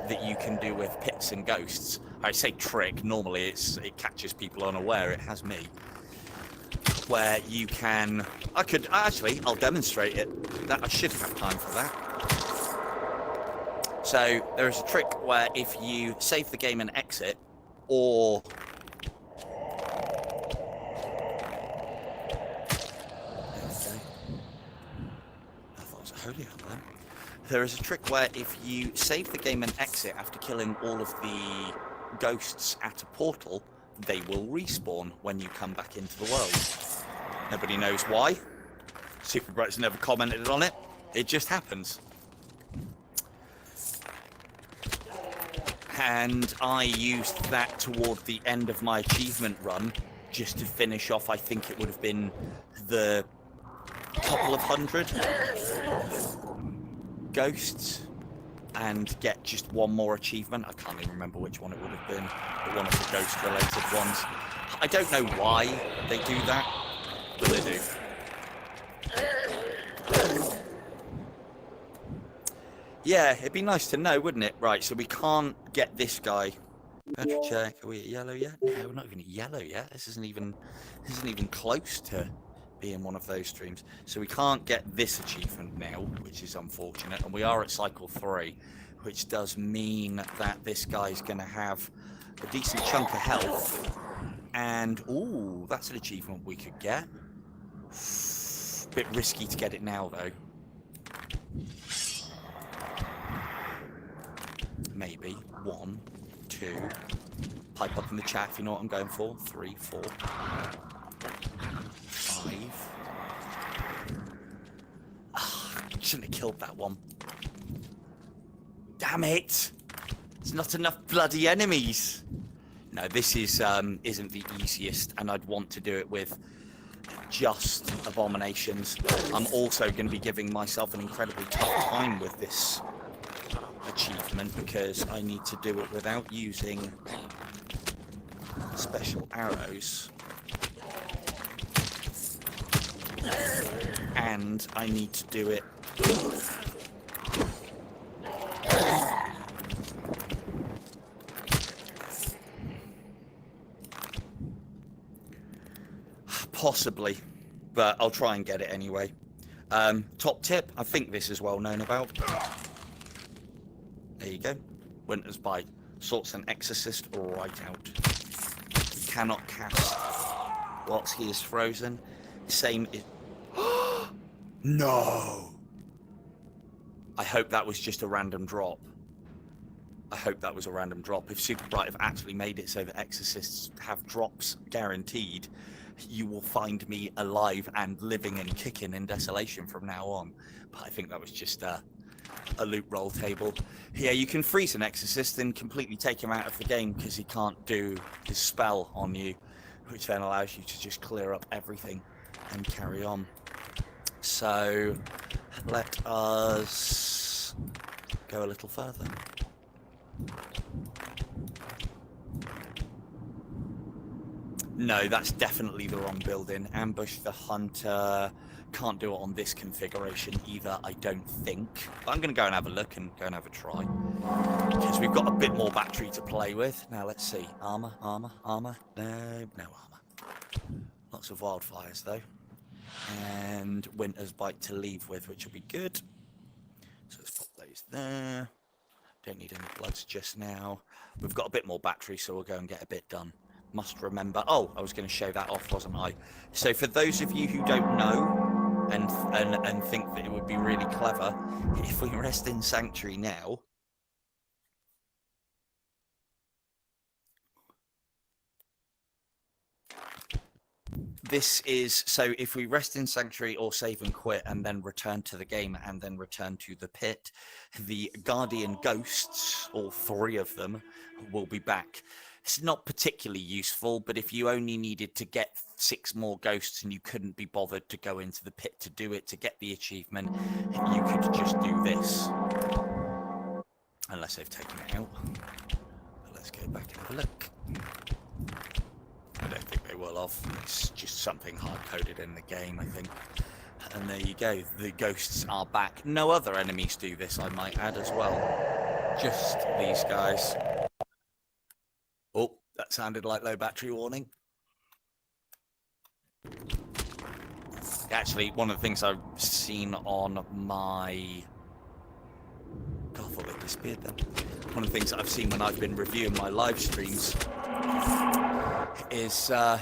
that you can do with pits and ghosts? I say trick, normally it catches people unaware, it has me. Where you can, I'll demonstrate it. I should have time for that. So there is a trick where if you save the game and exit, or there is a trick where if you save the game and exit after killing all of the ghosts at a portal, they will respawn when you come back into the world. Nobody knows why. Super Bright's never commented on it. It just happens. And I used that toward the end of my achievement run, just to finish off, I think it would have been the couple of hundred ghosts, and get just one more achievement. I can't even remember which one it would have been, but one of the ghost-related ones. I don't know why they do that, but they do. Yeah, it'd be nice to know, wouldn't it? Right, so we can't get this guy. Battery check. Are we at yellow yet? No, we're not even at yellow yet. This isn't even close to being one of those streams. So we can't get this achievement now, which is unfortunate. And we are at cycle 3, which does mean that this guy's going to have a decent chunk of health. And ooh, that's an achievement we could get. Bit risky to get it now, though. Maybe 1, 2. Pipe up in the chat if you know what I'm going for. 3, 4, 5. Ah, shouldn't have killed that one. Damn it! There's not enough bloody enemies. No, this is isn't the easiest, and I'd want to do it with just abominations. I'm also going to be giving myself an incredibly tough time with this achievement because I need to do it without using special arrows, and I need to do it possibly, but I'll try and get it anyway. Top tip, I think this is well known about. There you go. Winter's Bite. Sorts an exorcist right out. You cannot cast whilst he is frozen. Same is... No! I hope that was just a random drop. I hope that was a random drop. If Super Bright have actually made it so that exorcists have drops guaranteed, you will find me alive and living and kicking in desolation from now on. But I think that was just a loot roll table. Yeah, you can freeze an exorcist and completely take him out of the game because he can't do his spell on you, which then allows you to just clear up everything and carry on. So let us go a little further. No, that's definitely the wrong building. Ambush the Hunter. Can't do it on this configuration either, I don't think. But I'm going to go and have a look and go and have a try. Because we've got a bit more battery to play with. Now, let's see. Armor, armor, armor. No, no armor. Lots of wildfires, though. And Winter's Bite to leave with, which will be good. So let's pop those there. Don't need any bloods just now. We've got a bit more battery, so we'll go and get a bit done. Must remember... Oh, I was going to show that off, wasn't I? So for those of you who don't know and think that it would be really clever, if we rest in Sanctuary now... This is... So if we rest in Sanctuary or save and quit and then return to the game and then return to the pit, the Guardian Ghosts, all 3 of them, will be back. It's not particularly useful, but if you only needed to get 6 more ghosts and you couldn't be bothered to go into the pit to do it, to get the achievement, you could just do this. Unless they've taken it out. But let's go back and have a look. I don't think they will have. It's just something hard-coded in the game, I think. And there you go. The ghosts are back. No other enemies do this, I might add, as well. Just these guys. Oh, that sounded like low battery warning. Actually, one of the things I've seen on my... God, I thought they disappeared then. One of the things that I've seen when I've been reviewing my live streams is that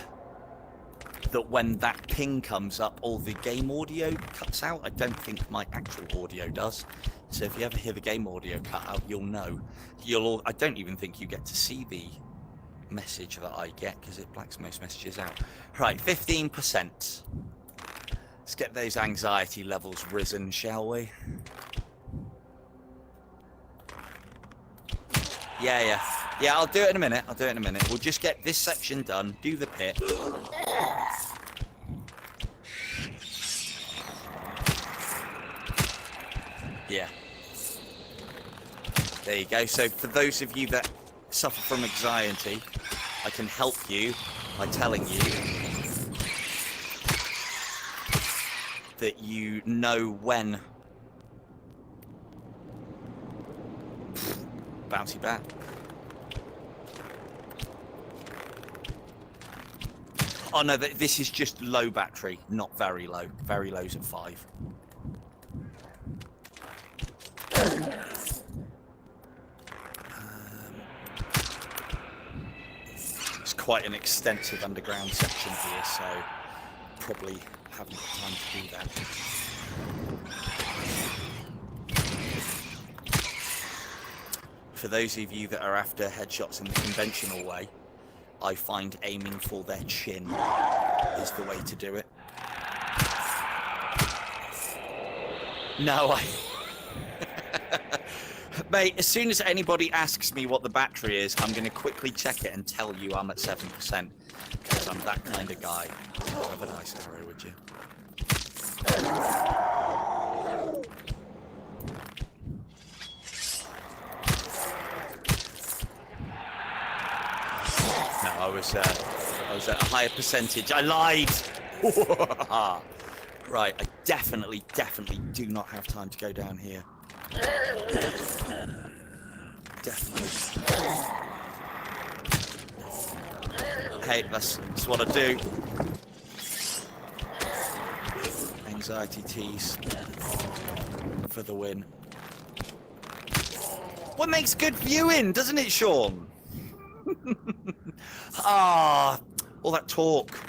when that ping comes up, all the game audio cuts out. I don't think my actual audio does. So if you ever hear the game audio cut out, you'll know. I don't even think you get to see the message that I get because it blacks most messages out. Right, 15%. Let's get those anxiety levels risen, shall we? Yeah. Yeah, I'll do it in a minute. We'll just get this section done, do the pit. Yeah. There you go. So for those of you that suffer from anxiety, I can help you by telling you that you know when. Bouncy bat. Oh no, this is just low battery, not very low. Very low's at 5. It's quite an extensive underground section here, so probably haven't got time to do that. For those of you that are after headshots in the conventional way, I find aiming for their chin is the way to do it. No, Mate, as soon as anybody asks me what the battery is, I'm going to quickly check it and tell you I'm at 7%. Because I'm that kind of guy. Have a nice arrow, would you? No, I was at a higher percentage. I lied! Right, I definitely do not have time to go down here. Definitely. Hey, that's what I do. Anxiety tease for the win. What makes good viewing, doesn't it, Sean? Ah, all that talk.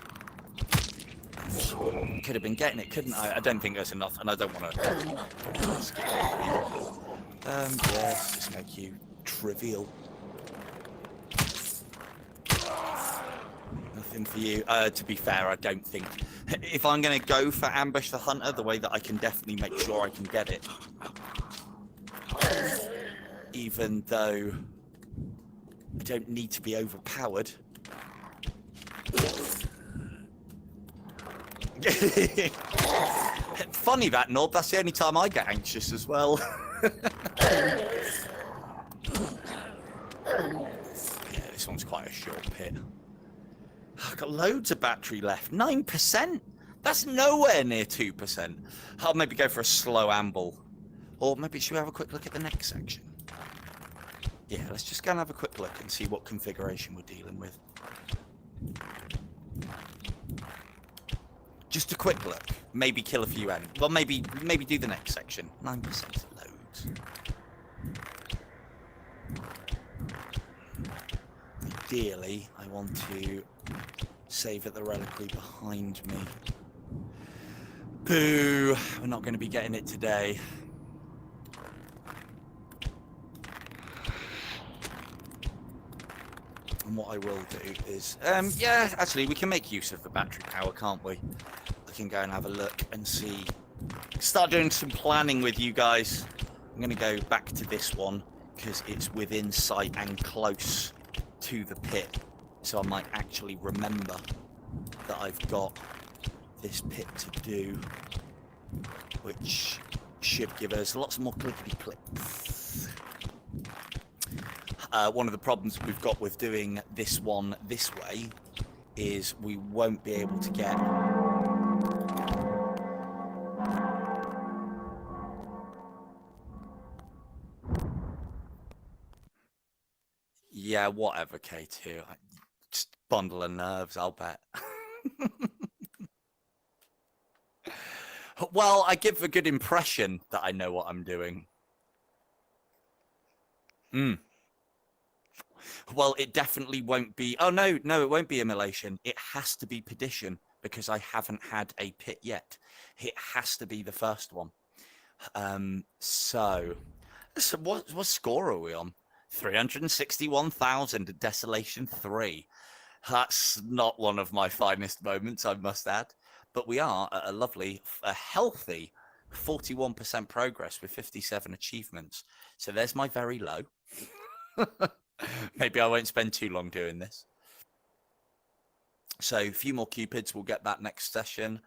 Could have been getting it, couldn't I? I don't think there's enough, and I don't want to. Yeah, just make you trivial. Nothing for you. To be fair, I don't think. If I'm going to go for Ambush the Hunter, the way that I can definitely make sure I can get it. Even though I don't need to be overpowered. Funny that, Nob. That's the only time I get anxious as well. Yeah, this one's quite a short pit. I've got loads of battery left. 9%? That's nowhere near 2%. I'll maybe go for a slow amble. Or maybe should we have a quick look at the next section? Yeah, let's just go and have a quick look and see what configuration we're dealing with. Just a quick look. Maybe kill a few enemies. Well, maybe do the next section. 9% loads. Ideally, I want to save at the reliquary behind me. Boo! We're not going to be getting it today. And what I will do is, yeah, actually, we can make use of the battery power, can't we? I can go and have a look and see. Start doing some planning with you guys. I'm going to go back to this one because it's within sight and close to the pit. So I might actually remember that I've got this pit to do, which should give us lots more clickety-clicks. One of the problems we've got with doing this one this way is we won't be able to get... Yeah, whatever, K2. Just bundle of nerves, I'll bet. Well, I give a good impression that I know what I'm doing. Well, it definitely won't be... Oh, no, it won't be immolation. It has to be perdition because I haven't had a pit yet. It has to be the first one. So what score are we on? 361,000 Desolation 3. That's not one of my finest moments, I must add. But we are at a lovely, a healthy 41% progress with 57 achievements. So there's my very low. Maybe I won't spend too long doing this. So a few more Cupids, we'll get that next session.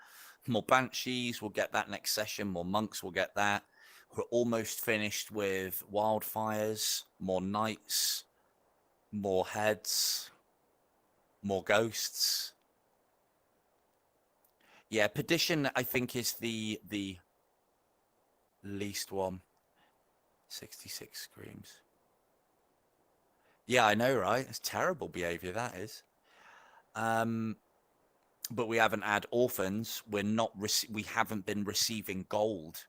More Banshees, we'll get that next session. More Monks, we'll get that. We're almost finished with Wildfires, more Knights, more Heads, more Ghosts. Yeah, Perdition, I think, is the least one. 66 Screams. Yeah, I know, right? It's terrible behavior, that is. But we haven't had Orphans. We haven't been receiving gold.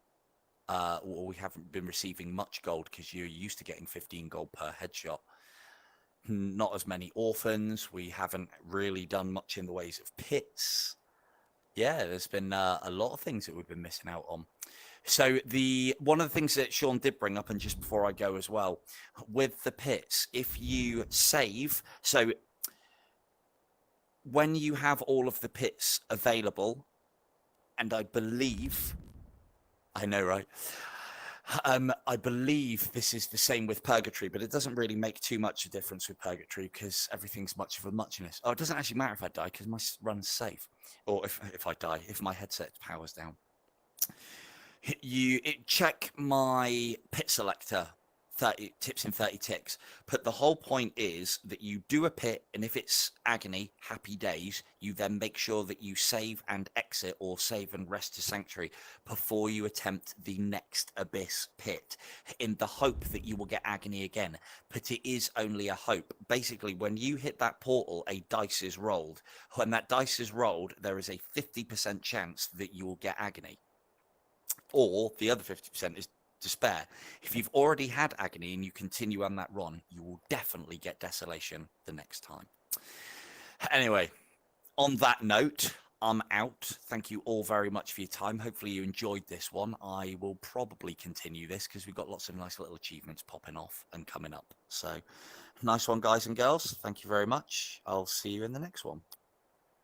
Or we haven't been receiving much gold because you're used to getting 15 gold per headshot. Not as many Orphans. We haven't really done much in the ways of pits. Yeah, there's been a lot of things that we've been missing out on. So one of the things that Sean did bring up, and just before I go as well, with the pits, if you save, so when you have all of the pits available, and I believe, I know, right? I believe this is the same with Purgatory, but it doesn't really make too much a difference with Purgatory because everything's much of a muchness. Oh, it doesn't actually matter if I die because my run's safe. Or if I die, if my headset powers down. Check my pit selector, 30 tips in 30 ticks. But the whole point is that you do a pit, and if it's agony, happy days, you then make sure that you save and exit, or save and rest to sanctuary before you attempt the next abyss pit, in the hope that you will get agony again. But it is only a hope. Basically, when you hit that portal, a dice is rolled. When that dice is rolled, there is a 50% chance that you will get agony. Or the other 50% is despair. If you've already had agony and you continue on that run, you will definitely get desolation the next time. Anyway, on that note, I'm out. Thank you all very much for your time. Hopefully you enjoyed this one. I will probably continue this because we've got lots of nice little achievements popping off and coming up. So nice one, guys and girls. Thank you very much. I'll see you in the next one.